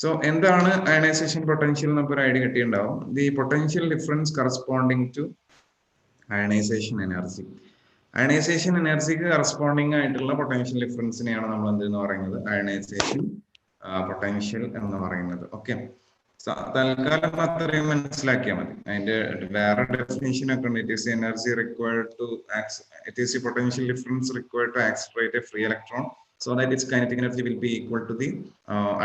So എന്താണ് ionization potential എന്നൊക്കെ ഒരു ഐഡിയ കിട്ടിയിട്ടുണ്ടാവും. The potential difference corresponding to ionization energy. Ionization energyക്ക് കറസ്പോണ്ടിങ് ആയിട്ടുള്ള പൊട്ടൻഷ്യൽ ഡിഫറൻസിനെയാണ് നമ്മൾ എന്തെന്ന് പറയുന്നത് അയണൈസേഷൻ പൊട്ടൻഷ്യൽ എന്ന് പറയുന്നത്. ഓക്കെ, തൽക്കാലം അത്രയും മനസ്സിലാക്കിയാൽ മതി. അതിന്റെ വേറെ ഡെഫിനേഷൻ ഒക്കെ ഉണ്ട്. It is energy required to it is the potential difference required to accelerate a free electron so that its kinetic energy will be equal to the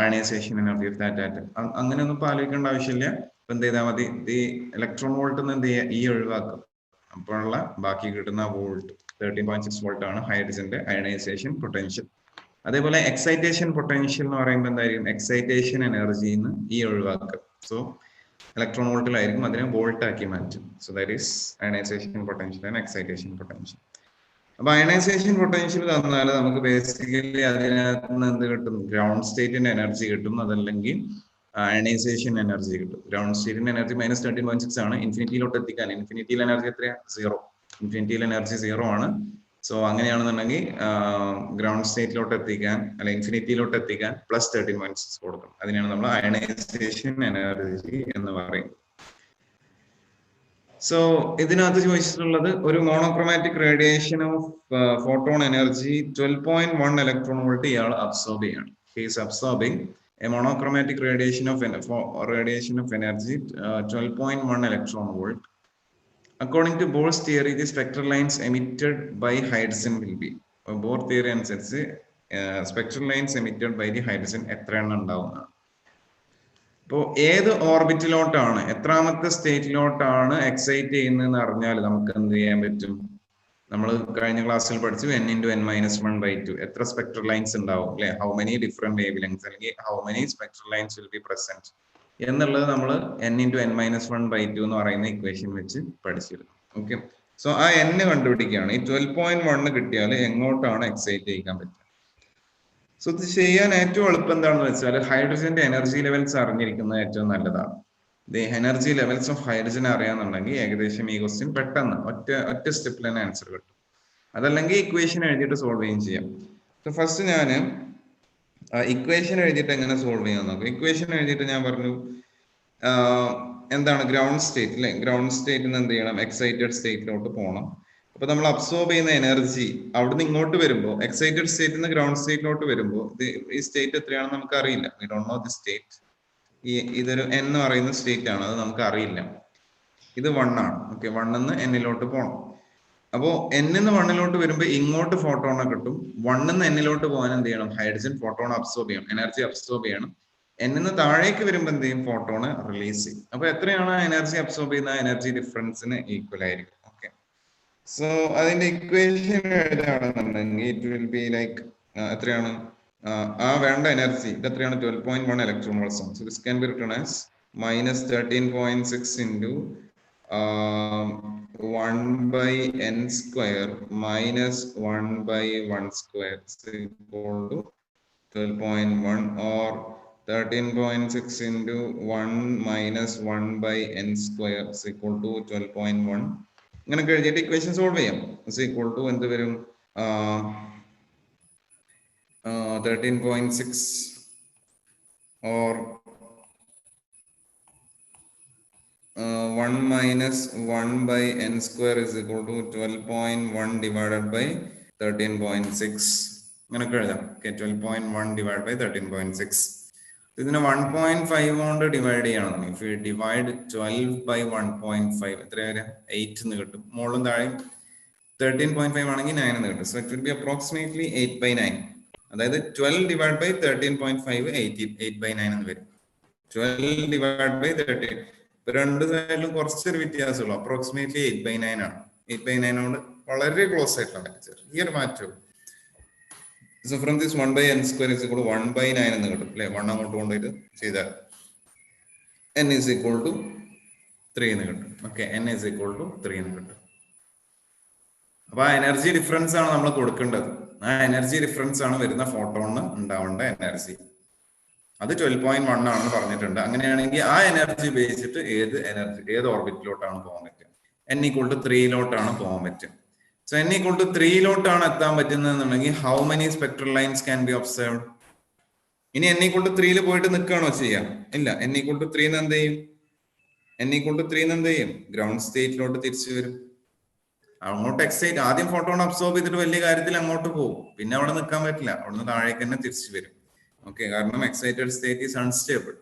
ionization energy of that atom. അങ്ങനെ ഒന്നും ആലോചിക്കേണ്ട ആവശ്യമില്ല. ഇപ്പൊ എന്ത് ചെയ്താൽ മതി, the electron volt എന്ത് ചെയ്യുക, ഈ ഒഴിവാക്കും. അപ്പോഴുള്ള ബാക്കി കിട്ടുന്ന വോൾട്ട് 13.6 വോൾട്ട് ആണ് ഹൈഡ്രജന്റെ അയണൈസേഷൻ പൊട്ടൻഷ്യൽ. അതേപോലെ എക്സൈറ്റേഷൻ പൊട്ടൻഷ്യൽ എന്ന് പറയുമ്പോൾ എന്തായിരിക്കും, എക്സൈറ്റേഷൻ എനർജിന്ന് ഈ ഒഴിവാക്കുക. സോ ഇലക്ട്രോൺ വോൾട്ടിലായിരിക്കും, അതിനെ വോൾട്ട് ആക്കി മാറ്റും. So that is ionisation potential and excitation potential. അപ്പൊ അയണൈസേഷൻ പൊട്ടൻഷ്യൽ തന്നാൽ നമുക്ക് ബേസിക്കലി അതിനകത്ത് നിന്ന് എന്ത് കിട്ടും, ഗ്രൗണ്ട് സ്റ്റേറ്റിന്റെ എനർജി കിട്ടും, അതല്ലെങ്കിൽ അയണൈസേഷൻ എനർജി കിട്ടും. ഗ്രൗണ്ട് സ്റ്റേറ്റിന്റെ എനർജി -13.6 ആണ്. ഇൻഫിനിറ്റിയിലോട്ട് എത്തിക്കാൻ ഇൻഫിനിറ്റിയിൽ എനർജി എത്രയാണ്, 0. ഇൻഫിനിറ്റിയിൽ എനർജി 0 ആണ്. സോ അങ്ങനെയാണെന്നുണ്ടെങ്കിൽ ഗ്രൗണ്ട് സ്റ്റേറ്റിലോട്ട് എത്തിക്കാൻ അല്ലെ ഇൻഫിനിറ്റിയിലോട്ട് എത്തിക്കാൻ +13.6 കൊടുക്കണം. അതിനാണ് നമ്മൾ അയണൈസേഷൻ എനർജി എന്ന് പറയുന്നത്. സോ ഇതിനകത്ത് ചോദിച്ചിട്ടുള്ളത് ഒരു monochromatic radiation of photon energy 12.1 electron volt ഇയാൾ അബ്സോർബ് ചെയ്യാണ്. He's absorbing a monochromatic radiation of energy 12.1 electron volt. According to Bohr's theory the spectral lines emitted by hydrogen will be. Bohr theory അനുസരിച്ച് spectral lines emitted by the hydrogen എത്ര എണ്ണം ഉണ്ടാവുന്നതാണ്. ഇപ്പോൾ ഏത് ഓർബിറ്റിലോട്ടാണ്, എത്രാമത്തെ സ്റ്റേറ്റിലോട്ടാണ് excite ചെയ്യുന്നതെന്ന് അറിഞ്ഞാൽ നമുക്ക് എന്ത് ചെയ്യാൻ പറ്റും. നമ്മൾ കഴിഞ്ഞ ക്ലാസ്സിൽ പഠിച്ചു n×n-1/2 എത്ര സ്പെക്ട്രൽ ലൈൻസ് ഉണ്ടാവും അല്ലെ, how many different wavelengths അല്ലെങ്കിൽ how many spectral lines will be present എന്നുള്ളത് നമ്മൾ n×n-1/2 എന്ന് പറയുന്ന ഇക്വേഷൻ വെച്ച് പഠിച്ചിരുന്നു. ഓക്കെ, സോ ആ n കണ്ടുപിടിക്കുകയാണ്. ഈ 12.1 കിട്ടിയാൽ എങ്ങോട്ടാണ് എക്സൈറ്റ് ചെയ്യിക്കാൻ പറ്റുക. സോ ഇത് ചെയ്യാൻ ഏറ്റവും എളുപ്പം എന്താണെന്ന് വെച്ചാൽ ഹൈഡ്രജന്റെ എനർജി ലെവൽസ് അറിഞ്ഞിരിക്കുന്നത് ഏറ്റവും നല്ലതാണ്. The energy levels of hydrogen അറിയാന്നുണ്ടെങ്കിൽ ഏകദേശം ഈ ക്വസ്റ്റ്യൻ പെട്ടെന്ന് ഒറ്റ സ്റ്റെപ്പിൽ തന്നെ ആൻസർ കിട്ടും. അതല്ലെങ്കിൽ ഇക്വേഷൻ എഴുതിയിട്ട് സോൾവ് ചെയ്യുകയും ചെയ്യാം. സോ ഫസ്റ്റ് ഞാൻ ഇക്വേഷൻ എഴുതിയിട്ട് എങ്ങനെ സോൾവ് ചെയ്യാൻ നോക്കാം. ഇക്വേഷൻ എഴുതിയിട്ട് ഞാൻ പറഞ്ഞു എന്താണ് ഗ്രൗണ്ട് സ്റ്റേറ്റ് അല്ലെ, ഗ്രൗണ്ട് സ്റ്റേറ്റിൽ നിന്ന് എന്ത് ചെയ്യണം, എക്സൈറ്റഡ് സ്റ്റേറ്റിലോട്ട് പോകണം. അപ്പൊ നമ്മൾ അബ്സോർബ് ചെയ്യുന്ന എനർജി അവിടുന്ന് ഇങ്ങോട്ട് വരുമ്പോൾ, എക്സൈറ്റഡ് സ്റ്റേറ്റിൽ നിന്ന് ഗ്രൗണ്ട് സ്റ്റേറ്റിലോട്ട് വരുമ്പോൾ ഈ സ്റ്റേറ്റ് എത്രയാണെന്ന് നമുക്ക് അറിയില്ല. We don't know the state. ഇതൊരു n എന്ന് പറയുന്ന സ്റ്റേറ്റ് ആണ്, അത് നമുക്ക് അറിയില്ല. ഇത് 1 ആണ്. ഓക്കെ, 1 n-ലോട്ട് പോകണം. അപ്പോൾ n-ന്ന് 1-ലോട്ട് വരുമ്പോൾ ഇങ്ങോട്ട് ഫോട്ടോണെ കിട്ടും. 1-ന്ന് n-ലോട്ട് പോകാൻ എന്ത് ചെയ്യണം, ഹൈഡ്രജൻ ഫോട്ടോൺ അബ്സോർബ് ചെയ്യണം, എനർജി അബ്സോർബ് ചെയ്യണം. n-ന്ന് താഴേക്ക് വരുമ്പോൾ എന്ത് ചെയ്യും, ഫോട്ടോണ് റിലീസ് ചെയ്യും. അപ്പൊ എത്രയാണ് എനർജി അബ്സോർബ് ചെയ്യുന്ന എനർജി ഡിഫറൻസിന് ഈക്വൽ ആയിരിക്കും. ഓക്കെ, സോ അതിന്റെ ഇക്വേഷൻ എഴുതാണെന്നുണ്ടെങ്കിൽ ഇറ്റ് വിൽ ബി ലൈക്ക് എത്രയാണ് ആ വേണ്ട എനർജി ഇത് എത്രയാണ്, 12.1 ഇലക്ട്രോൺ വോൾട്ട്സ് ആണ്. So this can be written as -13.6 into 1/n² minus 1/1² is equal to 12.1, or 13.6 into 1 minus 1/n² is equal to 12.1. ഇങ്ങനെ എഴുതിയിട്ട് ഇക്വേഷൻ സോൾവ് ചെയ്യാം. ഇസ് ഈക്വൽ ടു എന്ത് വരും, 13.6 or 1 minus 1/n² is equal to 12.1 divided by 13.6. ഇങ്ങനെയൊക്കെ എഴുതാം. Okay, 12.1 divided by 13.6. ഇതിനെ 1.5 കൊണ്ട് divide ചെയ്യണം. ഇഫ് യു ഡിവൈഡ് 12 by 1.5 എത്ര വരും, 8 എന്ന് കിട്ടും. മുകളിലും താഴെയും 13.5 ആണെങ്കിൽ 9 എന്ന് കിട്ടും. So it will B approximately 8/9. അതായത് 12 divided by 13.5 8/9 എന്ന് വരും. 12 divided by 13. ഇപ്പൊ രണ്ട് സൈഡിലും കുറച്ചൊരു വ്യത്യാസമുള്ളൂ. അപ്രോക്സിമേറ്റ്ലി 8/9 ആണ്. 8/9 കൊണ്ട് വളരെ ക്ലോസ് ആയിട്ടുള്ള ചെറിയൊരു മാറ്റവും. So from this 1/n² is equal to 1/9 എന്ന് കിട്ടും അല്ലെ. 1 അങ്ങോട്ട് കൊണ്ടുപോയിട്ട് ചെയ്താൽ n is equal to 3 എന്ന് കിട്ടും. Okay, n is equal to 3 എന്ന് കിട്ടും. അപ്പൊ ആ എനർജി ഡിഫറൻസ് ആണ് നമ്മൾ കൊടുക്കേണ്ടത്. ആ എനർജി ഡിഫറൻസ് ആണ് വരുന്ന ഫോട്ടോണിന് ഉണ്ടാവേണ്ട എനർജി. അത് 12.1 ആണെന്ന് പറഞ്ഞിട്ടുണ്ട്. അങ്ങനെയാണെങ്കിൽ ആ എനർജി ഉപയോഗിച്ചിട്ട് ഏത് ഓർബിറ്റിലോട്ടാണ് പോകാൻ പറ്റുക, n equal to 3-ലോട്ടാണ് പോകാൻ പറ്റുക. So n equal to 3-ലോട്ടാണ് എത്താൻ പറ്റുന്നതെന്നുണ്ടെങ്കിൽ how many spectral lines can be observed? ഇനി n=3 പോയിട്ട് നിൽക്കുകയാണോ ചെയ്യാം? ഇല്ല. n=3 എന്ത് ചെയ്യും? n=3 എന്ത് ചെയ്യും? ഗ്രൗണ്ട് സ്റ്റേറ്റിലോട്ട് തിരിച്ചു വരും. അങ്ങോട്ട് എക്സൈറ്റ് ആദ്യം ഫോട്ടോൺ അബ്സോർബ് ചെയ്തിട്ട് വലിയ കാര്യത്തിൽ അങ്ങോട്ട് പോകും. പിന്നെ അവിടെ നിൽക്കാൻ പറ്റില്ല, അവിടുന്ന് താഴേക്ക് തന്നെ തിരിച്ചു വരും. ഓക്കെ, കാരണം excited state is unstable.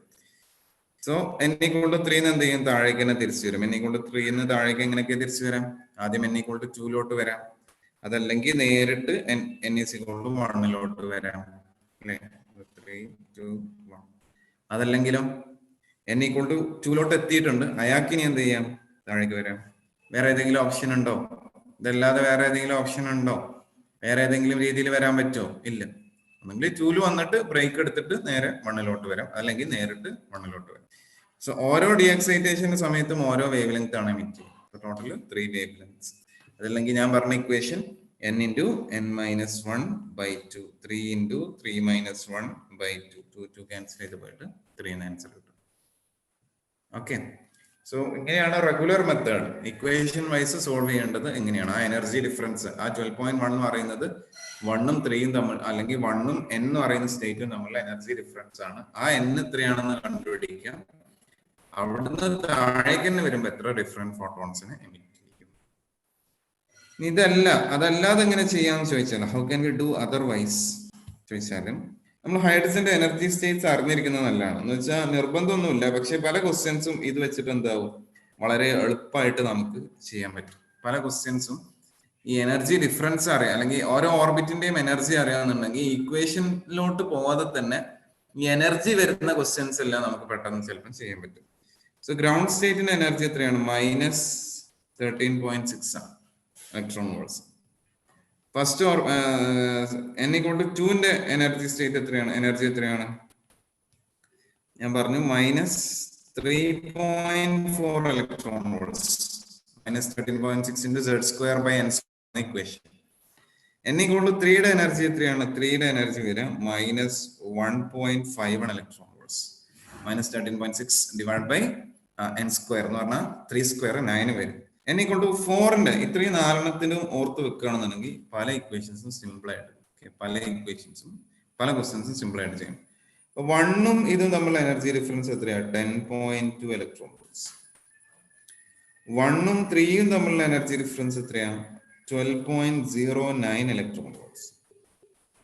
So n=3 എന്ത് ചെയ്യും? താഴേക്ക് തന്നെ തിരിച്ചു വരും. n=3 താഴേക്ക് എങ്ങനെയൊക്കെ തിരിച്ചു വരാം? ആദ്യം n=2 വരാം, അതല്ലെങ്കിൽ നേരിട്ട് n=1 വരാം, അല്ലെ? 3, 2, 1. അതല്ലെങ്കിലോ n=2 എത്തിയിട്ടുണ്ട്, അയാൾക്ക് ഇനി എന്ത് ചെയ്യാം? താഴേക്ക് വരാം. വേറെ ഏതെങ്കിലും ഓപ്ഷൻ ഉണ്ടോ? ഇതല്ലാതെ വേറെ ഏതെങ്കിലും ഓപ്ഷൻ ഉണ്ടോ? വേറെ ഏതെങ്കിലും രീതിയിൽ വരാൻ പറ്റുമോ? ഇല്ല. ഒന്നെങ്കിൽ 2 വന്നിട്ട് ബ്രേക്ക് എടുത്തിട്ട് നേരെ 1 വരാം, അല്ലെങ്കിൽ നേരിട്ട് 1 വരാം. സോ ഓരോ ഡീഎക്സൈറ്റേഷൻ സമയത്തും ഓരോ വേവ് ലെങ്ത് ആണ് എമിറ്റ് ചെയ്യുന്നത്. Total 3 wave lengths. അതല്ലെങ്കിൽ ഞാൻ പറഞ്ഞ ഇക്വേഷൻ n×n-1/2, 3×3 - 1/2, 2 ക്യാൻസൽ ചെയ്ത് പോയിട്ട് 3 ആൻസർ കിട്ടും. ഓക്കെ, സോ ഇങ്ങനെയാണ് regular method equation wise solve ചെയ്യേണ്ടത്. എങ്ങനെയാണ് ആ എനർജി ഡിഫറൻസ്, ആ 12.1 എന്ന് പറയുന്നത് 1ഉം 3ഉം തമ്മിൽ, അല്ലെങ്കിൽ 1ഉം n എന്ന് പറയുന്ന സ്റ്റേറ്റും തമ്മിലുള്ള എനർജി ഡിഫറൻസ് ആണ്. ആ n എത്രയാണെന്ന് കണ്ടുപിടിക്കാം. അവിടുന്ന് താഴേക്ക് തന്നെ വരുമ്പോൾ എത്ര ഡിഫറെന്റ് ഫോട്ടോൺസിനെ എമിറ്റ് ചെയ്യും. അതല്ലാതെ എങ്ങനെ ചെയ്യാന്ന് ചോദിച്ചാൽ, how can we do otherwise ചോദിച്ചാലും നമ്മൾ ഹൈഡ്രജന്റെ എനർജി സ്റ്റേറ്റ്സ് അറിഞ്ഞിരിക്കുന്നത് നല്ലതാണ്. എന്ന് വെച്ചാൽ നിർബന്ധമൊന്നുമില്ല, പക്ഷെ പല ക്വസ്റ്റ്യൻസും ഇത് വെച്ചിട്ട് എന്താവും, വളരെ എളുപ്പമായിട്ട് നമുക്ക് ചെയ്യാൻ പറ്റും. പല ക്വസ്റ്റ്യൻസും ഈ എനർജി ഡിഫറൻസ് അറിയാം, അല്ലെങ്കിൽ ഓരോ ഓർബിറ്റിന്റെയും എനർജി അറിയാമെന്നുണ്ടെങ്കിൽ ഈക്വേഷനിലോട്ട് പോവാതെ തന്നെ ഈ എനർജി വരുന്ന ക്വസ്റ്റ്യൻസ് എല്ലാം നമുക്ക് പെട്ടെന്ന് ചിലപ്പോൾ ചെയ്യാൻ പറ്റും. സോ ഗ്രൗണ്ട് സ്റ്റേറ്റിന്റെ എനർജി എത്രയാണ്? -13.6 ആണ് ഇലക്ട്രോൺ വോൾട്സ്. ഫസ്റ്റ് n=2ന്റെ എനർജി സ്റ്റേറ്റ് എത്രയാണ്? എനർജി എത്രയാണ്? ഞാൻ പറഞ്ഞു -3.4 ഇലക്ട്രോൺ വോൾട്സ്. -13.6 × Z²/n equation. n=3യുടെ എനർജി എത്രയാണ്? 3യുടെ എനർജി വരാം -1.5 ഇലക്ട്രോൺ വോൾട്സ്. -13.6 / n² എന്ന് പറഞ്ഞാൽ 3² 9 വരും. n=4ന്റെ ഇത്രയും 4 ഓർത്ത് വെക്കുകയാണെന്നുണ്ടെങ്കിൽ പല ഇക്വേഷൻസും സിമ്പിൾ ആയിട്ട്, പല ക്വസ്റ്റ്യൻസും സിമ്പിൾ ആയിട്ട് ചെയ്യും. 1ഉം ഇതും തമ്മിലുള്ള എനർജി ഡിഫറൻസ് എത്രയാണ്? 10.2 ഇലക്ട്രോൺ വോൾട്സ്. 1ഉം 3ഉം തമ്മിലുള്ള എനർജി ഡിഫറൻസ് എത്രയാണ്? 12.09 ഇലക്ട്രോൺ വോൾട്സ്.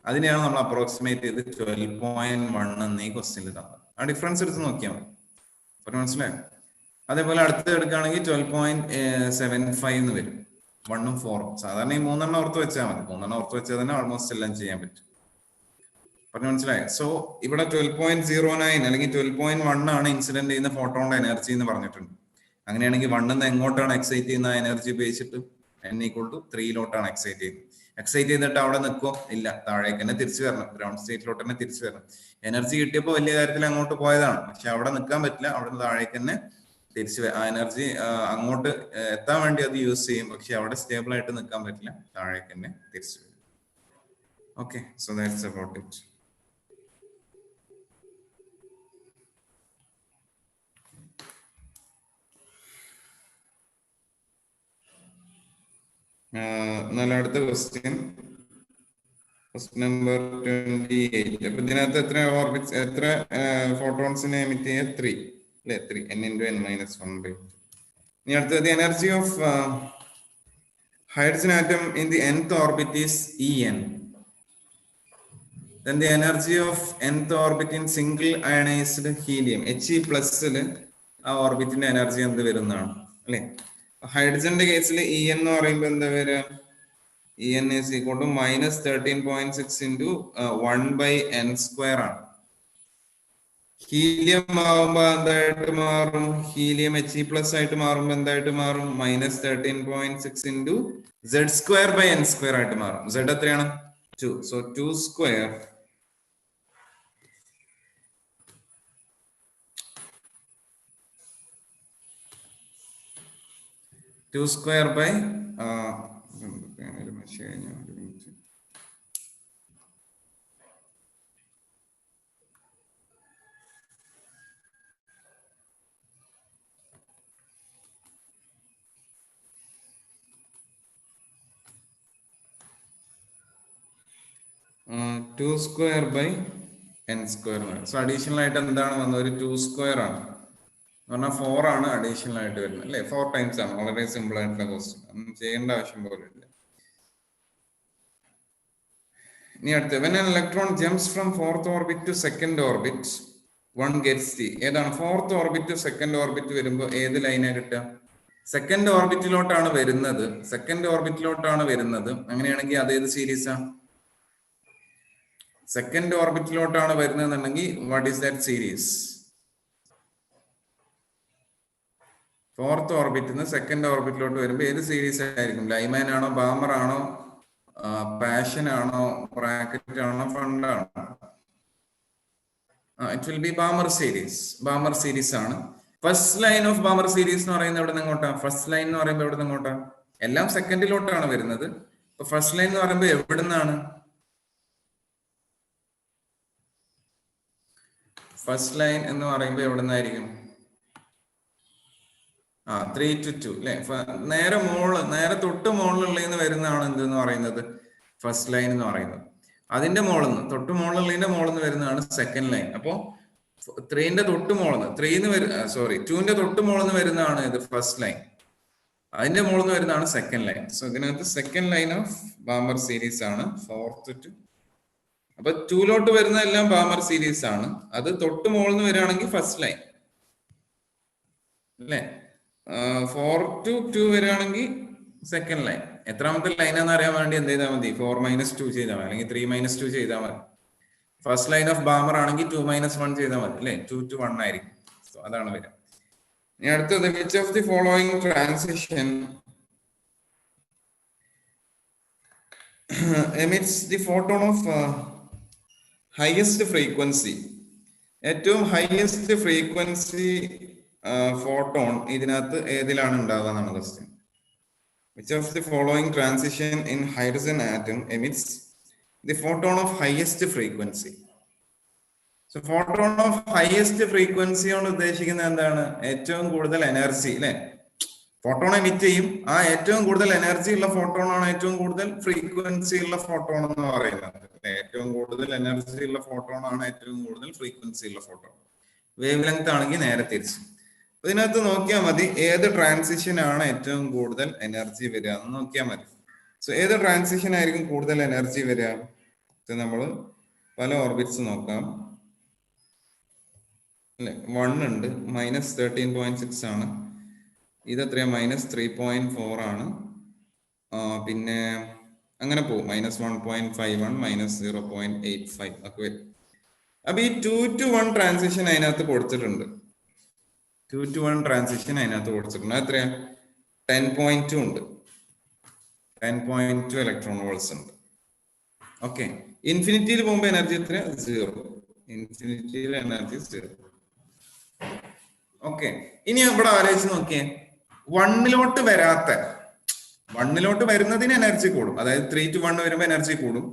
അതിനെയാണ് നമ്മൾ അപ്രോക്സിമേറ്റ് ചെയ്ത് 12.1 എന്ന് ഈ ക്വസ്റ്റ്യനിൽ തന്നത്. ആ ഡിഫറൻസ് എടുത്ത് നോക്കിയാൽ മതി, മനസ്സിലായോ? അതേപോലെ അടുത്ത് എടുക്കുകയാണെങ്കിൽ 12.75 എന്ന് വരും. 1ഉം 4ഉം സാധാരണ ഈ 3 ഓർത്ത് വെച്ചാൽ മതി. 3 ഓർത്ത് വെച്ചാൽ തന്നെ ഓൾമോസ്റ്റ് എല്ലാം ചെയ്യാൻ പറ്റും. മനസ്സിലായോ? സോ ഇവിടെ 12.09 അല്ലെങ്കിൽ 12.1 ആണ് ഇൻസിഡന്റ് ചെയ്യുന്ന ഫോട്ടോണിന്റെ എനർജി എന്ന് പറഞ്ഞിട്ടുണ്ട്. അങ്ങനെയാണെങ്കിൽ 1 എങ്ങോട്ടാണ് എക്സൈറ്റ് ചെയ്യുന്ന എനർജി ഉപയോഗിച്ചിട്ട്? n=3 എക്സൈറ്റ് ചെയ്യുന്നത്. എക്സൈറ്റ് ചെയ്തിട്ട് അവിടെ നിൽക്കോ? ഇല്ല, താഴേക്ക് തന്നെ തിരിച്ചു വരണം, ഗ്രൗണ്ട് സ്റ്റേറ്റിലോട്ട് തന്നെ തിരിച്ചു വരണം. എനർജി കിട്ടിയപ്പോൾ വലിയ കാര്യത്തിൽ അങ്ങോട്ട് പോയതാണ്, പക്ഷെ അവിടെ നിൽക്കാൻ പറ്റില്ല, അവിടെ താഴേക്ക് തന്നെ തിരിച്ചു ആ എനർജി അങ്ങോട്ട് എത്താൻ വേണ്ടി അത് യൂസ് ചെയ്യും, പക്ഷെ അവിടെ സ്റ്റേബിൾ ആയിട്ട് നിൽക്കാൻ പറ്റില്ല, താഴേക്ക് തന്നെ തിരിച്ചു വരും. Okay, so that's about it. എന്നാലും അടുത്ത ക്വസ്റ്റ്യൻ, നമ്പർ 28. അപ്പൊ ഇതിനകത്ത് എത്ര ഫോട്ടോൺസിനെ എമിറ്റ് ചെയ്യുക? 3 അല്ലെ? 3 n×n-1/2. ഇനി അടുത്തത് energy of hydrogen atom in the nth orbit is En. Then the energy of nth orbit in single ionized helium He+, ആ ഓർബിറ്റിന്റെ എനർജി എന്ത് വരുന്നതാണ്, അല്ലെ? ഹൈഡ്രജന്റെ കേസിൽ En എന്ന് പറയുമ്പോൾ എന്താ വരിക? En is equal to -13.6 × 1/n² ആണ്. ഹീലിയം ആവുമ്പോ എന്തായിട്ട് മാറും? ഹീലിയം He+ ആയിട്ട് മാറുമ്പോ എന്തായിട്ട് മാറും? -13.6 × Z²/n² ആയിട്ട് മാറും. Z എത്രയാണ്? 2. So 2² by 2² n square. So additional ആയിട്ട് എന്താണ് വന്നത്? ഒരു 2 square ആണ്. പറഞ്ഞാൽ 4 ആണ് അഡീഷണൽ ആയിട്ട് വരുന്നത് അല്ലേ? 4 ടൈംസ് ആണ്. വളരെ സിമ്പിൾ ആയിട്ടുള്ള ക്വസ്റ്റ്യൻ, ഒന്നും ചെയ്യേണ്ട ആവശ്യം പോലും ഇല്ല. ഇനി അടുത്ത്, when an electron jumps from 4th orbit to 2nd orbit, one gets the, ഏതാണ് 4th orbit to 2nd orbit വരുമ്പോൾ ഏത് ലൈനാ കിട്ടുക? സെക്കൻഡ് ഓർബിറ്റിലോട്ടാണ് വരുന്നത്. സെക്കൻഡ് ഓർബിറ്റിലോട്ടാണ് വരുന്നത്. അങ്ങനെയാണെങ്കിൽ അതേത് സീരീസാ? സെക്കൻഡ് ഓർബിറ്റിലോട്ടാണ് വരുന്നതെന്നുണ്ടെങ്കിൽ what is that series? Fourth ഓർബിറ്റിൽ നിന്ന് സെക്കൻഡ് ഓർബിറ്റിലോട്ട് വരുമ്പോൾ ഏത് സീരീസ് ആയിരിക്കും? ലൈമാൻ ആണോ, ബാമർ ആണോ, പാഷൻ ആണോ, ബ്രാക്കറ്റ് ആണോ, ഫണ്ട് ആണോ? It will be Balmer series. Balmer series ആണ്. First line of Balmer series എന്ന് പറയുന്നത് എവിടെ നിന്ന് എങ്ങോട്ടാ? ഫസ്റ്റ് ലൈൻ എന്ന് പറയുമ്പോൾ എവിടെ നിന്ന് എങ്ങോട്ടാ? എല്ലാം സെക്കൻഡിലോട്ടാണ് വരുന്നത്. അപ്പൊ ഫസ്റ്റ് ലൈൻ എന്ന് പറയുമ്പോൾ എവിടെ നിന്നാണ്? ഫസ്റ്റ് ലൈൻ എന്ന് പറയുമ്പോൾ എവിടെ നിന്നായിരിക്കും? 3 to 2 അല്ലെ? നേരെ തൊട്ട് മുകളിലുള്ളതിന് വരുന്നതാണ് എന്തെന്ന് പറയുന്നത്? ഫസ്റ്റ് ലൈൻ എന്ന് പറയുന്നത്. അതിന്റെ മുകളിൽ നിന്ന്, തൊട്ട് മുകളിലുള്ളതിന്റെ മുകളിൽ നിന്ന് വരുന്നതാണ് സെക്കൻഡ് ലൈൻ. അപ്പോ 3ന്റെ തൊട്ട് മുകളിൽ നിന്ന്, 2ന്റെ തൊട്ട് മുകളിൽ നിന്ന് വരുന്നതാണ് ഇത് ഫസ്റ്റ് ലൈൻ. അതിന്റെ മുകളിൽ നിന്ന് വരുന്നതാണ് സെക്കൻഡ് ലൈൻ. സോ ഇതിനകത്ത് second line of Balmer series ആണ് 4th to. അപ്പൊ 2ലോട്ട് വരുന്നതെല്ലാം ബാമർ സീരീസ് ആണ്. അത് തൊട്ട് മുകളിൽ നിന്ന് വരികയാണെങ്കിൽ ഫസ്റ്റ് ലൈൻ അല്ലേ? 4 to 2 വരികയാണെങ്കിൽ സെക്കൻഡ് ലൈൻ. എത്രാമത്തെ ലൈനാന്ന് അറിയാൻ വേണ്ടി എന്ത് ചെയ്താൽ മതി? 4 - 2 ചെയ്താൽ മതി, അല്ലെങ്കിൽ 3 - 2 ചെയ്താൽ മതി. ഫസ്റ്റ് ലൈൻ ഓഫ് ബാമർ ആണെങ്കിൽ 2 - 1 ചെയ്താൽ മതി അല്ലേ? 2 to 1 ആയിരിക്കും. സോ അതാണ് വരിക. ഇനി അടുത്തത്, which of the following transition emits the photon of highest frequency? ഏറ്റവും ഹയസ്റ്റ് ഫ്രീക്വൻസി ഫോട്ടോൺ ഇതിനകത്ത് ഏതിലാണ് ഉണ്ടാവുക എന്നാണ് question. Which of the following transition in hydrogen atom emits the photon of highest frequency? So photon of highest frequency കൊണ്ട് ഉദ്ദേശിക്കുന്നത് എന്താണ്? ഏറ്റവും കൂടുതൽ എനർജി അല്ലെ? ഫോട്ടോൺ എമിറ്റ് ചെയ്യും. ആ ഏറ്റവും കൂടുതൽ എനർജി ഉള്ള ഫോട്ടോൺ ആണ് ഏറ്റവും കൂടുതൽ ഫ്രീക്വൻസി ഉള്ള ഫോട്ടോൺ എന്ന് പറയുന്നത്. ഏറ്റവും കൂടുതൽ എനർജി ഉള്ള ഫോട്ടോൺ ആണ് ഏറ്റവും കൂടുതൽ ഫ്രീക്വൻസി ഉള്ള ഫോട്ടോൺ. വേവ് ലെങ്ത് ആണെങ്കിൽ നേരെ തിരിച്ച്. ഇതിനകത്ത് നോക്കിയാൽ മതി ഏത് ട്രാൻസിഷൻ ആണ് ഏറ്റവും കൂടുതൽ എനർജി വരിക എന്ന് നോക്കിയാൽ മതി. സോ ഏത് ട്രാൻസിഷൻ ആയിരിക്കും കൂടുതൽ എനർജി വരിക? നമ്മൾ പല ഓർബിറ്റ്സ് നോക്കാം അല്ലെ? 1 ഉണ്ട്, -13.6 ആണ്. ഇതെത്രയാ? -3.4 ആണ്. പിന്നെ അങ്ങനെ പോകും, -1.51, -0.85 ഒക്കെ വരും. അപ്പൊ ഈ 2 to 1 ട്രാൻസിഷൻ അതിനകത്ത് കൊടുത്തിട്ടുണ്ട്. 2 to 1 ട്രാൻസിഷൻ അതിനകത്ത് കൊടുത്തിട്ടുണ്ട്. എത്രയാ? 10.2 ഉണ്ട്. 10.2 ഇലക്ട്രോൺ വോൾട്സ് ഉണ്ട്. ഓക്കെ. ഇൻഫിനിറ്റിയിൽ പോകുമ്പോൾ എനർജി എത്ര? 0. ഇൻഫിനിറ്റിയിൽ എനർജി 0. ഓക്കെ. ഇനി ഇവിടെ ആലോചിച്ച് നോക്കിയേ, 1ലോട്ട് വരുന്നതിന് എനർജി കൂടും. അതായത് 3 to 1 വരുമ്പോൾ എനർജി കൂടും.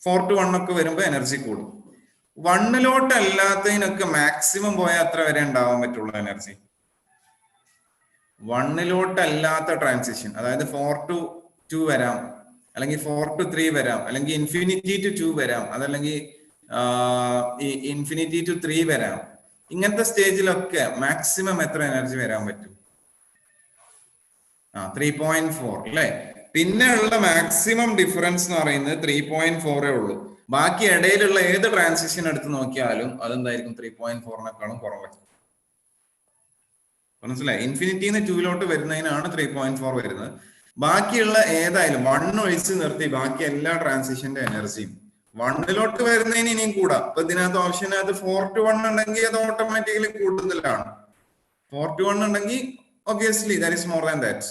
4 to 1 ഒക്കെ വരുമ്പോൾ എനർജി കൂടും. 1ലോട്ട് അല്ലാത്തതിനൊക്കെ മാക്സിമം പോയാൽ അത്ര വരെ ഉണ്ടാവാൻ പറ്റുള്ളൂ എനർജി. 1ലോട്ട് അല്ലാത്ത ട്രാൻസിഷൻ, അതായത് 4 to 2 വരാം, അല്ലെങ്കിൽ 4 to 3 വരാം, അല്ലെങ്കിൽ ഇൻഫിനിറ്റി to 2 വരാം, അതല്ലെങ്കിൽ ഇൻഫിനിറ്റി to 3 വരാം. ഇങ്ങനത്തെ സ്റ്റേജിലൊക്കെ മാക്സിമം എത്ര എനർജി വരാൻ പറ്റും? 3.4 അല്ലെ? പിന്നെ ഉള്ള മാക്സിമം ഡിഫറൻസ് എന്ന് പറയുന്നത് 3.4 ഉള്ളൂ. ബാക്കി ഇടയിലുള്ള ഏത് ട്രാൻസിഷൻ എടുത്ത് നോക്കിയാലും അതെന്തായിരിക്കും? 3.4-നേക്കാളും കുറവായിരിക്കും. മനസ്സിലായി? ഇൻഫിനിറ്റിന്ന് 2ലോട്ട് വരുന്നതിനാണ് 3.4 വരുന്നത്. ബാക്കിയുള്ള ഏതായാലും 1 ഒഴിച്ച് നിർത്തി ബാക്കി എല്ലാ ട്രാൻസിഷന്റെ എനർജിയും 1ലോട്ട് വരുന്നതിന് ഇനിയും കൂടാം. അപ്പൊ ഇതിനകത്ത് ഓപ്ഷനകത്ത് 4 to 1 ഉണ്ടെങ്കിൽ അത് ഓട്ടോമാറ്റിക്കലി കൂടുതലാണ്. 4 to 1 ഉണ്ടെങ്കിൽ obviously that is more than that.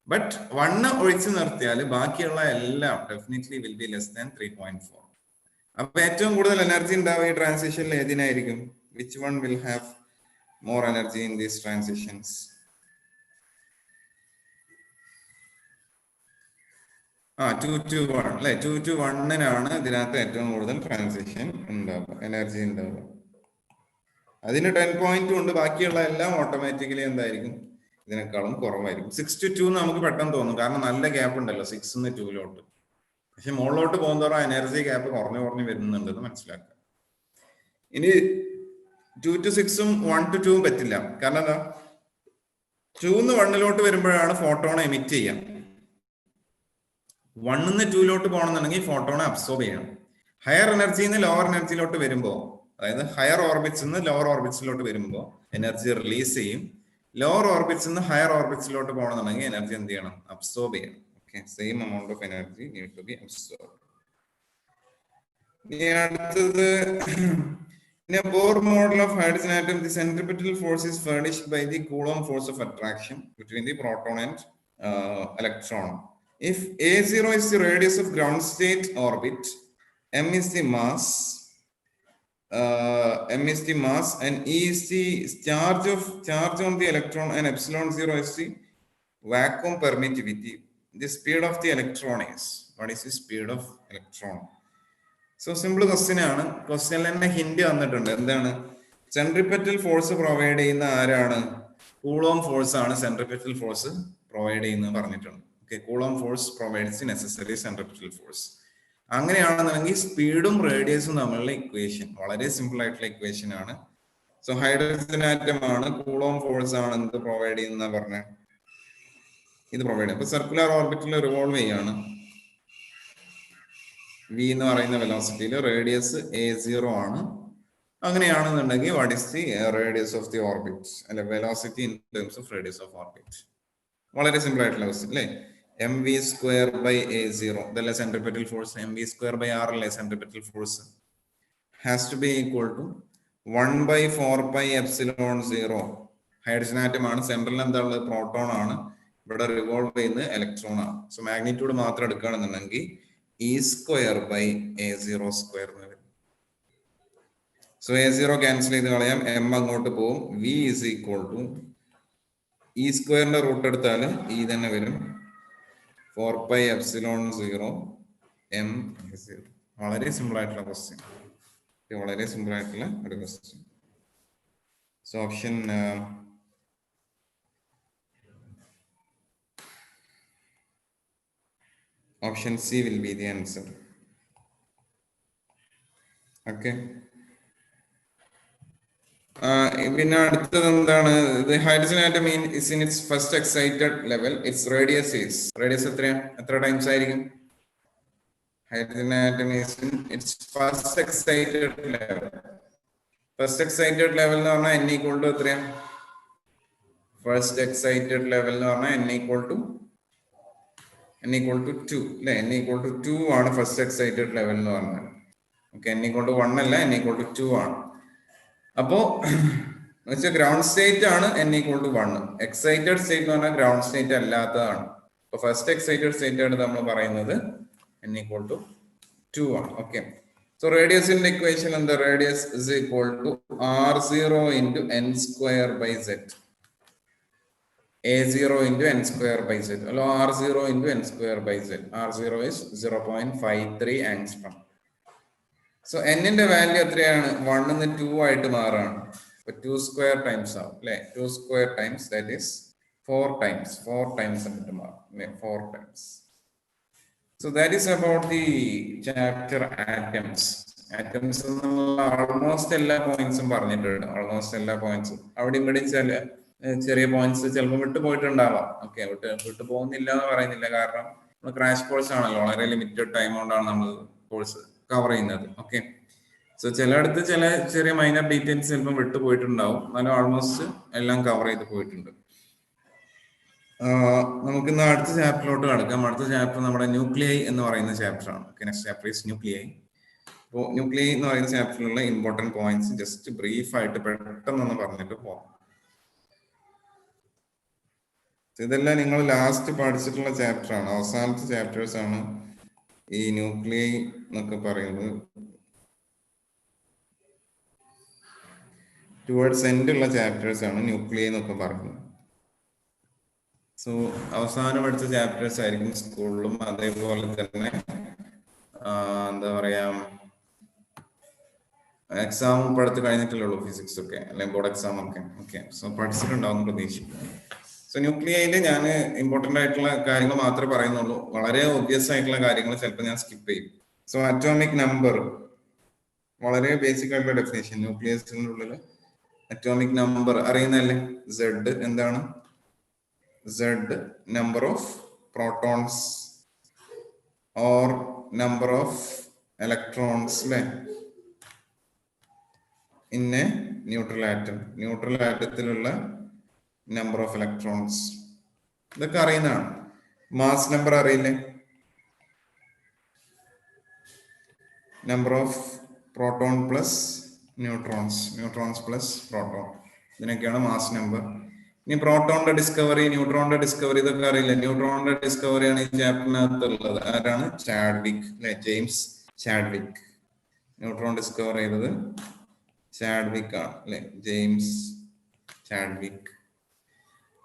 But 1 ഒഴിച്ച് നിർത്തിയാൽ ബാക്കിയുള്ള എല്ലാം definitely will be less than 3.4. അപ്പൊ ഏറ്റവും കൂടുതൽ എനർജി ഉണ്ടാവുക ഈ ട്രാൻസിഷനിൽ ഏതിനായിരിക്കും? Which one will have more energy in these transitions? 2 to 1 അല്ലെ? 2 to 1-നാണ് ഇതിനകത്ത് ഏറ്റവും കൂടുതൽ ട്രാൻസിഷൻ ഉണ്ടാവുക, എനർജി ഉണ്ടാവുക. അതിന് 10.2 ഉണ്ട്. ബാക്കിയുള്ള എല്ലാം ഓട്ടോമാറ്റിക്കലി എന്തായിരിക്കും? ഇതിനേക്കാളും കുറവായിരിക്കും. 6 to 2 നമുക്ക് പെട്ടെന്ന് തോന്നും, കാരണം നല്ല ഗ്യാപ്പ് ഉണ്ടല്ലോ 6-ന്ന് 2ലോട്ട്. പക്ഷെ മുകളിലോട്ട് പോകുന്നതോറും എനർജി ഗ്യാപ്പ് കുറഞ്ഞു വരുന്നുണ്ടെന്ന് മനസ്സിലാക്കുക. ഇനി 2 to 6 1 to 2 പറ്റില്ല. കാരണം എന്താ, 2 1 വരുമ്പോഴാണ് ഫോട്ടോണെ എമിറ്റ് ചെയ്യാം. 1 2 പോകണമെന്നുണ്ടെങ്കിൽ ഫോട്ടോണെ അബ്സോർബ് ചെയ്യണം. ഹയർ എനർജിന്ന് ലോവർ എനർജിയിലോട്ട് വരുമ്പോൾ, അതായത് ഹയർ ഓർബിറ്റ്സ് നിന്ന് ലോവർ ഓർബിറ്റ്സിലോട്ട് വരുമ്പോൾ എനർജി റിലീസ് ചെയ്യും. ലോവർ ഓർബിറ്റ്സ് നിന്ന് ഹയർ ഓർബിറ്റ്സിലോട്ട് പോകണമെന്നുണ്ടെങ്കിൽ എനർജി എന്ത് ചെയ്യണം, അബ്സോർബ് ചെയ്യണം. Okay, same amount of energy need to be absorb. ഇനി അടുത്തത്, in a Bohr model of hydrogen atom, the centripetal force is furnished by the Coulomb force of attraction between the proton and electron. If A0 is the radius of ground state orbit, m is the mass, and E is the charge on the electron, and epsilon 0 is the vacuum permittivity. The speed of the electron is, what is the speed of electron? So simple question ആണ്. ക്വസ്റ്റ്യനിൽ തന്നെ hint വന്നിട്ടുണ്ട്. എന്താണ്, centripetal force provide ചെയ്യുന്ന ആരാണ്? Coulomb force ആണ് centripetal force provide ചെയ്യുന്നത് പറഞ്ഞിട്ടുണ്ട്. Okay, coulomb force provides necessary centripetal force. അങ്ങനെയാണെന്നുണ്ടെങ്കിൽ സ്പീഡും റേഡിയസും തമ്മിലുള്ള ഇക്വേഷൻ വളരെ സിമ്പിൾ ആയിട്ടുള്ള ഇക്വേഷൻ ആണ്. സോ ഹൈഡ്രജൻ ആറ്റം ആണ്, കൂളോം ഫോഴ്സ് ആണ് എന്ത് പ്രൊവൈഡ് ചെയ്യുന്ന പറഞ്ഞ ഇത് പ്രൊവൈഡ് ചെയ്യും. അപ്പൊ സർക്കുലർ ഓർബിറ്റിൽ റിവോൾവ് ചെയ്യാണ്. വി എന്ന് പറയുന്ന വെലോസിറ്റിയിൽ റേഡിയസ് A0 ആണ്. അങ്ങനെയാണെന്നുണ്ടെങ്കിൽ what is the radius of the orbit, അല്ലെ velocity in terms of radius of orbit. വളരെ സിമ്പിൾ ആയിട്ടുള്ള ക്വസ്റ്റ്യൻ അല്ലേ. mv²/A0 ഇതല്ലേ സെൻട്രിപെറ്റൽ ഫോഴ്സ്. mv²/r അല്ലേ centripetal force. Has to be equal to 1/4πε0. Hydrogen atom ആണ്, സെൻട്രലിൽ എന്താ ഉള്ളത്, പ്രോട്ടോൺ ആണ്, ഇവിടെ റിവോൾവ് ചെയ്യുന്നത് ഇലക്ട്രോൺ ആണ്. സോ മാഗ്നിറ്റ്യൂഡ് മാത്രം എടുക്കുകയാണെന്നുണ്ടെങ്കിൽ E²/A02 എന്ന് വരും. സോ A0 ക്യാൻസൽ ചെയ്ത് കളയാം, m അങ്ങോട്ട് പോകും. v is equal to E² root എടുത്താൽ E തന്നെ വരും, 4πε0 m. വളരെ സിമ്പിൾ ആയിട്ടുള്ള ക്വസ്റ്റ്യൻ, വളരെ സിമ്പിൾ ആയിട്ടുള്ള ഒരു question. So option C will be the answer. Okay. പിന്നെ അടുത്തത് എന്താണ്, hydrogen atom is in its first excited level. Its radius എത്ര ടൈംസ് ആയിരിക്കും? Hydrogen atom is in its first excited level. First excited level എന്ന് പറഞ്ഞാൽ n equal to എത്രയാ? First excited level എന്ന് പറഞ്ഞാൽ n equal to 2 അല്ലെ. n equal to 2 ആണ് first excited level എന്ന് പറഞ്ഞാൽ. ഓക്കെ, n equal to 1 അല്ല, n equal to 2 ആണ്. അപ്പോ ഗ്രൗണ്ട് സ്റ്റേറ്റ് ആണ് n equal to 1. Excited state എന്ന് പറഞ്ഞാൽ ഗ്രൗണ്ട് സ്റ്റേറ്റ് അല്ലാത്തതാണ്. അപ്പൊ ഫസ്റ്റ് എക്സൈറ്റഡ് സ്റ്റേറ്റ് ആണ് നമ്മൾ പറയുന്നത് n equal to 2 ആണ്. ഓക്കെ, സോ റേഡിയസിന്റെ ഇക്വേഷൻ എന്താ? Radius is equal to r0 into n²/z. A0 into n²/z. Hello, r0 into n²/z. r0 is 0.53 angstrom. So n ന്റെ value എത്രയാണ്? 1 നിന്ന് 2 ആയിട്ട് മാറാണ്. അപ്പൊ 2² ടൈംസ് ആവും അല്ലെ. 2² ടൈംസ് ദാറ്റ് ഈസ് 4 ടൈംസ് എന്നിട്ട് മാറും അല്ലെ, 4 times. So that is about the chapter atoms. Atoms എന്നുള്ള ആൾമോസ്റ്റ് എല്ലാ പോയിന്റ്സും പറഞ്ഞിട്ടുണ്ട്. ആൾമോസ്റ്റ് എല്ലാ പോയിന്റ്സും അവിടെ ഇവിടെ ചെറിയ പോയിന്റ്സ് ചിലപ്പോൾ വിട്ടുപോയിട്ടുണ്ടാവാം. ഓക്കെ, വിട്ടു പോകുന്നില്ല എന്ന് പറയുന്നില്ല, കാരണം നമ്മൾ ക്രാഷ് കോഴ്സ് ആണല്ലോ, വളരെ ലിമിറ്റഡ് ടൈം കൊണ്ടാണ് നമ്മൾ കോഴ്സ് കവർ ചെയ്യുന്നത്. ഓക്കെ, സോ ചിലയിടത്ത് ചില ചെറിയ മൈനർ ഡീറ്റെയിൽസ് ചിലപ്പോൾ വിട്ടുപോയിട്ടുണ്ടാവും, എന്നാലും ആൾമോസ്റ്റ് എല്ലാം കവർ ചെയ്ത് പോയിട്ടുണ്ട്. നമുക്ക് ഇന്ന് അടുത്ത ചാപ്റ്ററിലോട്ട് കടക്കാം. അടുത്ത ചാപ്റ്റർ നമ്മുടെ ന്യൂക്ലിയൈ എന്ന് പറയുന്ന ചാപ്റ്റർ ആണ്. Next chapter is nuclei. അപ്പോൾ ന്യൂക്ലിയൈ എന്ന് പറയുന്ന ചാപ്റ്ററിലുള്ള ഇമ്പോർട്ടന്റ് പോയിന്റ്സ് ജസ്റ്റ് ബ്രീഫ് ആയിട്ട് പെട്ടെന്നൊന്ന് പറഞ്ഞിട്ട് പോകാം. ഇതെല്ലാം നിങ്ങൾ ലാസ്റ്റ് പഠിച്ചിട്ടുള്ള ചാപ്റ്റർ ആണ്, അവസാനത്തെ ചാപ്റ്റേഴ്സ് ആണ് ഈ ന്യൂക്ലിയൈ എന്നൊക്കെ പറയുന്നത്. ടുവേർഡ്സ് എൻഡ് ഉള്ള ചാപ്റ്റേഴ്സ് ആണ് ന്യൂക്ലിയൈ എന്നൊക്കെ പറയുന്നത്. സോ അവസാനം പഠിച്ച ചാപ്റ്റേഴ്സ് ആയിരിക്കും സ്കൂളിലും, അതേപോലെ തന്നെ എന്താ പറയാ എക്സാം ഇപ്പോൾ അടുത്ത് കഴിഞ്ഞിട്ടല്ലേ ഉള്ളൂ, ഫിസിക്സ് ഒക്കെ അല്ലെങ്കിൽ ബോർഡ് എക്സാം ഒക്കെ. ഓക്കെ, സോ പഠിച്ചിട്ടുണ്ടാവും പ്രതീക്ഷിക്കുന്നു. സോ ന്യൂക്ലിയൈല് ഞാൻ ഇമ്പോർട്ടന്റ് ആയിട്ടുള്ള കാര്യങ്ങൾ മാത്രമേ പറയുന്നുള്ളൂ, വളരെ ഒബ്വിയസ് ആയിട്ടുള്ള കാര്യങ്ങൾ ചിലപ്പോൾ ഞാൻ സ്കിപ്പ് ചെയ്യും. സോ അറ്റോമിക് നമ്പർ വളരെ ബേസിക് ആയിട്ടുള്ള ഡെഫിനേഷൻ. ന്യൂക്ലിയസിനുള്ളിൽ അറ്റോമിക് നമ്പർ അറിയുന്നല്ലേ? Z എന്താണ്? Z number of protons or number of electrons in a neutral atom. Neutral atomത്തിലുള്ള number of electrons. ഇതൊക്കെ അറിയുന്നതാണ്. മാസ് നമ്പർ അറിയില്ലേ? Number of proton plus neutrons plus proton, ഇതിനൊക്കെയാണ് മാസ് നമ്പർ. ഇനി പ്രോട്ടോണിന്റെ ഡിസ്കവറി, ന്യൂട്രോണിന്റെ ഡിസ്കവറി ഇതൊക്കെ അറിയില്ല. ന്യൂട്രോണിന്റെ ഡിസ്കവറി ആണ് ഈ ചാപ്റ്ററിനകത്തുള്ളത്. ആരാണ്? ചാഡ്വിക് അല്ലെ, ജെയിംസ് ചാഡ്വിക്. ന്യൂട്രോൺ ഡിസ്കവർ ചെയ്തത് ചാഡ്വിക് ആണ് അല്ലെ, ജെയിംസ് ചാഡ്വിക്.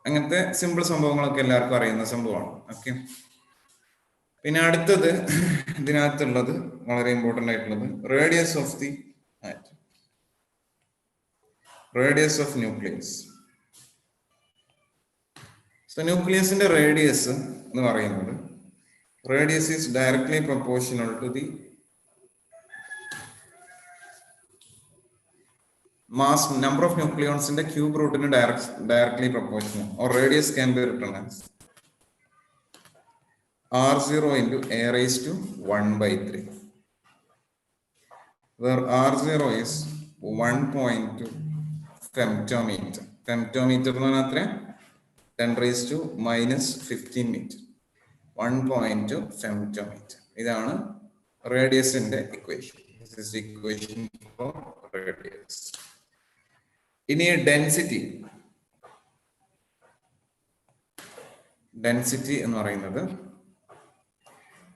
അങ്ങനത്തെ സിമ്പിൾ സംഭവങ്ങളൊക്കെ എല്ലാവർക്കും അറിയുന്ന സംഭവമാണ്. ഓക്കെ, പിന്നെ അടുത്തത് ഇതിനകത്തുള്ളത് വളരെ ഇമ്പോർട്ടന്റ് ആയിട്ടുള്ളത് radius of the atom, radius of nucleus. So ന്യൂക്ലിയസിന്റെ റേഡിയസ് എന്ന് പറയുന്നത്, radius is directly proportional to the mass number of ന്യൂക്ലിയോൺസിന്റെ ക്യൂബ് റൂട്ടിന് directly proportional. Or radius can be written as R0 into a raised to 1/3, where R0 is 1.2 femtometer. Femtometer എന്ന് പറഞ്ഞാൽ 10 raised to -15 meter. 1.2 femtometer. ഇതാണ് റേഡിയസിന്റെ equation. This is the equation for radius. ഇനി density. Density എന്ന് പറയുന്നത്,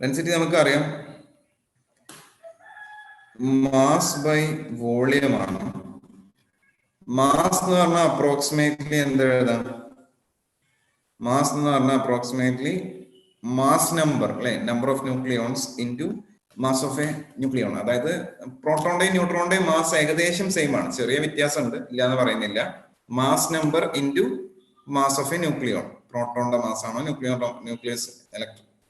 density നമുക്കറിയാം mass by volume ആണ്. Mass എന്ന് പറഞ്ഞാൽ അപ്രോക്സിമേറ്റ്ലി എന്ത് എഴുതാം? മാസ് എന്ന് പറഞ്ഞാൽ അപ്രോക്സിമേറ്റ്ലി മാസ് നമ്പർ അല്ലെ, number of nucleons into mass of a nucleon. അതായത് പ്രോട്ടോണിന്റെയും ന്യൂട്രോണിന്റെയും മാസ് ഏകദേശം സെയിം ആണ്, ചെറിയ വ്യത്യാസം ഉണ്ട്, ഇല്ല എന്ന് പറയുന്നില്ല. Mass number into mass of a nucleon. പ്രോട്ടോണിന്റെ മാസ് ആണോ ന്യൂക്ലിയസ്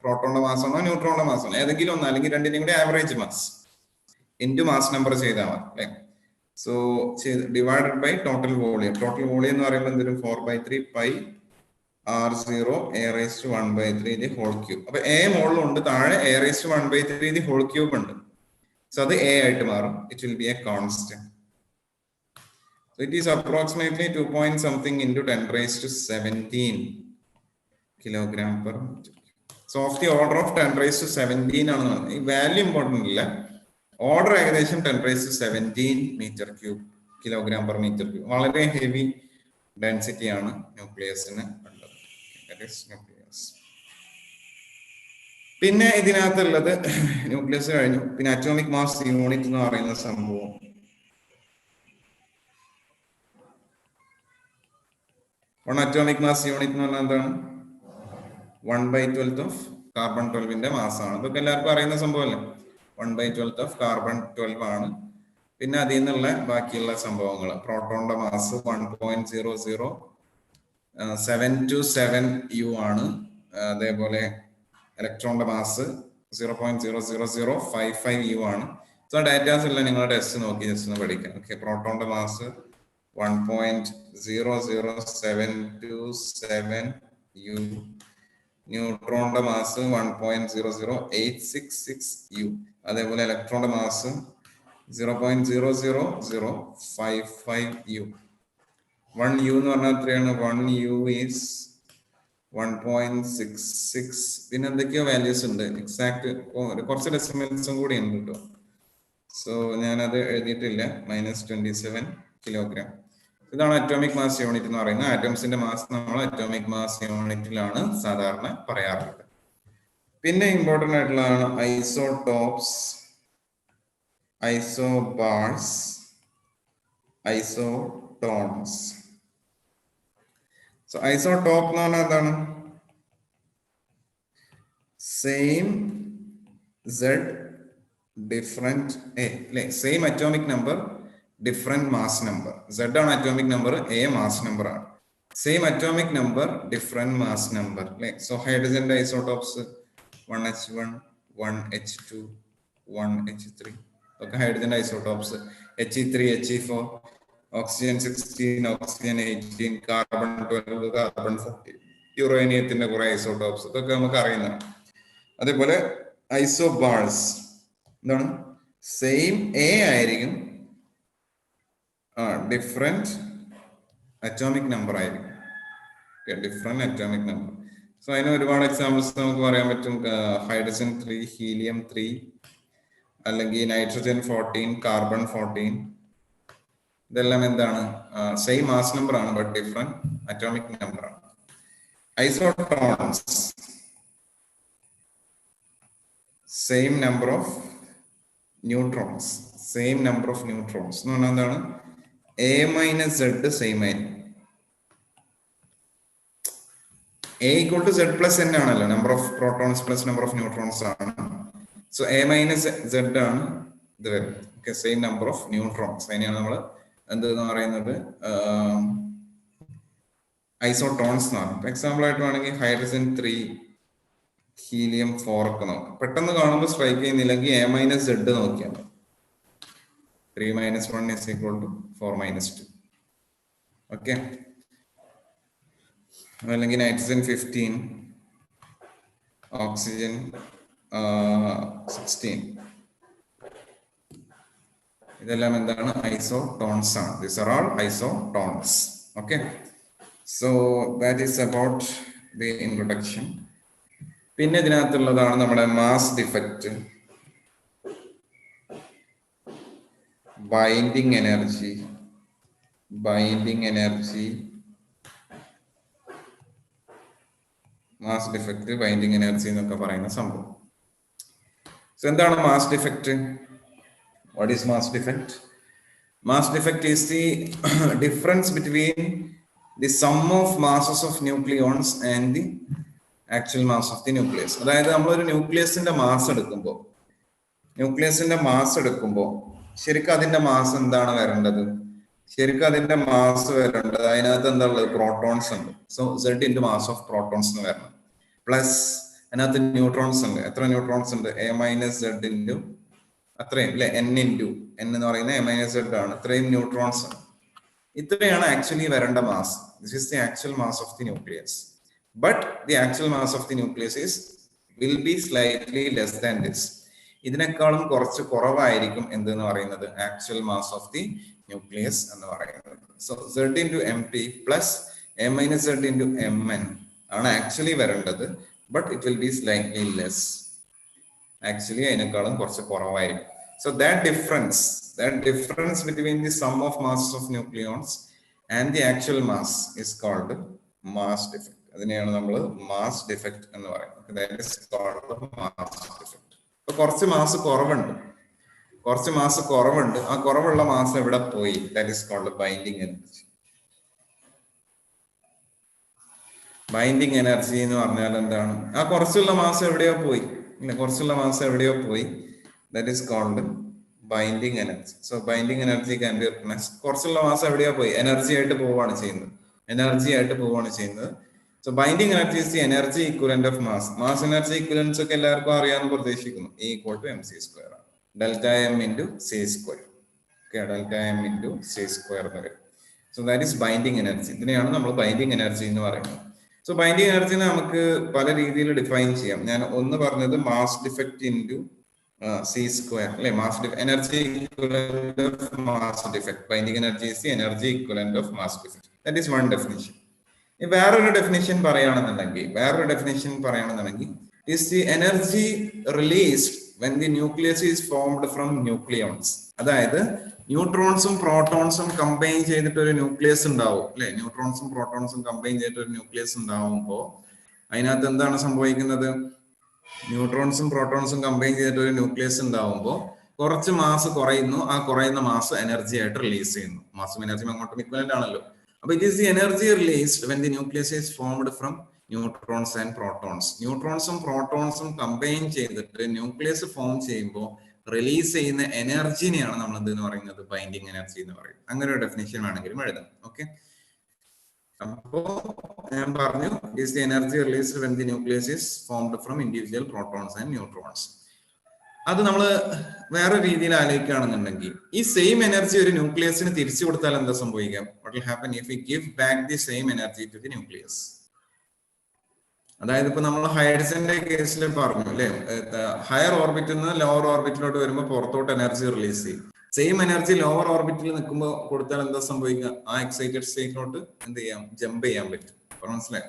പ്രോട്ടോണിന്റെ മാസ് ആണോ ന്യൂട്രോണിന്റെ മാസ് ആണോ, ഏതെങ്കിലും ഒന്ന്, അല്ലെങ്കിൽ രണ്ടിന്റെയും കൂടി average mass into mass number ചെയ്താൽ മതി അല്ലെ. So divided by total volume. Total volume എന്ന് പറയുമ്പോൾ എന്തെങ്കിലും 4/3 pi R0 a raised to 1/3 the whole cube. അപ്പൊ a മുകളിലുണ്ട്, താഴെ a raised to 1/3 the whole cube ഉണ്ട്. സോ അത് a ആയിട്ട് മാറും. It will B A constant. So it is approximately 2 point something into 10 raised to 17 kilogram per meter. So of the order of 10 raised to 17 ആണ്. ഈ value important ഇല്ല, order ഏകദേശം 10 raised to 17 meter cube, kilogram per metre cube. വളരെ heavy density ആണ് ന്യൂക്ലിയസിന് ഉള്ളത്. Nucleus. പിന്നെ ഇതിനകത്തുള്ളത് nucleus കഴിഞ്ഞു. പിന്നെ അറ്റോമിക് മാസ് യൂണിറ്റ് എന്ന് പറയുന്ന സംഭവം. അറ്റോമിക് മാസ് യൂണിറ്റ് എന്ന് പറഞ്ഞാൽ എന്താണ്? 1/12 ഓഫ് കാർബൺ 12ന്റെ മാസാണ്. ഇതൊക്കെ എല്ലാവർക്കും അറിയുന്ന സംഭവമല്ലേ. 1/12 ഓഫ് കാർബൺ 12 ആണ്. പിന്നെ അതിൽ നിന്നുള്ള ബാക്കിയുള്ള സംഭവങ്ങൾ, പ്രോട്ടോണിന്റെ മാസ് 1.00727 U ആണ്. അതേപോലെ ഇലക്ട്രോണിന്റെ മാസ് 0.00055 U ആണ്. സോ ഡാറ്റാസ് എല്ലാം നിങ്ങളുടെ ടെസ്റ്റ് നോക്കി ജസ്റ്റ് ഒന്ന് പഠിക്കാം. ഓക്കെ, പ്രോട്ടോണിന്റെ മാസ് 1.00727 U. ന്യൂട്രോണിന്റെ മാസ് 1.00866 U. അതേപോലെ ഇലക്ട്രോണിന്റെ മാസ് 0.00055 U. 1 U എന്ന് പറഞ്ഞാൽ എത്രയാണ്? 1 U is 1.66. പിന്നെ എന്തൊക്കെയോ വാല്യൂസ് ഉണ്ട്, എക്സാക്ട് കുറച്ച് ഡെസിമൽസും കൂടി ഉണ്ട് കേട്ടോ. സോ ഞാനത് എഴുതിയിട്ടില്ല. -27 കിലോഗ്രാം. ഇതാണ് അറ്റോമിക് മാസ് യൂണിറ്റ് എന്ന് പറയുന്നത്. ആറ്റംസിന്റെ മാസ് നമ്മൾ അറ്റോമിക് മാസ് യൂണിറ്റിലാണ് സാധാരണ പറയാറുള്ളത്. പിന്നെ ഇമ്പോർട്ടന്റ് ആയിട്ടുള്ളതാണ് isotopes, isobars, isotones. So isotope എന്ന് പറഞ്ഞാൽ എന്താണ്? സെയിം Z ഡിഫറെന്റ് A അല്ലെ, same atomic number different mass number. Z ആണ് atomic number, A mass number ആണ്. Same atomic number different mass number അല്ലെ. സോ ഹൈഡ്രജന്റെ isotopes 1H1, 1H2, 1H3. Okay, hydrogen isotopes He3, He4, oxygen 16, oxygen 18, carbon 12, carbon 14. യുറേനിയത്തിന്റെ കുറെ isotopes ഇതൊക്കെ നമുക്ക് അറിയുന്നതാണ്. അതേപോലെ isobars എന്താണ് സെയിം എ ആയിരിക്കും, ഡിഫറെന്റ് അറ്റോമിക് നമ്പർ ആയിരിക്കും. Different atomic number. സോ അതിന് ഒരുപാട് എക്സാമ്പിൾസ് നമുക്ക് പറയാൻ പറ്റും. ഹൈഡ്രജൻ 3, ഹീലിയം 3, അല്ലെങ്കിൽ നൈട്രജൻ 14, കാർബൺ 14. ഇതെല്ലാം എന്താണ് സെയിം മാസ് നമ്പർ ആണ്, ബട്ട് ഡിഫറെന്റ് അറ്റോമിക് നമ്പർ ആണ്. Isotones same number of neutrons, same number of neutrons എന്ന് പറഞ്ഞാൽ എന്താണ്, എ മൈനസ് സെഡ് സെയിം ആയിരിക്കും. A equal to Z plus N ആണല്ലോ, number of protons plus number of neutrons ആണ്. So A minus Z ആണ് ഇത് വരുന്നത്. Okay, same number of neutrons. അതിനെയാണ് നമ്മൾ എന്തെന്ന് പറയുന്നത്, ഐസോട്ടോൺസ് എന്ന് പറയുന്നത്. എക്സാമ്പിൾ ആയിട്ട് വേണമെങ്കിൽ ഹൈഡ്രജൻ 3, ഹീലിയം 4 ഒക്കെ നോക്കാം. പെട്ടെന്ന് കാണുമ്പോൾ സ്ട്രൈക്ക് ചെയ്യുന്നില്ലെങ്കിൽ എ മൈനസ് സെഡ് നോക്കിയാൽ 3 - 1 is equal to 4 - 2. ഓക്കെ, അല്ലെങ്കിൽ നൈട്രജൻ 15, ഓക്സിജൻ 16. ഇതെല്ലാം എന്താണ്, ഐസോട്ടോൺസ് ആണ്. These are all isotones. Okay, so that is about the introduction. പിന്നെ ഇതിനകത്തുള്ളതാണ് നമ്മുടെ mass defect, binding energy, mass defect, binding energy എന്നൊക്കെ പറയുന്ന സംഭവം. സോ എന്താണ് mass defect? What is mass defect? Mass defect is the difference between the sum of masses of nucleons and the actual mass of the nucleus. അതായത് നമ്മളൊരു ന്യൂക്ലിയസിന്റെ mass എടുക്കുമ്പോൾ ശരിക്കും അതിന്റെ mass എന്താണ് വരേണ്ടത്? ശരിക്കും അതിന്റെ മാസ് വരേണ്ടത് അതിനകത്ത് എന്താ ഉള്ളത്? പ്രോട്ടോൺസ് ഉണ്ട്. So Z into mass of protons എന്ന് വരണം. പ്ലസ് അതിനകത്ത് ന്യൂട്രോൺസ് ഉണ്ട്. എത്ര ന്യൂട്രോൺസ് ഉണ്ട്? A - Z ഇൻറ്റു അത്രയും അല്ലെ, N ഇൻറ്റു N എന്ന് പറയുന്നത് A - Z ആണ്. ഇത്രയും ന്യൂട്രോൺസ് ആണ്. ഇത്രയാണ് ആക്ച്വലി വരേണ്ട mass. This is the actual mass of the nucleus. But the actual mass of the nucleus will be slightly less than this. ഇതിനേക്കാളും കുറച്ച് കുറവായിരിക്കും എന്തെന്ന് പറയുന്നത്, actual mass of the nucleus എന്ന് പറയുന്നത്. So Z into MP plus A - Z into Mn ആണ് actually വരേണ്ടത്. But it will B slightly less. Actually അതിനേക്കാളും കുറച്ച് കുറവായിരിക്കും. So that difference between the sum of masses of nucleons and the actual mass is called mass defect. അതിനെയാണ് നമ്മൾ mass defect എന്ന് പറയുന്നത്. That is called mass defect. അപ്പൊ കുറച്ച് mass കുറവുണ്ട്. ആ കുറവുള്ള മാസ് എവിടെ പോയി? That is called binding energy. Binding energy എന്ന് പറഞ്ഞാൽ എന്താണ്? ആ കുറച്ചുള്ള മാസം എവിടെയോ പോയി. That is called binding energy. So binding energy can be recognised. കുറച്ചുള്ള മാസം എവിടെയോ പോയി, എനർജി ആയിട്ട് പോവുകയാണ് ചെയ്യുന്നത്. So binding energy is the energy equivalent of mass. Mass energy ഇക്വലൻസ് ഒക്കെ എല്ലാവർക്കും അറിയാമെന്ന് പ്രതീക്ഷിക്കുന്നു. E = mc², delta M into c². Okay, delta M into c² എന്ന് വരും. So that is binding energy. ഇതിനെയാണ് നമ്മൾ ബൈൻഡിങ് എനർജി എന്ന് പറയുന്നത്. സോ ബൈൻഡിങ് എനർജിനെ നമുക്ക് പല രീതിയിൽ ഡിഫൈൻ ചെയ്യാം. ഞാൻ ഒന്ന് പറഞ്ഞത് മാസ് ഡിഫക്റ്റ് ഇൻറ്റു c² അല്ലെ, energy equivalent of mass defect. Binding energy is the energy equivalent of mass defect. That is one definition. വേറൊരു ഡെഫിനിഷൻ പറയുകയാണെന്നുണ്ടെങ്കിൽ is the energy released when the nucleus is formed from nucleons. അതായത് ന്യൂട്രോൺസും പ്രോട്ടോൺസും combine ചെയ്തിട്ട് ഒരു nucleus ഉണ്ടാവും അല്ലെ. ന്യൂട്രോൺസും പ്രോട്ടോൺസും combine ചെയ്തിട്ട് ഒരു ന്യൂക്ലിയസ് ഉണ്ടാവുമ്പോൾ അതിനകത്ത് എന്താണ് സംഭവിക്കുന്നത്? ന്യൂട്രോൺസും പ്രോട്ടോൺസും കമ്പൈൻ ചെയ്തിട്ട് ഒരു ന്യൂക്ലിയസ് ഉണ്ടാവുമ്പോൾ കുറച്ച് മാസ് കുറയുന്നു. ആ കുറയുന്ന മാസ് എനർജി ആയിട്ട് റിലീസ് ചെയ്യുന്നു. മാസും എനർജിയും അങ്ങോട്ടും ഇക്വലന്റ് ആണല്ലോ. അപ്പൊ it is the energy released when the nucleus is formed from neutrons and protons. ന്യൂട്രോൺസും പ്രോട്ടോൺസും കമ്പൈൻ ചെയ്തിട്ട് ന്യൂക്ലിയസ് ഫോം ചെയ്യുമ്പോൾ റിലീസ് ചെയ്യുന്ന എനർജിനെയാണ് നമ്മൾ എന്തെന്ന് പറയുന്നത്? ബൈൻഡിങ് എനർജി എന്ന് പറയുന്നത്. അങ്ങനെ ഒരു ഡെഫിനിഷൻ വേണമെങ്കിലും എഴുതാം. ഓക്കെ, അപ്പോ ഞാൻ പറഞ്ഞു is the energy released when the nucleus is formed from individual protons and neutrons. അത് നമ്മൾ വേറെ രീതിയിൽ ആലോചിക്കുകയാണെന്നുണ്ടെങ്കിൽ ഈ സെയിം എനർജി ഒരു ന്യൂക്ലിയസിന് തിരിച്ചു കൊടുത്താൽ എന്താ സംഭവിക്കാം? What will happen if we give back the same energy to the nucleus? അതായത് ഇപ്പൊ നമ്മൾ ഹൈഡ്രജന്റെ കേസിൽ പറഞ്ഞു അല്ലെ, ഹയർ ഓർബിറ്റിൽ നിന്ന് ലോവർ ഓർബിറ്റിലോട്ട് വരുമ്പോൾ പുറത്തോട്ട് എനർജി റിലീസ് ചെയ്യും. സെയിം എനർജി ലോവർ ഓർബിറ്റിൽ നിൽക്കുമ്പോൾ കൊടുത്താൽ എന്താ സംഭവിക്കുക? ആ എക്സൈറ്റഡ് സ്റ്റേറ്റിലോട്ട് എന്ത് ചെയ്യാം? ജമ്പ് ചെയ്യാൻ പറ്റും. മനസ്സിലായി?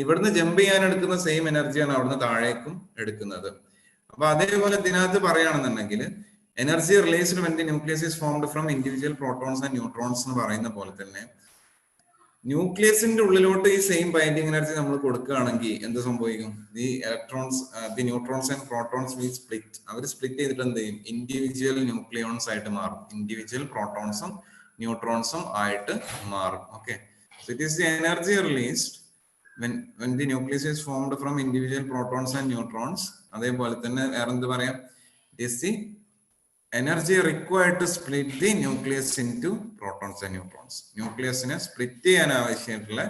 ഇവിടുന്ന് ജമ്പ് ചെയ്യാൻ എടുക്കുന്ന സെയിം എനർജിയാണ് അവിടുന്ന് താഴേക്കും എടുക്കുന്നത്. അപ്പൊ അതേപോലെ ഇതിനകത്ത് പറയുകയാണെന്നുണ്ടെങ്കിൽ energy released when the nucleus is formed from individual protons and neutrons എന്ന് പറയുന്ന പോലെ തന്നെ ന്യൂക്ലിയസിന്റെ ഉള്ളിലോട്ട് ഈ സെയിം ബൈൻഡിങ് എനർജി നമ്മൾ കൊടുക്കുകയാണെങ്കിൽ എന്ത് സംഭവിക്കും? The electrons, the neutrons and protons will split. അവർ സ്പ്ലിറ്റ് ചെയ്തിട്ട് എന്ത് ചെയ്യും? ഇൻഡിവിജ്വൽ ന്യൂക്ലിയോൺസ് ആയിട്ട് മാറും. ഇൻഡിവിജ്വൽ പ്രോട്ടോൺസും ന്യൂട്രോൺസും ആയിട്ട് മാറും. Okay, so it is the energy released when the nucleus is formed from individual protons and neutrons. അതേപോലെ തന്നെ വേറെ എന്ത് പറയാം? It is the energy required to split the nucleus into protons and neutrons. ന്യൂക്ലിയസിനെ split ചെയ്യാൻ ആവശ്യമായിട്ടുള്ള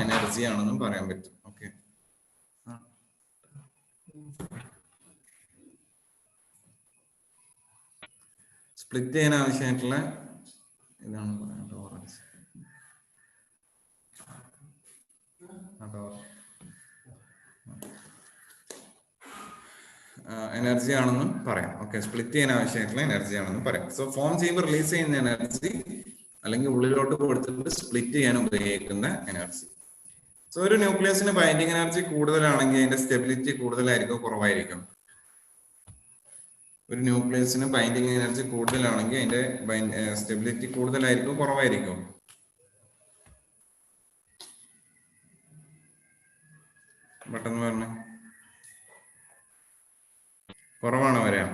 energy ആണെന്നും പറയാൻ പറ്റും. ഓക്കെ, സ്പ്ലിറ്റ് ചെയ്യാൻ ആവശ്യമായിട്ടുള്ള ഇതാണ് പറയുന്നത്. എനർജി ആണെന്നും പറയാം. ഓക്കെ, സ്പ്ലിറ്റ് ചെയ്യാൻ ആവശ്യമായിട്ടുള്ള എനർജി ആണെന്നും പറയാം. സോ ഫോം ചെയ്യുമ്പോൾ റിലീസ് ചെയ്യുന്ന എനർജി അല്ലെങ്കിൽ ഉള്ളിലോട്ട് കൊടുത്തിട്ട് സ്പ്ലിറ്റ് ചെയ്യാൻ ഉപയോഗിക്കുന്ന എനർജി. സോ ഒരു ന്യൂക്ലിയസിന് ബൈൻഡിങ് എനർജി കൂടുതലാണെങ്കിൽ അതിന്റെ സ്റ്റെബിലിറ്റി കൂടുതലായിരിക്കും കുറവായിരിക്കും? ഒരു ന്യൂക്ലിയസിന് ബൈൻഡിങ് എനർജി കൂടുതലാണെങ്കിൽ അതിന്റെ സ്റ്റെബിലിറ്റി കൂടുതലായിരിക്കും കുറവായിരിക്കും? പെട്ടെന്ന് പറഞ്ഞ കുറവാണ് വരാം.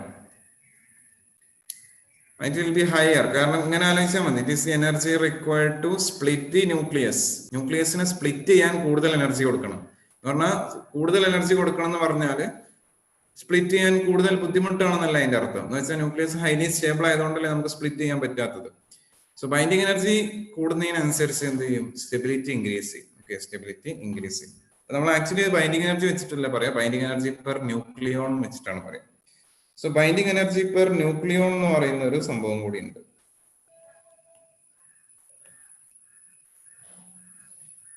It will be higher. കാരണം ഇങ്ങനെ ആലോചിച്ചാൽ മതി. It is the energy required to split the nucleus. ന്യൂക്ലിയസിനെ സ്പ്ലിറ്റ് ചെയ്യാൻ കൂടുതൽ എനർജി കൊടുക്കണം. പറഞ്ഞാൽ കൂടുതൽ എനർജി കൊടുക്കണം എന്ന് പറഞ്ഞാൽ സ്പ്ലിറ്റ് ചെയ്യാൻ കൂടുതൽ ബുദ്ധിമുട്ടാണെന്നല്ല അതിന്റെ അർത്ഥം. എന്ന് വെച്ചാൽ ന്യൂക്ലിയസ് ഹൈലി സ്റ്റേബിൾ ആയതുകൊണ്ടല്ലേ നമുക്ക് സ്പ്ലിറ്റ് ചെയ്യാൻ പറ്റാത്തത്. സോ ബൈൻഡിങ് എനർജി കൂടുന്നതിനനുസരിച്ച് എന്ത് ചെയ്യും? സ്റ്റെബിലിറ്റി ഇൻക്രീസ് ചെയ്യും. ഓക്കെ, സ്റ്റെബിലിറ്റി ഇൻക്രീസ് ചെയ്യും. നമ്മൾ ആക്ച്വലി ബൈൻഡിങ് എനർജി വെച്ചിട്ടല്ല പറയാം, ബൈൻഡിങ് എനർജി പെർ ന്യൂക്ലിയോൺ വെച്ചിട്ടാണ് പറയാം. So binding energy per nucleon എന്ന് പറയുന്ന ഒരു സംഭവം കൂടി ഉണ്ട്.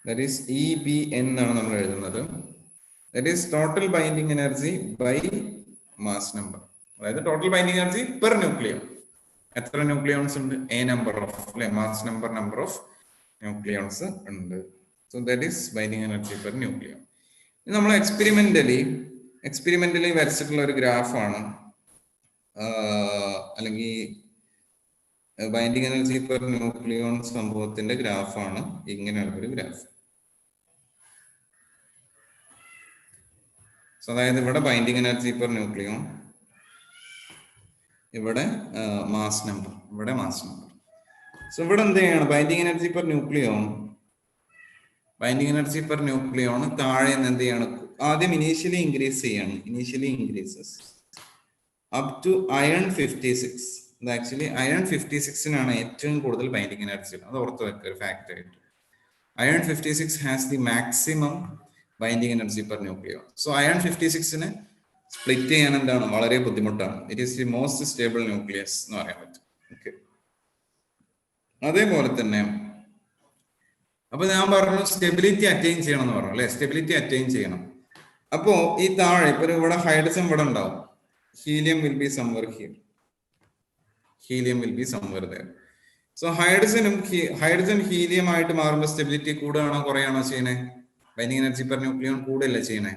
ദാറ്റ് ഈസ് EBN എന്നാണ് നമ്മൾ എഴുതുന്നത്. That is total binding energy by mass number. അതായത് total binding energy per nucleon. എത്ര ന്യൂക്ലിയോൺസ് ഉണ്ട്? A നമ്പർ ഓഫ്, അല്ലെ, മാസ് നമ്പർ ഓഫ് ന്യൂക്ലിയോൺസ് ഉണ്ട്. So that is binding energy per nucleon. നമ്മൾ experimentally വരച്ചിട്ടുള്ള ഒരു ഗ്രാഫാണ്, അല്ലെങ്കിൽ ബൈൻഡിങ് എനർജി പെർ ന്യൂക്ലിയോൺ സംഭവത്തിന്റെ ഗ്രാഫാണ്. ഇങ്ങനെയുള്ള ഒരു ഗ്രാഫ്. സോ അതായത് ഇവിടെ ബൈൻഡിങ് എനർജി പെർ ന്യൂക്ലിയോൺ, ഇവിടെ മാസ് നമ്പർ, ഇവിടെ മാസ് നമ്പർ. സോ ഇവിടെ എന്ത് ചെയ്യാണ്? ബൈൻഡിങ് എനർജി പെർ ന്യൂക്ലിയോൺ താഴെ നിന്ന് എന്ത് ചെയ്യാണ്? ആദ്യം ഇനീഷ്യലി ഇൻക്രീസ് ചെയ്യാണ്. Initially increases up to iron 56. ഇത് ആക്ച്വലി അയൺ 56-നാണ് ഏറ്റവും കൂടുതൽ ബൈൻഡിങ് എനർജി. അത് ഓർത്ത് വെക്കുക ഒരു ഫാക്ട് ആയിട്ട്. Iron 56 has the maximum binding energy per nucleon. So iron 56-നെ സ്പ്ലിറ്റ് ചെയ്യാൻ എന്താണ്? വളരെ ബുദ്ധിമുട്ടാണ്. It is the most stable nucleus എന്ന് പറയാൻ പറ്റും. ഓക്കെ, അതേപോലെ തന്നെ അപ്പൊ ഞാൻ പറഞ്ഞു സ്റ്റെബിലിറ്റി അറ്റൈൻ ചെയ്യണം എന്ന് പറഞ്ഞു, അല്ലെ? സ്റ്റെബിലിറ്റി അറ്റൈൻ ചെയ്യണം. അപ്പോ ഈ താഴെ ഇപ്പൊ ഇവിടെ ഹൈഡ്രജൻ ഇവിടെ ഉണ്ടാവും. Helium will be സംവർ here. So hydrogen helium ആയിട്ട് മാറുമ്പോൾ സ്റ്റെബിലിറ്റി കൂടുകയാണോ കുറയാണോ ചെയ്യണേ? ബൈൻഡിങ് എനർജി പെർ ന്യൂക്ലിയോൺ കൂടല്ലേ ചെയ്യണേ?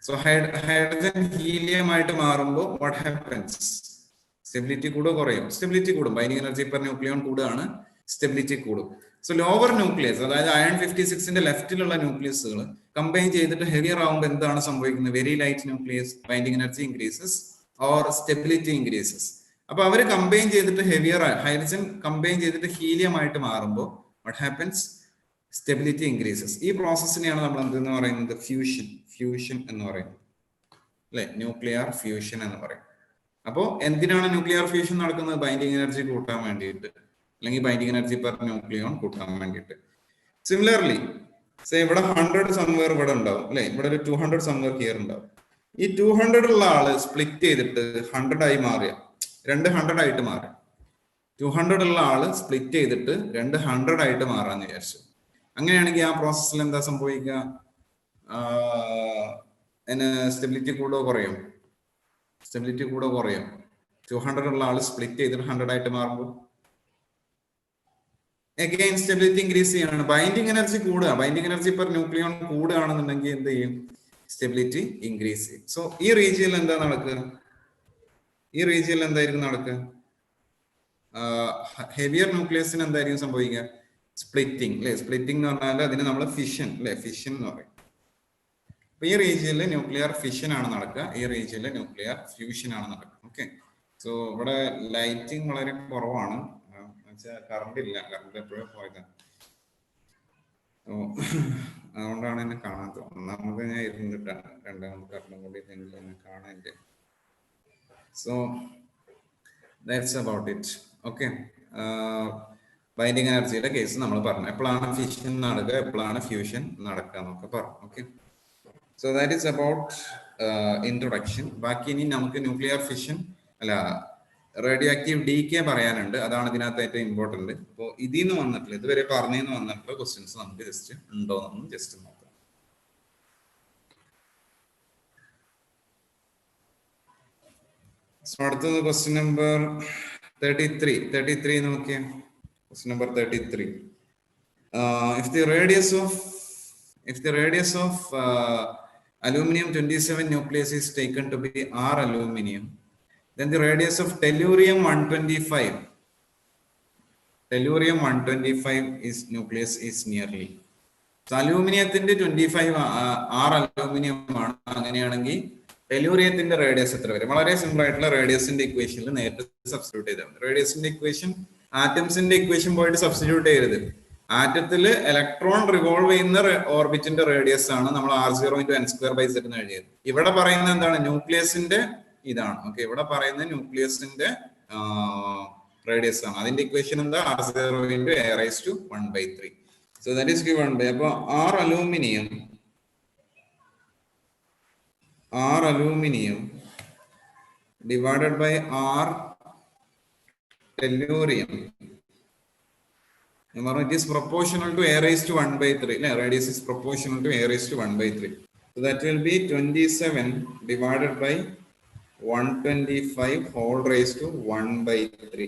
സോ ഹൈഡ്രജൻ ഹീലിയം ആയിട്ട് മാറുമ്പോൾ വാട്ട് ഹാപ്പൻസ്? സ്റ്റെബിലിറ്റി കൂടുക കുറയും? സ്റ്റെബിലിറ്റി കൂടും. ബൈൻഡിങ് എനർജി പെർ ന്യൂക്ലിയോൺ കൂടുകയാണ്, സ്റ്റെബിലിറ്റി കൂടും. സോ ലോവർ ന്യൂക്ലിയസ്, അതായത് അയൺ 56-ന്റെ ലെഫ്റ്റിലുള്ള ന്യൂക്ലിയസുകൾ കമ്പൈൻ ചെയ്തിട്ട് ഹെവിയർ ആവുമ്പോൾ എന്താണ് സംഭവിക്കുന്നത്? Very light nucleus, binding energy increases or stability increases. അപ്പൊ അവർ കമ്പൈൻ ചെയ്തിട്ട് ഹെവിയർ, ഹൈഡ്രജൻ കമ്പൈൻ ചെയ്തിട്ട് ഹീലിയം ആയിട്ട് മാറുമ്പോൾ വാട്ട് ഹാപ്പൻസ്? Stability increases. ഈ പ്രോസസ്സിനെയാണ് നമ്മൾ എന്തെന്ന് പറയുന്നത്? ഫ്യൂഷൻ എന്ന് പറയുന്നത്, അല്ലെ? ന്യൂക്ലിയർ ഫ്യൂഷൻ എന്ന് പറയും. അപ്പോൾ എന്തിനാണ് ന്യൂക്ലിയർ ഫ്യൂഷൻ നടക്കുന്നത്? ബൈൻഡിങ് എനർജി കൂട്ടാൻ വേണ്ടിയിട്ട്, അല്ലെങ്കിൽ ബൈൻഡിങ് എനർജി പെർ ന്യൂക്ലിയോൺ കൂട്ടാൻ വേണ്ടിയിട്ട്. സിമിലർലി ഇവിടെ 100 സംവെയർ ഇവിടെ ഉണ്ടാവും, അല്ലെ? ഇവിടെ ഒരു 200 സംവെയർ ഹിയർ ഉണ്ടാവും. ഈ 200 ഉള്ള ആള് സ്പ്ലിറ്റ് ചെയ്തിട്ട് 100 ആയി മാറിയ, 200 ആയിട്ട് മാറി. 200 ഉള്ള ആള് സ്പ്ലിറ്റ് ചെയ്തിട്ട് 200 ആയിട്ട് മാറാന്ന് വിചാരിച്ചു. അങ്ങനെയാണെങ്കിൽ ആ പ്രോസസ്സിൽ എന്താ സംഭവിക്കുക? സ്റ്റെബിലിറ്റി കൂടെ കുറയും. സ്റ്റെബിലിറ്റി കൂടെ കുറയും. 200 ഉള്ള ആള് സ്പ്ലിറ്റ് ചെയ്തിട്ട് 100 ആയിട്ട് മാറുമ്പോൾ അഗൈൻ സ്റ്റെബിലിറ്റി ഇൻക്രീസ് ചെയ്യാണ്. ബൈൻഡിങ് എനർജി കൂടുക. ബൈൻഡിങ് എനർജി പെർ ന്യൂക്ലിയോൺ കൂടുകയാണെന്നുണ്ടെങ്കിൽ എന്ത് ചെയ്യും? സ്റ്റെബിലിറ്റി ഇൻക്രീസ് ചെയ്യും. സോ ഈ റീജിയനിൽ എന്താ നടക്കുക? ഈ റീജിയനിൽ എന്തായിരിക്കും നടക്കുക? ഹെവിയർ ന്യൂക്ലിയസിന് എന്തായിരിക്കും സംഭവിക്കുക? സ്പ്ലിറ്റിംഗ് അല്ലെ? സ്പ്ലിറ്റിംഗ് എന്ന് പറഞ്ഞാൽ അതിന് നമ്മൾ ഫിഷൻ അല്ലെ? ഫിഷൻ എന്ന് പറയും. അപ്പൊ ഈ റീജിയനിൽ ന്യൂക്ലിയർ ഫിഷൻ ആണ് നടക്കുക, ഈ റീജിയനിൽ ന്യൂക്ലിയർ ഫ്യൂഷൻ ആണ് നടക്കുക. ഓക്കെ, സോ ഇവിടെ ലൈറ്റിംഗ് വളരെ കുറവാണ്, കറണ്ട് ഇല്ല, കറണ്ട് എപ്പോഴും പോയതാണ്. അതുകൊണ്ടാണ് എന്നെ കാണാത്തത്. ഒന്നാമത് ഞാൻ ഇരുന്നിട്ടാണ്, രണ്ടാമത് കറണ്ടും കൂടി എന്നെ കാണാൻ. So that's about it. Okay, binding എനർജിയുടെ കേസ് നമ്മൾ പറഞ്ഞു. എപ്പോഴാണ് ഫിഷൻ നടക്കുക, എപ്പോഴാണ് ഫ്യൂഷൻ നടക്കുക എന്നൊക്കെ പറഞ്ഞു. Okay, so that is about introduction. ബാക്കി ഇനി നമുക്ക് ന്യൂക്ലിയർ ഫിഷൻ അല്ല റേഡിയോ ആക്റ്റീവ് ഡീകെ പറയാനുണ്ട്. അതാണ് ഇതിനകത്ത് ഏറ്റവും ഇമ്പോർട്ടന്റ്. അപ്പോൾ ഇതിൽ നിന്ന് വന്നിട്ടുള്ള, ഇതുവരെ പറഞ്ഞെന്ന് വന്നിട്ടുള്ള ക്വസ്റ്റ്യൻസ് നമുക്ക് ജസ്റ്റ് ഉണ്ടോ എന്നൊന്ന് ജസ്റ്റ് നോക്കാം. സോ അടുത്തത് ക്വസ്റ്റ്യൻ നമ്പർ 33 നോക്കിയേ. Question number 33. If the radius of aluminum 27 nucleus is taken to be R aluminum, then the radius of tellurium 125 is nucleus is nearly. So അലൂമിനിയത്തിന്റെ 25 R aluminium ആണ്. അങ്ങനെയാണെങ്കിൽ ടെലൂറിയത്തിന്റെ radius എത്ര വരും? വളരെ simple ആയിട്ടുള്ള റേഡിയസിന്റെ ഇക്വേഷനിൽ നേരിട്ട് സബ്സ്റ്റിറ്റ്യൂട്ട് ചെയ്താൽ മതി. റേഡിയസിന്റെ ഇക്വേഷൻ ആറ്റംസിന്റെ ഇക്വേഷൻ പോയിട്ട് സബ്സ്റ്റിറ്റ്യൂട്ട് ചെയ്യരുത്. ആറ്റത്തില് ഇലക്ട്രോൺ റിവോൾവ് ചെയ്യുന്ന ഓർബിറ്റിന്റെ റേഡിയസ് ആണ് നമ്മൾ R0 × n²/z എന്ന് എഴുതിയത്. ഇവിടെ പറയുന്നത് എന്താണ്? ന്യൂക്ലിയസിന്റെ ഇതാണ്. ഓക്കെ, ഇവിടെ പറയുന്നത് ന്യൂക്ലിയസിന്റെ റേഡിയസ് ആണ്. അതിന്റെ ഇക്വേഷൻ എന്താ? R0 × a⁻⁴. So that is given by, അപ്പൊ R aluminum divided by R tellurium, it is proportional to a⁻⁴. Radius is proportional to a⁻⁴. So that will be 27 divided by 125 whole raised to 1/3.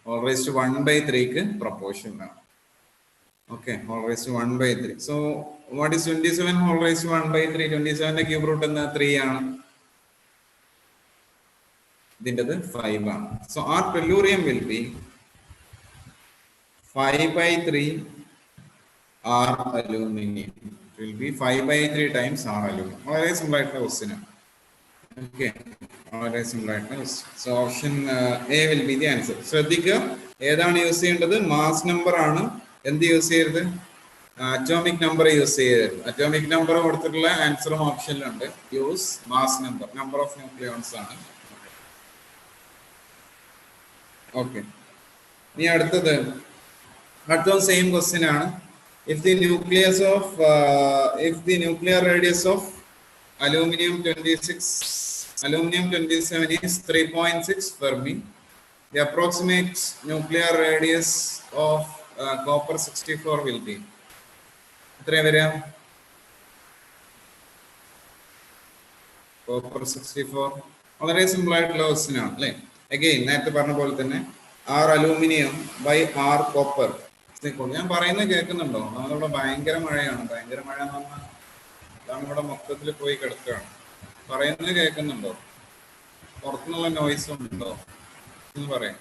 Whole raised to 1/3 ക്ക് proportion ആണ്. Okay, whole raised to 1/3. So what is 27 whole raised to 1/3? 27ന്റെ cube root എന്താ? 3 ആണ്. ഇതിൻ്റെത് 5 ആണ്. So our tellurium will be 5/3 R aluminum. It will be 5/3 times R aluminum. വളരെ simple ആയിട്ടുള്ള question ആണ്. Okay, വളരെ സിമ്പിൾ ആയിട്ടുള്ള question. So option A will be the answer. ശ്രദ്ധിക്കുക, ഏതാണ് യൂസ് ചെയ്യേണ്ടത്? മാസ് നമ്പർ ആണ്. എന്ത് യൂസ് ചെയ്യരുത്? അറ്റോമിക് നമ്പർ യൂസ് ചെയ്യരുത്. അറ്റോമിക് നമ്പർ കൊടുത്തിട്ടുള്ള ആൻസറും ഓപ്ഷനിലുണ്ട്. Use mass number, number of nucleons ആണ്. ഓക്കെ, ഇനി അടുത്തത് സെയിം ക്വസ്റ്റ്യൻ ആണ്. If the nuclear radius of aluminum 27 is 3.6 Fermi, the approximate nuclear radius of copper 64 will be. എത്ര വരിക? copper 64 വളരെ സിമ്പിൾ ആയിട്ടുള്ള ക്വസ്റ്റ്യൻ ആണ് അല്ലേ? അഗൈൻ നേരത്തെ പറഞ്ഞ പോലെ തന്നെ R aluminum by R copper. ഞാൻ പറയുന്നത് കേൾക്കുന്നുണ്ടോ? നമ്മളിവിടെ ഭയങ്കര മഴയാണ്. ഭയങ്കര മഴ എന്ന് പറഞ്ഞാൽ അതാണ് ഇവിടെ മൊത്തത്തിൽ പോയി കിടക്കുകയാണ്. പറയുന്നത് കേൾക്കുന്നുണ്ടോ? പുറത്തുനിന്നുള്ള നോയ്സ് ഉണ്ടോ എന്ന് പറയാം.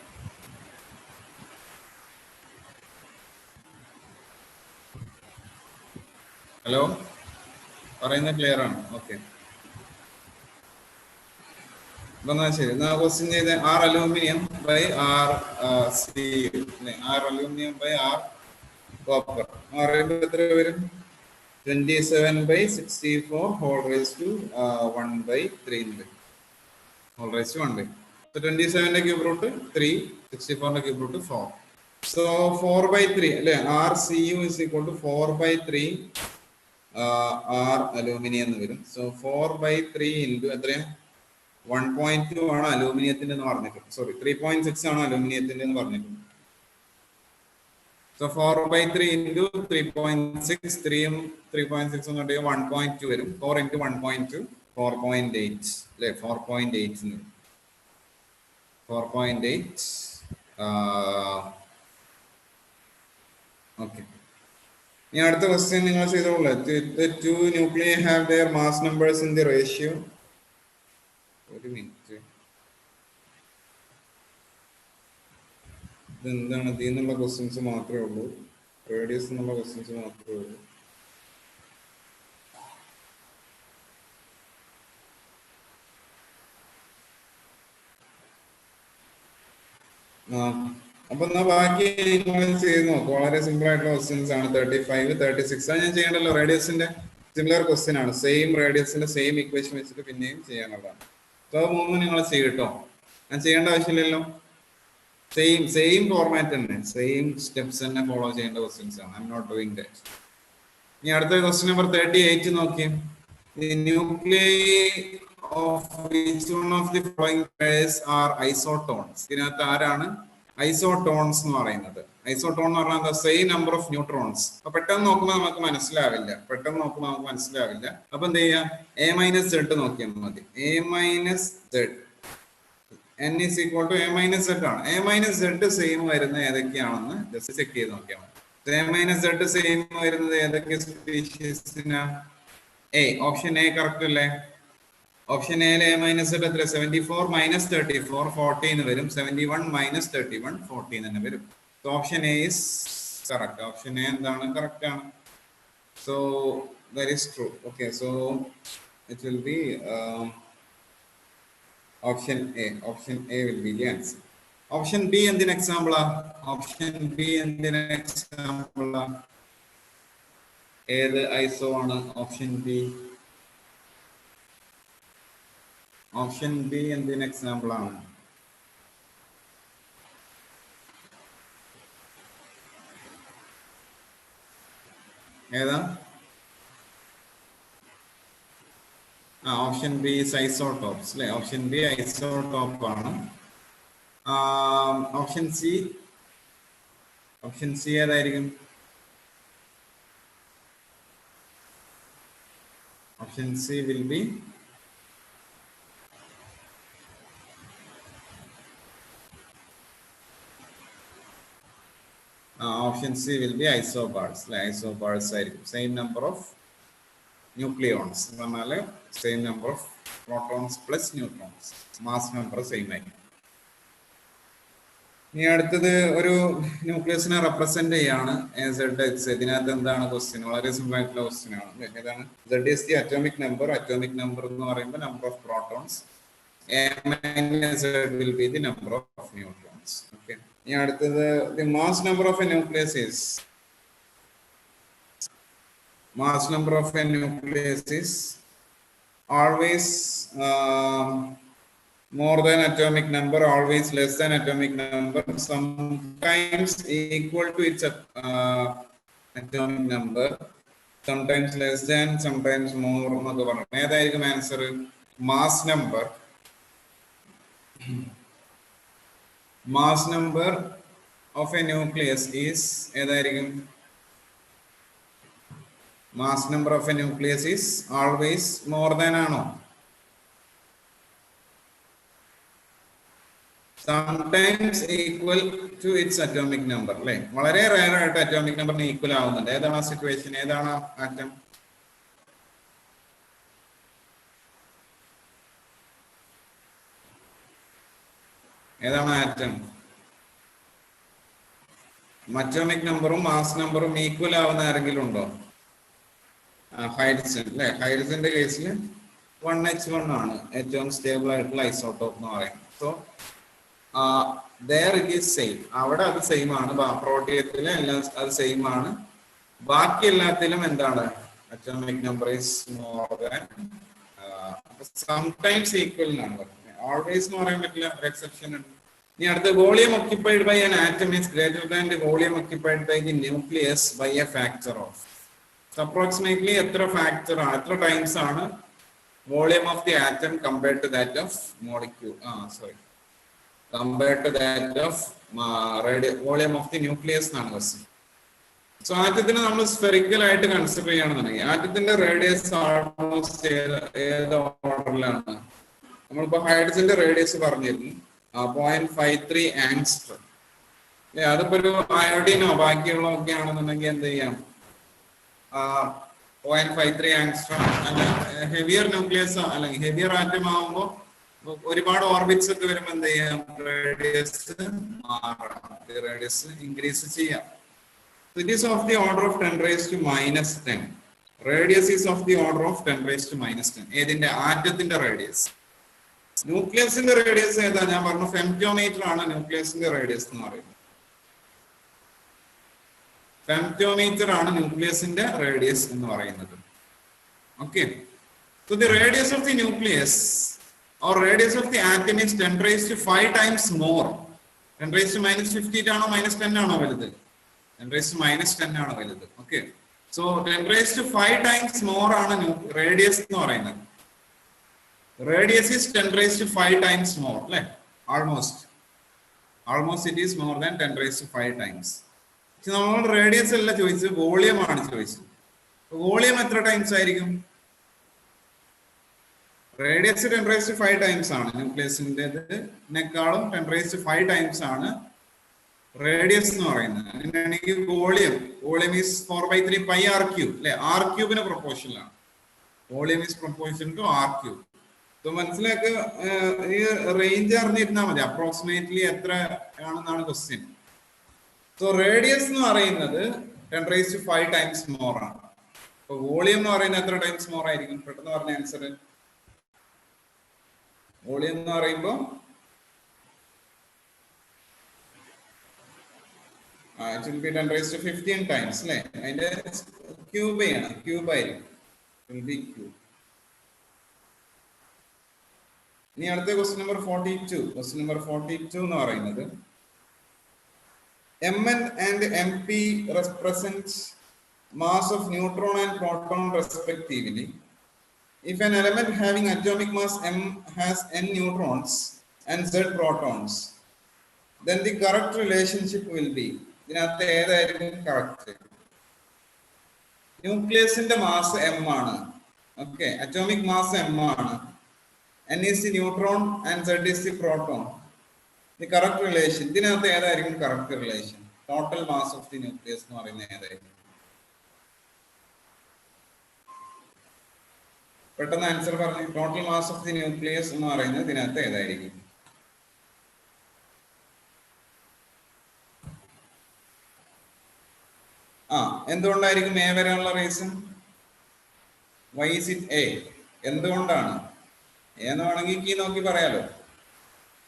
ഹലോ, പറയുന്നത് ക്ലിയർ ആണ്? ഓക്കെ, എന്നാ ശരി. എന്നാ ക്വസ്റ്റ്യൻ ചെയ്ത് R aluminum by R aluminum by R copper പറയുമ്പോൾ എത്ര വരും? 27/64 whole raised to 1/3 whole raised to 1/3. So 27ന്റെ ക്യൂബ് റൂട്ട് 3, 64ന്റെ ക്യൂബ് റൂട്ട് 4. So 4/3 അല്ലെ? RCU is equal to 4/3 R aluminium എന്ന് വരും. സോ 4/3 ഇൻറ്റു എത്രയും 1.2 ആണ് അലൂമിനിയത്തിന്റെ എന്ന് പറഞ്ഞിട്ടുണ്ട്. സോറി 3.6 ആണ് അലൂമിനിയത്തിന്റെ എന്ന് പറഞ്ഞിട്ടുണ്ട്. So 4/3 into 3.6, 3.6 എന്ന് പറഞ്ഞാൽ 1.2 വരും. 4 into 1.2, 4.8 അല്ലേ? 4.8 4.8. ഓക്കെ, ഇനി അടുത്ത ക്വസ്റ്റ്യൻ നിങ്ങൾ ചെയ്തോളൂ. The two nuclei have their mass numbers in the ratio. ഒരു മിനിറ്റ്, ഇതെന്താണ്? ഇതിൽ നിന്നുള്ള ക്വസ്റ്റ്യൻസ് മാത്രമേ ഉള്ളൂ, റേഡിയസ് എന്നുള്ള ക്വസ്റ്റ്യൻസ് മാത്രമേ ഉള്ളൂ. അപ്പൊ എന്നാ ബാക്കി നിങ്ങൾ ചെയ്ത് നോക്കും. വളരെ സിമ്പിൾ ആയിട്ടുള്ള ക്വസ്റ്റ്യൻസ് ആണ്. 35, 36 അത് ഞാൻ ചെയ്യണ്ടല്ലോ. റേഡിയസിന്റെ സിമിലർ ക്വസ്റ്റ്യൻ ആണ്. സെയിം റേഡിയസിന്റെ സെയിം ഇക്വേഷൻ വെച്ചിട്ട് പിന്നെയും ചെയ്യാനുള്ളതാണ്. സോ അത് മൂന്നും നിങ്ങൾ ചെയ്യട്ടോ. ഞാൻ ചെയ്യേണ്ട ആവശ്യമില്ലല്ലോ. സെയിം ഫോർമാറ്റ് തന്നെ, സെയിം സ്റ്റെപ്സ് തന്നെ ഫോളോ ചെയ്യേണ്ട ക്വസ്റ്റ്യൻസ് ആണ്. I'm not doing that. ഇനി അടുത്ത ക്വസ്റ്റ്യൻ നമ്പർ 38 നോക്കിയേ. The nuclei of which one of the following pairs are isotones? ഇതിനകത്ത് ആരാണ് ഐസോട്ടോൺസ് എന്ന് പറയുന്നത്? ഐസോട്ടോൺ എന്ന് പറഞ്ഞാൽ സെയിം നമ്പർ ഓഫ് ന്യൂട്രോൺസ്. അപ്പൊ പെട്ടെന്ന് നോക്കുമ്പോൾ നമുക്ക് മനസ്സിലാവില്ല. അപ്പൊ എന്ത് ചെയ്യാം? A-Z നോക്കിയാൽ മതി. A-Z n is equal to A-Z ആണ്. A-Z സെയിം വരുന്ന ഏതൊക്കെയാണെന്ന് ജസ്റ്റ് ചെക്ക് ചെയ്ത് നോക്കിയാൽ മതി. A-Z സെയിം വരുന്നത് ഏതൊക്കെ സ്പീഷീസിനാ? എ, ഓപ്ഷൻ എ കറക്റ്റ് അല്ലേ? ഓപ്ഷൻ എയിലെ A-Z എത്ര? 74 - 34 14 വരും. 71 - 31 14 തന്നെ വരും. Option A is correct. Option A എന്താണ്? കറക്റ്റ് ആണ്. So that is true. Okay, so it will B option A. Option A will be the answer. Option B എന്തിന് എക്സാമ്പിളാ? Option B എന്തിന് എക്സാമ്പിളാ? ഏത് ഐസോ ആണ് ഓപ്ഷൻ ബി? ഓപ്ഷൻ ബി എന്തിന് example ആണ്? ഏതാ? Option B isotopes അല്ലെ? ഓപ്ഷൻ ബി ഐസോടോപ്പ് ആണ്. Option C ഏതായിരിക്കും? Option C will B option C will be isobars. Isobars ആയിരിക്കും. Same number of nucleons. എന്നാൽ same number of protons plus neutrons. Mass number same ആയിരിക്കും. ഇനി അടുത്തത് ഒരു ന്യൂക്ലിയസിനെ represent ചെയ്യാണ് ZX. ഇതിനകത്ത് എന്താണ് ക്വസ്റ്റ്യൻ? വളരെ സിമ്പിൾ ആയിട്ടുള്ള ക്വസ്റ്റ്യൻ ആണ്. ഏതാണ്? Z is the atomic number. Atomic number എന്ന് പറയുമ്പോൾ number of protons. A-Z will be the number of neutrons. Okay. ഇനി അടുത്തത് the mass number of a nucleus is always more than atomic number, always less than atomic number, sometimes equal to its atomic number, sometimes less than, sometimes more എന്നൊക്കെ പറഞ്ഞു. ഏതായിരിക്കും answer? Mass number of a nucleus is ഏതായിരിക്കും? Mass number of a nucleus is always more than ആണോ? Sometimes equal to its atomic number അല്ലെ? വളരെ rare ആയിട്ട് atomic നമ്പറിന് equal ആവുന്നുണ്ട്. ഏതാണ് ആ സിറ്റുവേഷൻ? ഏതാണ് ആറ്റം? ഏതാണ് ആറ്റം? അറ്റോമിക് നമ്പറും മാസ് നമ്പറും ഈക്വൽ ആവുന്ന ആരെങ്കിലും ഉണ്ടോ? ഹൈഡ്രജൻ അല്ലെ? ഹൈഡ്രജന്റെ കേസിൽ 1H1 ആണ് ഏറ്റവും സ്റ്റേബിൾ ആയിട്ടുള്ള ഐസോട്ടോപ്പ് എന്ന് പറയുന്നത്. So there it is same. അവിടെ അത് സെയിം ആണ്. പ്രോട്ടിയത്തില് എല്ലാം അത് സെയിം ആണ്. ബാക്കി എല്ലാത്തിലും എന്താണ്? Atomic number is more than, sometimes equal എന്നാണ് പറയുന്നത്. ഓൾവേസ് എന്ന് പറയാൻ പറ്റില്ല, ഒരു എക്സെപ്ഷൻ ഉണ്ട്. ഇനി അടുത്ത volume occupied by an atom is greater than the volume occupied by the nucleus by a factor of. Approximately എത്ര ഫാക്ടർ ആണ്, എത്ര ടൈംസ് ആണ് volume of the atom compared to that of molecule, compared to that of volume of the nucleus എന്നാണ് question. So ആറ്റത്തിന് നമ്മൾ spherical ആയിട്ട് consider ചെയ്യുകയാണെന്നുണ്ടെങ്കിൽ ആറ്റത്തിന്റെ radius almost ഏത് ഓർഡറിലാണ്? നമ്മളിപ്പോ ഹൈഡ്രജന്റെ റേഡിയസ് പറഞ്ഞിരുന്നു 0.53 ആങ്സ്ട്രം. അതിപ്പോ ഒരു അയോഡീനോ ബാക്കിയുള്ള ഒക്കെ ആണെന്നുണ്ടെങ്കിൽ എന്ത് ചെയ്യാം, 0.53 ആങ്സ്ട്രം അല്ല ഹെവിയർ ന്യൂക്ലിയസ് അല്ലെങ്കിൽ ഹെവിയർ ആറ്റം ആകുമ്പോൾ ഒരുപാട് ഓർബിറ്റ്സ് ഒക്കെ വരുമ്പോൾ എന്ത് ചെയ്യാം, റേഡിയസ് മാറാം, റേഡിയസ് ഇൻക്രീസ് ചെയ്യാം. It is of the order of 10 raised to minus 10. Radius is of the order of 10 raised to minus 10. ഏതിന്റെ? ആറ്റത്തിന്റെ റേഡിയസ്. ന്യൂക്ലിയസിന്റെ റേഡിയസ് ഏതാ? ഞാൻ പറഞ്ഞു ഫെംറ്റോമീറ്റർ ആണ് ന്യൂക്ലിയസിന്റെ റേഡിയസ് എന്ന് പറയുന്നത്. ഫെംറ്റോമീറ്റർ ആണ് ന്യൂക്ലിയസിന്റെ റേഡിയസ് എന്ന് പറയുന്നത്. Okay. So the radius of the nucleus or radius of the atom is 10 raised to 5 times more. 10 raised to minus 15 ആണോ minus 10 ആണോ വലുത്? 10 raised to minus 10 ആണ് വലുത്. Okay. So 10 raised to 5 times more ആണ് radius എന്ന് പറയുന്നത്. Radius is 10 raised to 5 times more, അല്ലേ? Almost it is more than 10 raised to 5 times. പക്ഷെ നമ്മൾ റേഡിയസ് അല്ല ചോദിച്ചത്, വോളിയം ആണ് ചോദിച്ചത്. വോളിയം എത്ര ടൈംസ് ആയിരിക്കും? റേഡിയസ് 10 raised to 5 ടൈംസ് ആണ് ന്യൂക്ലിയസിൻ്റെതിനേക്കാളും 10 raised to 5 ടൈംസ് ആണ് റേഡിയസ് എന്ന് പറയുന്നത്. അങ്ങനെയാണെങ്കിൽ volume is 4/3 pi R cube, അല്ലെ? ആർ ക്യൂബിന് പ്രൊപ്പോർഷണൽ ആണ്. Volume is proportional to R cube. So മനസ്സിലാക്കുക, ഈ റേഞ്ച് അറിഞ്ഞിരുന്നാൽ മതി, അപ്രോക്സിമേറ്റ്ലി എത്ര ആണെന്നാണ് ക്വസ്റ്റ്യൻ. സോ റേഡിയസ് എന്ന് പറയുന്നത് 10 raised to 5 ടൈംസ് മോർ ആണ്. അപ്പൊ വോളിയം എന്ന് പറയുന്നത് എത്ര ടൈംസ് മോർ ആയിരിക്കും? പെട്ടെന്ന് പറഞ്ഞ ആൻസർ. വോളിയം എന്ന് പറയുമ്പോൾ it will be 10 raised to 15 times, അല്ലേ? അതിന്റെ ക്യൂബ് ചെയ്യണം, ക്യൂബ് ആയിരിക്കും. will be cube. ഇനി അടുത്ത ക്വസ്റ്റ്യൻ നമ്പർ 42. ക്വസ്റ്റ്യൻ നമ്പർ 42 എന്ന് പറയുന്നത് Mn and Mp represent mass of neutron and proton respectively. If an element having atomic mass M has n neutrons and z protons, then the correct relationship will be, ഇതിനകത്ത് ഏതായിരിക്കും correct? ന്യൂക്ലിയസിന്റെ mass M ആണ്. Okay, atomic mass M ആണ്. N is the neutron and Z is the proton. The correct relation, ഇതിനകത്ത് ഏതായിരിക്കും correct relation? Total mass of the nucleus എന്ന് പറയുന്നത് ഏതായിരിക്കും? പെട്ടെന്ന് ആൻസർ പറഞ്ഞു. Total mass of the nucleus എന്ന് പറയുന്നത് ഇതിനകത്ത് ഏതായിരിക്കും? എന്തുകൊണ്ടായിരിക്കും എ വരാനുള്ള reason? Why is it A? എന്തുകൊണ്ടാണ്? എന്ന് വേണമെങ്കിൽ കീ നോക്കി പറയാലോ.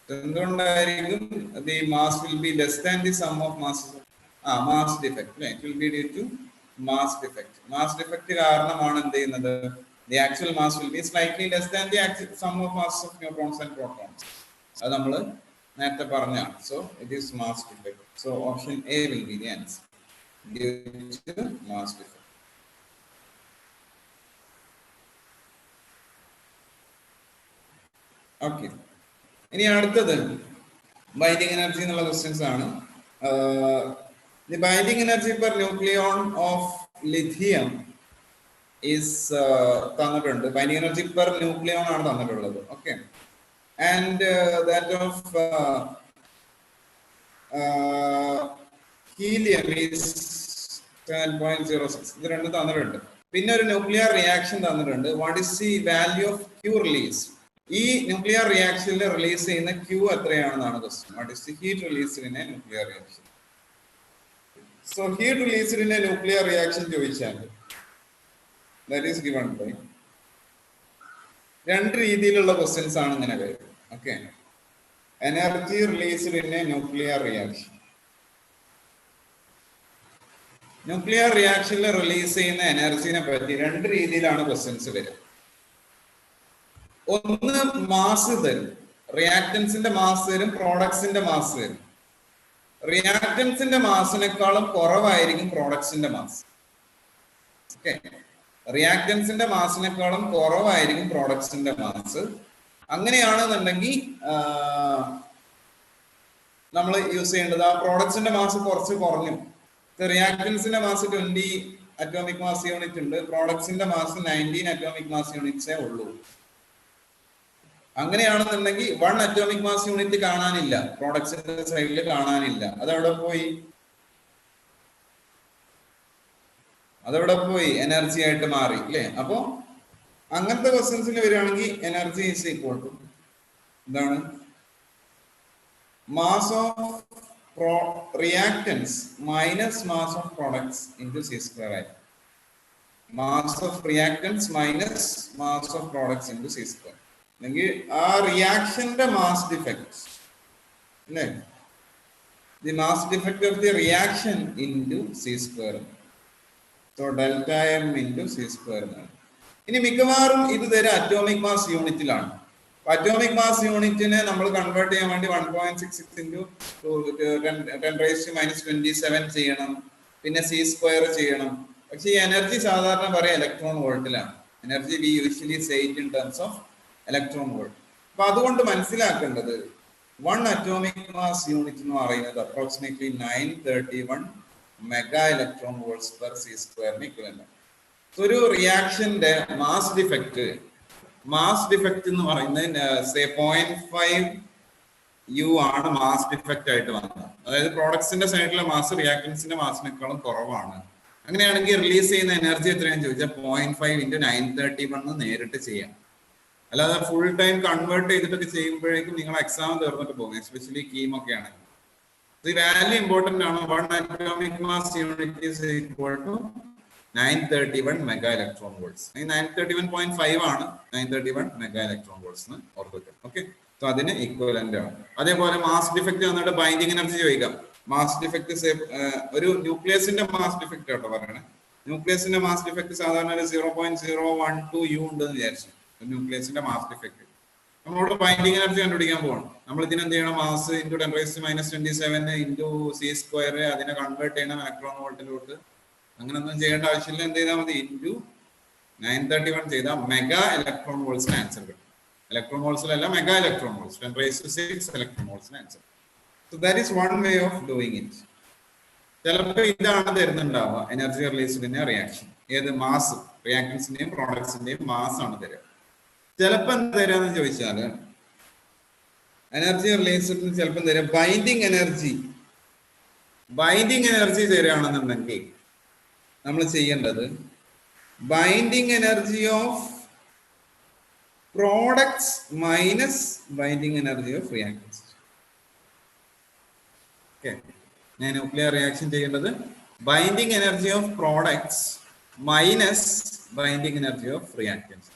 എന്തുകൊണ്ടായിരിക്കും the mass will be less than the sum of mass? Mass defect, അല്ലേ? It will be due to mass defect. Mass defect കാരണമാണ് എന്ത് ചെയ്യുന്നത്? The actual mass will B slightly less than the sum of mass of neutrons and protons. അത് നമ്മൾ നേരത്തെ പറഞ്ഞാണ്. So it is mass defect. So option A will be the answer. Due to mass defect. Okay. ഇനി അടുത്തത് binding energy എന്നുള്ള questions ആണ്. The binding energy per nucleon of lithium is തന്നിട്ടുണ്ട്. Binding energy per nucleon ആണ് തന്നിട്ടുള്ളത്. Okay. And that of helium is 10.06. ഇത് രണ്ടും തന്നിട്ടുണ്ട്. പിന്നെ ഒരു ന്യൂക്ലിയർ റിയാക്ഷൻ തന്നിട്ടുണ്ട്. What is the value of Q release? ഈ ന്യൂക്ലിയർ റിയാക്ഷനിൽ റിലീസ് ചെയ്യുന്ന ക്യൂ എത്രയാണെന്നാണ് question. What is the heat released in a nuclear reaction? So heat released in a nuclear reaction ചോദിച്ചാൽ ദാറ്റ് ഈസ് ഗിവൺ ബൈ രണ്ട് രീതിയിലുള്ള questions ആണ് ഇങ്ങനെ വരുന്നത്. Okay. Energy released in a nuclear reaction. Nuclear റിയാക്ഷനിൽ release ചെയ്യുന്ന എനർജിനെ പറ്റി രണ്ട് രീതിയിലാണ് ക്വസ്റ്റ്യൻസ് വരിക. ഒന്ന് മാസ് തരും, റിയാക്ടൻസിന്റെ മാസ് തരും, പ്രോഡക്ട്സിന്റെ മാസ് തരും. റിയാക്ടൻസിന്റെ മാസിനേക്കാളും കുറവായിരിക്കും പ്രോഡക്ട്സിന്റെ മാസ്. ഓക്കെ. റിയാക്ടൻസിന്റെ മാസിനേക്കാളും കുറവായിരിക്കും പ്രോഡക്ട്സിന്റെ മാസ്. അങ്ങനെയാണെന്നുണ്ടെങ്കിൽ നമ്മൾ യൂസ് ചെയ്യേണ്ടത് ആ പ്രോഡക്ട്സിന്റെ മാസ് കുറച്ച് കുറഞ്ഞു. റിയാക്ടൻസിന്റെ മാസ് 20 അറ്റോമിക് മാസ് യൂണിറ്റ് ഉണ്ട്, പ്രോഡക്ട്സിന്റെ മാസ് 19 അറ്റോമിക് മാസ് യൂണിറ്റ്സേ ഉള്ളൂ. അങ്ങനെയാണെന്നുണ്ടെങ്കിൽ 1 അറ്റോമിക് മാസ് യൂണിറ്റ് കാണാനില്ല, പ്രോഡക്ട്സിന്റെ സൈഡിൽ കാണാനില്ല. അതവിടെ പോയി എനർജി ആയിട്ട് മാറി അല്ലേ. അപ്പോ അങ്ങനത്തെ ക്വസ്റ്റ്യൻസിൽ വരികയാണെങ്കിൽ എനർജി ഈസ് ഈക്വൽ ടു എന്താണ്, mass of reactants minus mass of products into C square ആയി. Mass of reactants minus mass of products into C square. അല്ലെങ്കിൽ ആ റിയാക്ഷന്റെ മാസ് ഡിഫക്ട് അല്ലേ, the mass defect of the reaction into C square. So delta M into C square എന്നാണ്. ഇനി മിക്കവാറും ഇത് തരം അറ്റോമിക് മാസ് യൂണിറ്റിലാണ്. അറ്റോമിക് മാസ് യൂണിറ്റിനെ നമ്മൾ കൺവേർട്ട് ചെയ്യാൻ വേണ്ടി 1.66 ഇൻറ്റു 10⁻⁻27 ചെയ്യണം, പിന്നെ സി സ്ക്വയർ ചെയ്യണം. പക്ഷെ ഈ എനർജി സാധാരണ പറയാം ഇലക്ട്രോൺ വോൾട്ടിലാണ്. Energy we usually say it in terms of electron volt. അപ്പൊ അതുകൊണ്ട് മനസ്സിലാക്കേണ്ടത് 1 അറ്റോമിക് മാസ് യൂണിറ്റ് എന്ന് പറയുന്നത് approximately 931 mega electron volts per C സ്ക്വയറിന് ഇക്വലന്റ്. ഒരു റിയാക്ഷന്റെ മാസ് ഡിഫക്റ്റ് എന്ന് പറയുന്നത് 0.5 U ആണ് മാസ് ഡിഫക്റ്റ് ആയിട്ട് വന്നത്. അതായത് പ്രോഡക്ട്സിന്റെ സൈഡിലെ മാസ് റിയാക്ടൻസിന്റെ മാസിനേക്കാളും കുറവാണ്. അങ്ങനെയാണെങ്കിൽ റിലീസ് ചെയ്യുന്ന എനർജി എത്രയാണെന്ന് ചോദിച്ചാൽ 0.5 × 931 നേരിട്ട് ചെയ്യാം. അല്ലാതെ ഫുൾ ടൈം കൺവേർട്ട് ചെയ്തിട്ടൊക്കെ ചെയ്യുമ്പോഴേക്കും നിങ്ങൾ എക്സാം തീർന്നിട്ട് പോകും, എസ്പെഷ്യലി കീമൊക്കെ ആണെങ്കിൽ. ഈ വാല്യൂ ഇമ്പോർട്ടന്റ് ആണ്. 1 atomic mass unit is equal to 931 mega electron volts. 931.5 ആണ് 931 മെഗാ ഇലക്ട്രോൺ വോൾട്ട്സ് എന്ന് ഓർക്കുക. ഓക്കെ, സോ അതിന് ഈക്വലന്റ് ആണ്. അതേപോലെ മാസ് ഡിഫക്റ്റ് വന്നിട്ട് ബൈൻഡിങ് എനർജി ചോദിക്കാം. മാസ് ഡിഫക്റ്റ് ഒരു ന്യൂക്ലിയസിന്റെ മാസ് ഡിഫക്റ്റ് കേട്ടോ പറയണേ. ന്യൂക്ലിയസിന്റെ മാസ് ഡിഫക്റ്റ് സാധാരണ ഒരു 0.012 U ഉണ്ടെന്ന് വിചാരിച്ചു. ന്യൂക്ലിയസിന്റെ മാസ് ഡിഫക്റ്റ് നമ്മളോട് ബൈൻഡിങ് എനർജി കണ്ടുപിടിക്കാൻ പോകണം. നമ്മൾ ഇതിന് എന്ത് ചെയ്യണം, mass into 10⁻⁻27 into C square, അതിനെ കൺവേർട്ട് ചെയ്യണം ഇലക്ട്രോൺ വോൾട്ടിലോട്ട്. അങ്ങനൊന്നും ചെയ്യേണ്ട ആവശ്യമില്ല. എന്ത് ചെയ്താൽ മതി, ഇൻറ്റു 931 ചെയ്താൽ മെഗാ ഇലക്ട്രോൺ വോൾട്സിന് ആൻസർ കിട്ടും. ഇലക്ട്രോൺ വോൾട്സിലല്ല, മെഗാ ഇലക്ട്രോൺ വോൾട്സ്, 10⁻⁶ ഇലക്ട്രോൺ വോൾട്സിന് answer. So that is one way of doing it. ചിലപ്പോൾ ഇതാണ് തരുന്നുണ്ടാവുക എനർജി റിലീസിന്റെ റിയാക്ഷൻ. ഏത് മാസ്, റിയാക്ടൻസിന്റെയും പ്രോഡക്ട്സിന്റെയും മാസ് ആണ് തരിക. ചിലപ്പോൾ എന്താ തരാന്ന് ചോദിച്ചാല് എനർജി റിലീസിന് ചിലപ്പോൾ തരാം ബൈൻഡിങ് എനർജി തരികയാണെന്നുണ്ടെങ്കിൽ നമ്മൾ ചെയ്യേണ്ടത് binding energy of products minus binding energy of reactance. Okay, ഞാൻ ന്യൂക്ലിയർ റിയാക്ഷൻ ചെയ്യേണ്ടത് binding energy of products minus binding energy of reactance.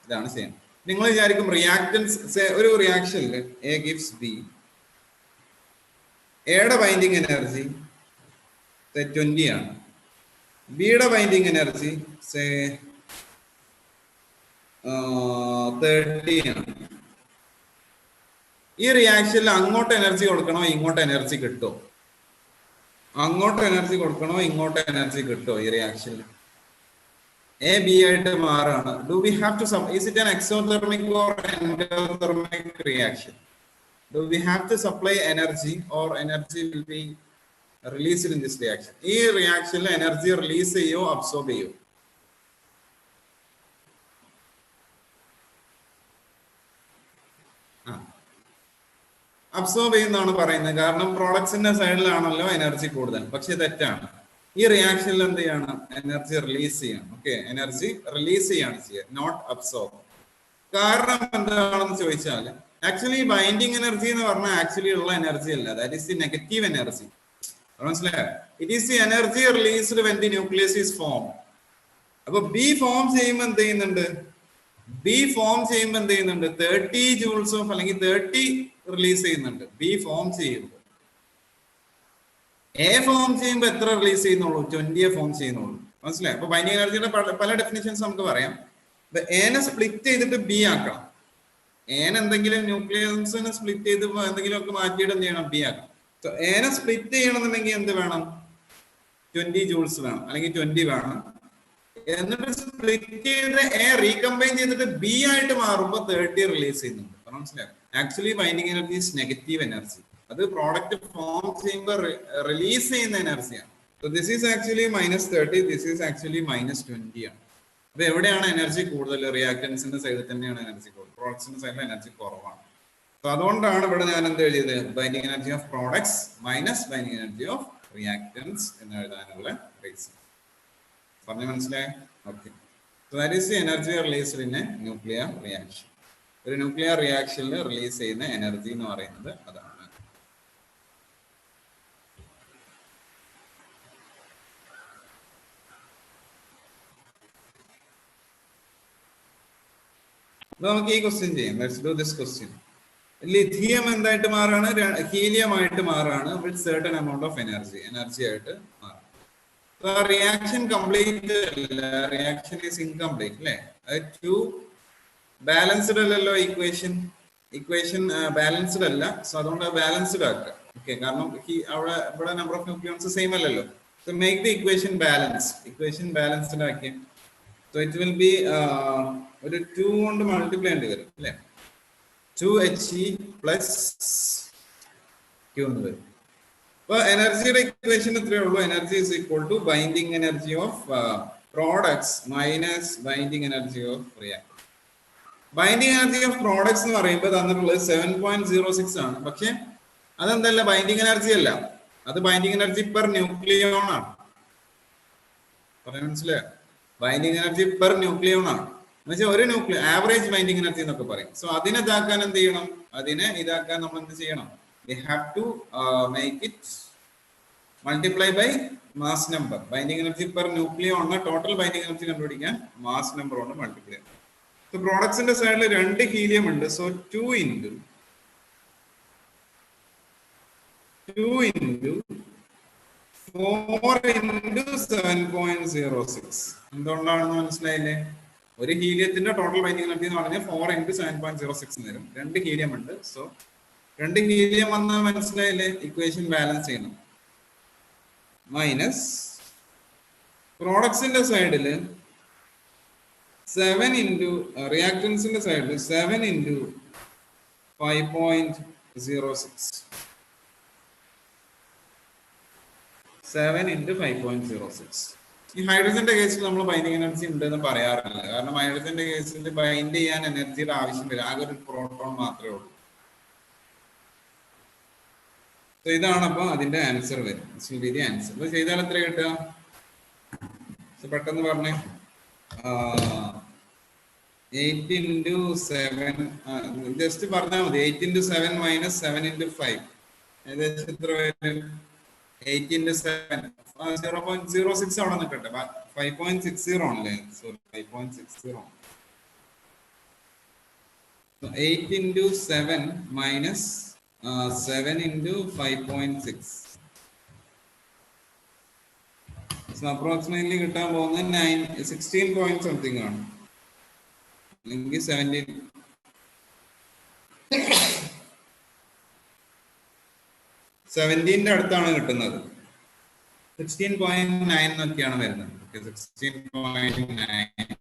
ഇതാണ് ചെയ്യുന്നത്. നിങ്ങൾ വിചാരിക്കും റിയാക്ടൻസ്, ഒരു റിയാക്ഷനിൽ എ ഗിവ്സ് ബി, എയുടെ ബൈൻഡിങ് എനർജി 20 ആണ്, ബിയുടെ ബൈൻഡിങ് എനർജി 30 ആണ്. ഈ റിയാക്ഷനിൽ അങ്ങോട്ട് എനർജി കൊടുക്കണോ ഇങ്ങോട്ട് എനർജി കിട്ടോ? അങ്ങോട്ട് എനർജി കൊടുക്കണോ ഇങ്ങോട്ട് എനർജി കിട്ടോ? ഈ റിയാക്ഷനിൽ എ ബി ആയിട്ട് മാറാണ്. Do we have to is it an exothermic or endothermic reaction? Do we have to supply energy or energy will be released in this reaction? ഈ റിയാക്ഷനിൽ എനർജി റിലീസ് ചെയ്യോ absorb ചെയ്യോ? Absorb ചെയ്യുന്നതാണ് പറയുന്നത്. കാരണം പ്രോഡക്ട്സിന്റെ സൈഡിലാണല്ലോ energy കൂടുതൽ. പക്ഷെ തെറ്റാണ്. ഈ റിയാക്ഷനിൽ എന്ത് ചെയ്യണം, എനർജി റിലീസ് ചെയ്യണം. ഓക്കെ, എനർജി റിലീസ് ചെയ്യാണ് ചെയ്യുക, നോട്ട് അബ്സോർബ്. കാരണം എന്താണെന്ന് ചോദിച്ചാൽ ആക്ച്വലി ബൈൻഡിങ് എനർജി എന്ന് പറഞ്ഞാൽ ആക്ച്വലി ഉള്ള എനർജി അല്ല, that is the negative energy. മനസ്സിലായോ? It is the energy released when the nucleus is form. അപ്പൊ ബി ഫോം ചെയ്യുമ്പോൾ എന്ത് ചെയ്യുന്നുണ്ട്, 30 ജൂൾസ് ഓഫ് അല്ലെങ്കിൽ 30 റിലീസ് ചെയ്യുന്നുണ്ട് ബി ഫോം ചെയ്യുമ്പോൾ. എ ഫോം ചെയ്യുമ്പോൾ എത്ര റിലീസ് ചെയ്യുന്നുള്ളൂ? 20 ഫോം ചെയ്യുന്നുള്ളൂ. മനസ്സിലായി? അപ്പൊ ബൈൻഡിങ് എനർജിയുടെ പല ഡെഫിനിഷൻസ് നമുക്ക് പറയാം. എനെ സ്പ്ലിറ്റ് ചെയ്തിട്ട് ബി ആക്കണം. എനെ എന്തെങ്കിലും ന്യൂക്ലിയസിനെ സ്പ്ലിറ്റ് ചെയ്ത് എന്തെങ്കിലും ഒക്കെ മാറ്റിയിട്ട് എന്ത് ചെയ്യണം, ബി ആക്കണം. എനെ സ്പ്ലിറ്റ് ചെയ്യണമെന്നുണ്ടെങ്കിൽ എന്ത് വേണം, 20 joules വേണം അല്ലെങ്കിൽ 20 വേണം. എന്നിട്ട് സ്പ്ലിറ്റ് ചെയ്ത് എ റീകമ്പൈൻ ചെയ്തിട്ട് ബി ആയിട്ട് മാറുമ്പോൾ 30 റിലീസ് ചെയ്യുന്നുണ്ട്. മനസ്സിലായോ? Actually binding energy is negative energy. അത് പ്രോഡക്റ്റ് ഫോം ചെയ്യുമ്പോൾ റിലീസ് ചെയ്യുന്ന എനർജിയാണ്. So this is actually -30, this is actually -20 ആണ്. അപ്പൊ എവിടെയാണ് എനർജി കൂടുതൽ? റിയാക്ടൻസിന്റെ സൈഡിൽ തന്നെയാണ് എനർജി കൂടുതൽ, പ്രോഡക്ട്സിന്റെ സൈഡിൽ എനർജി കുറവാണ്. അപ്പൊ അതുകൊണ്ടാണ് ഇവിടെ ഞാൻ എന്ത് എഴുതിയത്? Binding energy of products minus binding energy of reactants എന്ന് എഴുതാനുള്ള റീസൺ. പറഞ്ഞു മനസ്സിലായോ? Okay. So that is the energy released in a nuclear reaction. ഒരു ന്യൂക്ലിയർ റിയാക്ഷനിൽ റിലീസ് ചെയ്യുന്ന എനർജി എന്ന് പറയുന്നത് അതാണ്. നമുക്ക് ഈ ക്വസ്റ്റ്യൻ ചെയ്യാം. Let's do this question. Lithium എന്തായിട്ട് മാറാണ്? ഹീലിയം ആയിട്ട് മാറാണ് with certain amount of energy ആയിട്ട് മാറും. റിയാക്ഷൻ കംപ്ലീറ്റ് അല്ല, റിയാക്ഷൻ ഈസ് ഇൻകംപ്ലീറ്റ് അല്ലേ? ടു ബാലൻസ്ഡ് അല്ലല്ലോ ഇക്വേഷൻ ബാലൻസ്ഡ് അല്ല. സോ അതുകൊണ്ട് ബാലൻസ്ഡ് ആക്കുക. ഓക്കെ, കാരണം അവിടെ ഇവിടെ നമ്പർ ഓഫ് ന്യൂക്ലിയോൺസ് സെയിം അല്ലല്ലോ. So make the equation balanced ആക്കി. സോ ഇറ്റ് വിൽ ബി ഒരു 2 കൊണ്ട് മൾട്ടിപ്ലൈ ചെയ്യേണ്ടി വരും അല്ലേ? 2He പ്ലസ് Q എന്ന് വരും. അപ്പൊ എനർജിയുടെ ഇക്വേഷൻ എത്രയേ ഉള്ളൂ? Energy is equal to binding energy of products minus binding energy of reactor. Binding energy of products എന്ന് പറയുമ്പോൾ തന്നിട്ടുള്ളത് 7.06 ആണ്. പക്ഷെ അതെന്തല്ല, ബൈൻഡിങ് എനർജി അല്ല, അത് ബൈൻഡിങ് എനർജി പെർ ന്യൂക്ലിയോൺ ആണ്. പറയാൻ മനസ്സിലായോ? ബൈൻഡിങ് എനർജി പെർ ന്യൂക്ലിയോൺ ആണ്. എന്നുവെച്ചാൽ ഒരു ന്യൂക്ലിയർ ആവറേജ് ബൈൻഡിങ് എനർജി എന്നൊക്കെ പറയും. സോ അതിനെ ഇതാക്കാൻ എന്ത് ചെയ്യണം? അതിനെ ഇതാക്കാൻ നമ്മൾ എന്ത് ചെയ്യണം? We have to make it multiply by mass number. Binding energy per nucleon total binding energy കണ്ടുപിടിക്കാൻ mass number കൊണ്ട് മൾട്ടിപ്ലൈ ചെയ്യണം. So products ന്റെ സൈഡിൽ 2 ഹീലിയം ഉണ്ട്. So 2 into 4 into 7.06. എന്തുകൊണ്ടാണെന്ന് മനസ്സിലായില്ലേ? ഒരു ഹീലിയത്തിന്റെ ടോട്ടൽ ബൈൻഡിങ് എനർജി എന്ന് പറഞ്ഞാൽ 4 into 7.06 വരും. 2 ഹീലിയം ഉണ്ട്. സോ 2 ഹീലിയം വന്നാൽ മനസ്സിലായില്ലേ? ഇക്വേഷൻ ബാലൻസ് ചെയ്യണം. മൈനസ് പ്രോഡക്ട്സിന്റെ സൈഡില് 7 into റിയാക്ടൻസിന്റെ സൈഡിൽ 7 into 5.06. 7 into 5.06. ഈ ഹൈഡ്രജന്റെ കേസിൽ നമ്മൾ ബൈൻഡിങ് എനർജി ഉണ്ടെന്ന് പറയാറില്ല. കാരണം ഹൈഡ്രജന്റെ കേസിൽ ബൈൻഡ് ചെയ്യാൻ എനർജിയുടെ ആവശ്യം വരും. ആകെ ഒരു പ്രോട്ടോൺ മാത്രമേ ഉള്ളൂ. ഇതാണ് അപ്പൊ അതിന്റെ ആൻസർ വരും. ആൻസർ ഇത് ചെയ്താൽ എത്ര കിട്ടുക? പെട്ടെന്ന് പറഞ്ഞേ. 8 into 7 ജസ്റ്റ് പറഞ്ഞാൽ മതി. 8 into 7 minus 7 into 5 ഏകദേശം എത്ര വരും? 8 into 7 0.06 അവിടെ നിൽക്കട്ടെ. 5.60 ആണല്ലേ? സോറി, 5.60 ആണ്. 8 into 7 minus 7 into 5.6. So approximately കിട്ടാൻ പോകുന്നത് 16 point something ആണ്. അല്ലെങ്കിൽ 17ന്റെ അടുത്താണ് കിട്ടുന്നത്. 16.9 എന്നൊക്കെയാണ് വരുന്നത്. 16.9.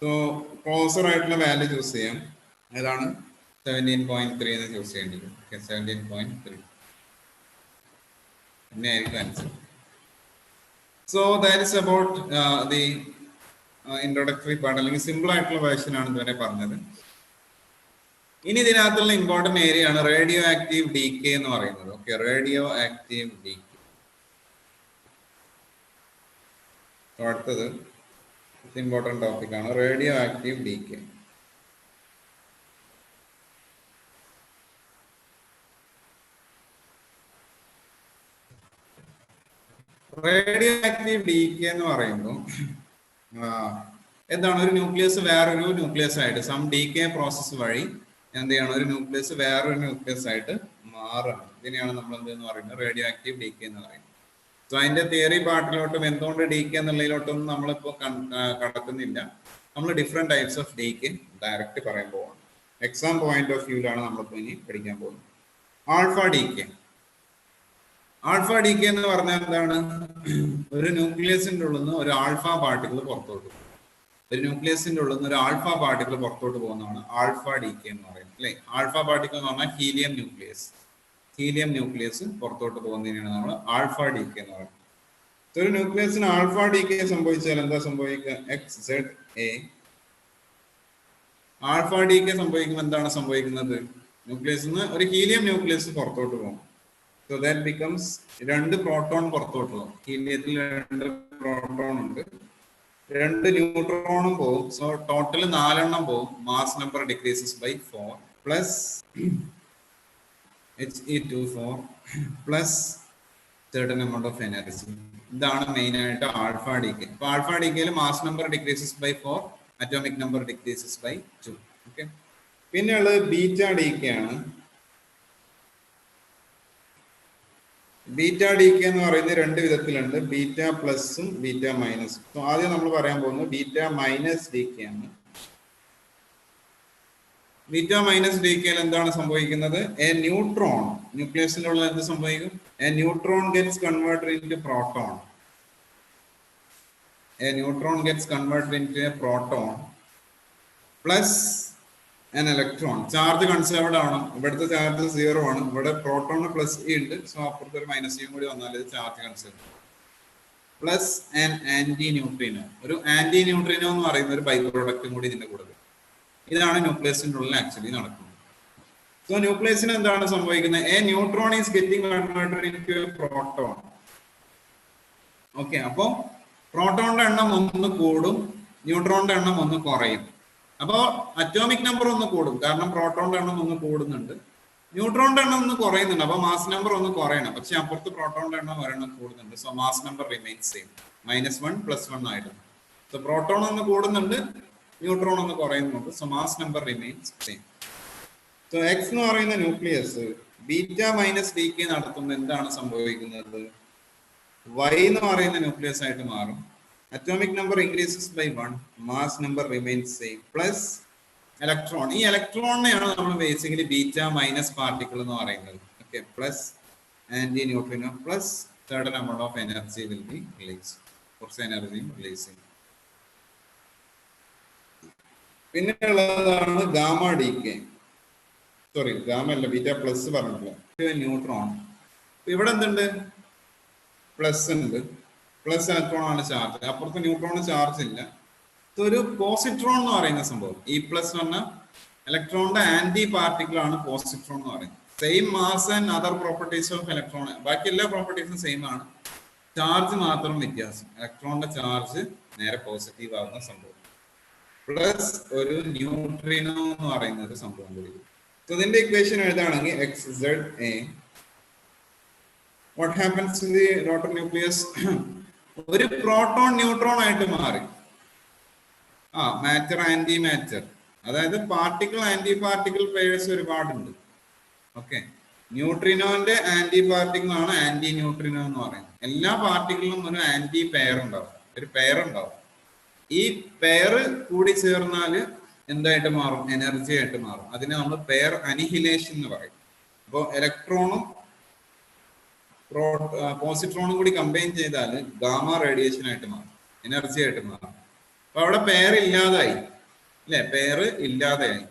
സോ ക്ലോസർ ആയിട്ടുള്ള വാല്യൂ ചൂസ് ചെയ്യാം. ഏതാണ്? 17.3 എന്ന് ചൂസ് ചെയ്യേണ്ടി വരും. 17.3 പിന്നെ ആയിരിക്കും answer. So that is about the introductory part, അല്ലെങ്കിൽ സിമ്പിൾ ആയിട്ടുള്ള വേർഷൻ ആണ് ഇതുവരെ പറഞ്ഞത്. ഇനി ഇതിനകത്തുള്ള ഇമ്പോർട്ടന്റ് ഏരിയ ആണ് റേഡിയോ ആക്റ്റീവ് ഡീകെ എന്ന് പറയുന്നത്. Okay, radio active decay. അടുത്തത് ഇമ്പോർട്ടന്റ് ടോപ്പിക് ആണ് radio active decay. Radio active decay എന്ന് പറയുമ്പോൾ എന്താണ്? ഒരു ന്യൂക്ലിയസ് വേറൊരു ന്യൂക്ലിയസ് ആയിട്ട് സം ഡീകെ പ്രോസസ് വഴി എന്ത് ചെയ്യണം? ഒരു ന്യൂക്ലിയസ് വേറൊരു ന്യൂക്ലിയസ് ആയിട്ട് മാറണം. ഇതിനെയാണ് നമ്മൾ എന്തെന്ന് പറയുന്നത്? റേഡിയോ ആക്റ്റീവ് ഡീകെ എന്ന് പറയുന്നത്. സോ അതിന്റെ തിയറി പാർട്ടിലോട്ടും എന്തുകൊണ്ട് ഡീകെ എന്നുള്ളതിലോട്ടൊന്നും നമ്മളിപ്പോ കടക്കുന്നില്ല. നമ്മൾ different types of decay direct പറയാൻ പോവാണ്. എക്സാം പോയിന്റ് ഓഫ് വ്യൂലാണ് നമ്മളിപ്പോ ഇനി പഠിക്കാൻ പോകുന്നത്. Alpha decay. ആൽഫ ഡീക്കേ എന്ന് പറഞ്ഞാൽ എന്താണ്? ഒരു ന്യൂക്ലിയസിന്റെ ഉള്ളിൽ നിന്ന് ഒരു ആൽഫ പാർട്ടിക്കിൾ പുറത്തോട്ട് പോകും. ഒരു ന്യൂക്ലിയസിന്റെ ഉള്ളിൽ നിന്ന് ഒരു ആൽഫ പാർട്ടിക്കിൾ പുറത്തോട്ട് പോകുന്നതാണ് ആൽഫ ഡീക്കേ എന്ന് പറയുന്നത്, അല്ലെ? ആൽഫ പാർട്ടിക്കിൾ എന്ന് പറഞ്ഞാൽ ഹീലിയം ന്യൂക്ലിയസ്. ഹീലിയം ന്യൂക്ലിയസ് പുറത്തോട്ട് പോകുന്നതിനാണ് നമ്മൾ ആൽഫ ഡീക്കേ എന്ന് പറയുന്നത്. ഒരു ന്യൂക്ലിയസിന് ആൽഫ ഡീക്കേ സംഭവിച്ചാൽ എന്താ സംഭവിക്കുക? X Z A. Alpha decay സംഭവിക്കുമ്പോൾ എന്താണ് സംഭവിക്കുന്നത്? ന്യൂക്ലിയസിൽ നിന്ന് ഒരു ഹീലിയം ന്യൂക്ലിയസ് പുറത്തോട്ട് പോകും. സോ ദാറ്റ് ബിക്കംസ് 2 പ്രോട്ടോൺ പുറത്തോട്ട് പോകും. ഹീലിയത്തിൽ 2 പ്രോട്ടോൺ ഉണ്ട്, 2 ന്യൂട്രോണും പോകും. സോ ടോട്ടൽ 4 എണ്ണം പോകും. Mass number decreases by 4 plus He24 plus certain amount of energy. ഇതാണ് മെയിൻ ആയിട്ട് ആൽഫ ഡീക്കേ. അപ്പൊ ആൽഫ ഡീക്കേയിൽ mass number decreases by 4, atomic number decreases by 2. Okay. പിന്നെ ഉള്ളത് ബീറ്റ ഡീക്കേ ആണ്. ബീറ്റ ഡീക്കേ എന്ന് പറയുന്നത് 2 വിധത്തിലുണ്ട്, ബീറ്റ പ്ലസും ബീറ്റ മൈനസും. സോ ആദ്യം നമ്മൾ പറയാൻ പോകുന്നത് ബീറ്റ മൈനസ് ഡീക്കേ ആണ്. ബീറ്റ മൈനസ് ഡീക്കേയിൽ എന്താണ് സംഭവിക്കുന്നത്? എ ന്യൂട്രോൺ, ന്യൂക്ലിയസിലുള്ള എന്ത് സംഭവിക്കും? A neutron gets converted into proton. A neutron gets converted into a proton plus an electron. Charge conserved ആണ്. ഇവിടുത്തെ ചാർജ് 0 ആണ്. ഇവിടെ പ്രോട്ടോണ് പ്ലസ് ഇ ഉണ്ട്. സോ അപ്പുറത്ത് ഒരു മൈനസ് ഇയും കൂടി വന്നാൽ charge conserved. Plus an antineutrino. ഒരു ആന്റി ന്യൂട്രീനോ എന്ന് പറയുന്ന ഒരു ബൈ പ്രോഡക്റ്റും കൂടി ഇതിന്റെ കൂടെ. ഇതാണ് ന്യൂക്ലിയസിന്റെ ഉള്ളിൽ ആക്ച്വലി നടക്കുന്നത്. സോ ന്യൂക്ലിയസിന് എന്താണ് സംഭവിക്കുന്നത്? A neutron is getting converted into a proton. Okay. അപ്പോ പ്രോട്ടോണിന്റെ എണ്ണം 1 കൂടും, ന്യൂട്രോണിന്റെ എണ്ണം 1 കുറയും. അപ്പോ അറ്റോമിക് നമ്പർ 1 കൂടും, കാരണം പ്രോട്ടോണിന്റെ എണ്ണം 1 കൂടുന്നുണ്ട്, ന്യൂട്രോണിന്റെ എണ്ണം 1 കുറയുന്നുണ്ട്. അപ്പൊ മാസ് നമ്പർ 1 കുറയണം. പക്ഷെ അപ്പുറത്ത് പ്രോട്ടോണിന്റെ എണ്ണം ഒരെണ്ണം കൂടുന്നുണ്ട്. So mass number remains same, -1 +1 ആയിട്ടുണ്ട്. സോ പ്രോട്ടോൺ 1 കൂടുന്നുണ്ട്, ന്യൂട്രോൺ 1 കുറയുന്നുണ്ട്. So mass number remains same. So X എന്ന് പറയുന്ന ന്യൂക്ലിയസ് ബീറ്റ മൈനസ് ഡീക്കേ നടത്തുമ്പോൾ എന്താണ് സംഭവിക്കുന്നത്? വൈ എന്ന് പറയുന്ന ന്യൂക്ലിയസ് ആയിട്ട് മാറും. Atomic number increases by 1, mass number remains same, plus electron. ഈ ഇലക്ട്രോണിനെയാണ് നമ്മൾ ബേസിക്കലി ബീറ്റ മൈനസ് പാർട്ടിക്കിൾ എന്ന് പറയുന്നത്. Okay. Plus antineutrino plus certain amount of energy will be released. കുറച്ച് എനർജി റിലീസ് ചെയ്യും. പിന്നെ ഉള്ളതാണ് ഗാമ ഡീക്കേ. സോറി, ഗാമ അല്ല, beta plus പറഞ്ഞിട്ടില്ല. ന്യൂട്രോൺ. ഇവിടെ എന്തുണ്ട്? പ്ലസ് ഉണ്ട്. പ്ലസ് ഇലക്ട്രോൺ ആണ് ചാർജ്. അപ്പുറത്ത് ന്യൂട്രോൺ ചാർജ് ഇല്ല. ഒരു പോസിട്രോൺ എന്ന് പറയുന്ന സംഭവം, ഇ പ്ലസ് പറഞ്ഞ ഇലക്ട്രോണിന്റെ ആന്റി പാർട്ടിക്കിൾ ആണ് പോസിട്രോൺ എന്ന് പറയുന്നത്. Same mass and other properties of electron, ബാക്കി എല്ലാ പ്രോപ്പർട്ടീസും സെയിം ആണ്, ചാർജ് മാത്രം വ്യത്യാസം. ഇലക്ട്രോണിന്റെ ചാർജ് നേരെ പോസിറ്റീവ് ആകുന്ന സംഭവം. പ്ലസ് ഒരു ന്യൂട്രിനോ എന്ന് പറയുന്ന ഒരു സംഭവം കൂടി. ഇതിന്റെ ഇക്വേഷൻ എഴുതാണെങ്കിൽ X Z A. What happens to the daughter nucleus? ഒരു പ്രോട്ടോൺ ന്യൂട്രോൺ ആയിട്ട് മാറി. മാറ്റർ ആന്റി മാറ്റർ, അതായത് പാർട്ടിക്കിൾ ആന്റി പാർട്ടിക്കിൾ പെയർസ് ഒരുപാടുണ്ട്. ഓക്കെ. ന്യൂട്രിനോന്റെ ആന്റി പാർട്ടിക്കിൾ ആണ് ആന്റി ന്യൂട്രിനോ എന്ന് പറയുന്നത്. എല്ലാ പാർട്ടിക്കിളിലും ഒരു ആന്റി പെയർ ഉണ്ടാവും, ഒരു പെയർ ഉണ്ടാവും. ഈ പെയർ കൂടി ചേർന്നാൽ എന്തായിട്ട് മാറും? എനർജി ആയിട്ട് മാറും. അതിനെ നമ്മൾ പെയർ അനിഹിലേഷൻ എന്ന് പറയും. അപ്പോൾ ഇലക്ട്രോണും പോസിട്രോണും കൂടി കമ്പൈൻ ചെയ്താൽ ഗാമ റേഡിയേഷൻ ആയിട്ട് മാറും, എനർജി ആയിട്ട് മാറും. അപ്പൊ അവിടെ പെയർ ഇല്ലാതായി, അല്ലെ? പെയർ ഇല്ലാതെയായി.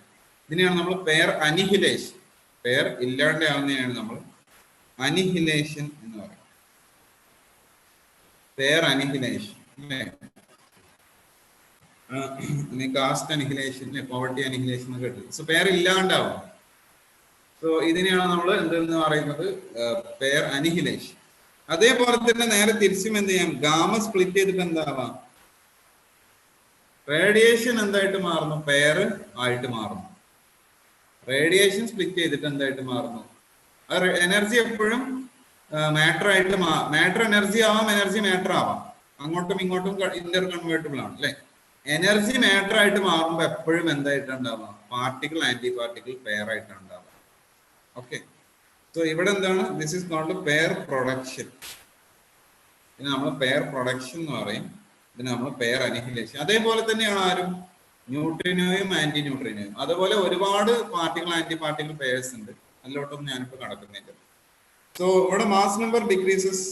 ഇതിനെയാണ് നമ്മൾ പെയർ അനിഹിലേഷൻ. പെയർ ഇല്ലാണ്ടാവുന്നതിനാണ് നമ്മൾ അനിഹിലേഷൻ എന്ന് പറയുന്നത്. പെയർ അനിഹിലേഷൻ, അല്ലെ? കാസ്റ്റ് അനിഹിലേഷൻ, പോവർട്ടി അനിഹിലേഷൻ എന്ന് കേട്ടത്. So pair ഇല്ലാണ്ടാവും. സോ ഇതിനെയാണ് നമ്മൾ എന്തെന്ന് പറയുന്നത്? Pair annihilation. അതേപോലെ തന്നെ നേരെ തിരിച്ചും എന്ത് ചെയ്യാം? ഗാമ സ്പ്ലിറ്റ് ചെയ്തിട്ട് എന്താവാം? റേഡിയേഷൻ എന്തായിട്ട് മാറുന്നു? പെയർ ആയിട്ട് മാറുന്നു. റേഡിയേഷൻ സ്പ്ലിറ്റ് ചെയ്തിട്ട് എന്തായിട്ട് മാറുന്നു? എനർജി എപ്പോഴും മാറ്റർ ആയിട്ട് മാറ്റർ എനർജി ആവാം, എനർജി മാറ്റർ ആവാം. അങ്ങോട്ടും ഇങ്ങോട്ടും ഇന്റർ കൺവേർട്ടിബിൾ ആണ്, അല്ലെ? എനർജി മാറ്റർ ആയിട്ട് മാറുമ്പോൾ എപ്പോഴും എന്തായിട്ടുണ്ടാവാം? പാർട്ടിക്കിൾ ആന്റി പാർട്ടിക്കിൾ പെയർ ആയിട്ടുണ്ടാവാം. ഓക്കെ. സോ ഇവിടെ എന്താണ്? This is called pair production. ഇതിന് നമ്മൾ പെയർ പ്രൊഡക്ഷൻ എന്ന് പറയും. ഇതിന് നമ്മൾ പെയർ അനിഹിലേഷൻ. അതേപോലെ തന്നെയാണ് ആരും ന്യൂട്രിനോയും ആന്റി ന്യൂട്രിനോയും. അതുപോലെ ഒരുപാട് പാർട്ടിക്കിൾ ആന്റി പാർട്ടിക്കിൾ പെയർസ് ഉണ്ട്. അതിലോട്ടൊന്നും ഞാനിപ്പോൾ കടക്കുന്നില്ല. സോ ഇവിടെ മാസ് നമ്പർ ഡിക്രീസസ്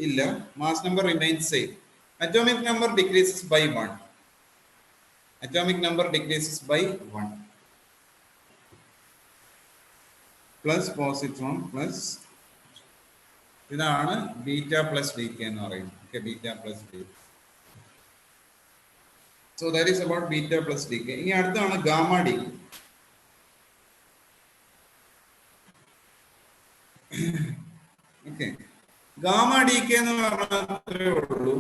ഇല്ല, mass number remains same. Atomic number decreases by 1. Atomic number decreases by 1 plus positron plus ഇതാണ് ബീറ്റ പ്ലസ് ഡി കെ എന്ന് പറയുന്നത്. Okay, beta plus D. So that is about beta plus D K. ഇനി അടുത്താണ് gamma D. Okay, gamma D K എന്ന് പറഞ്ഞാൽ അത്രേ ഉള്ളൂ.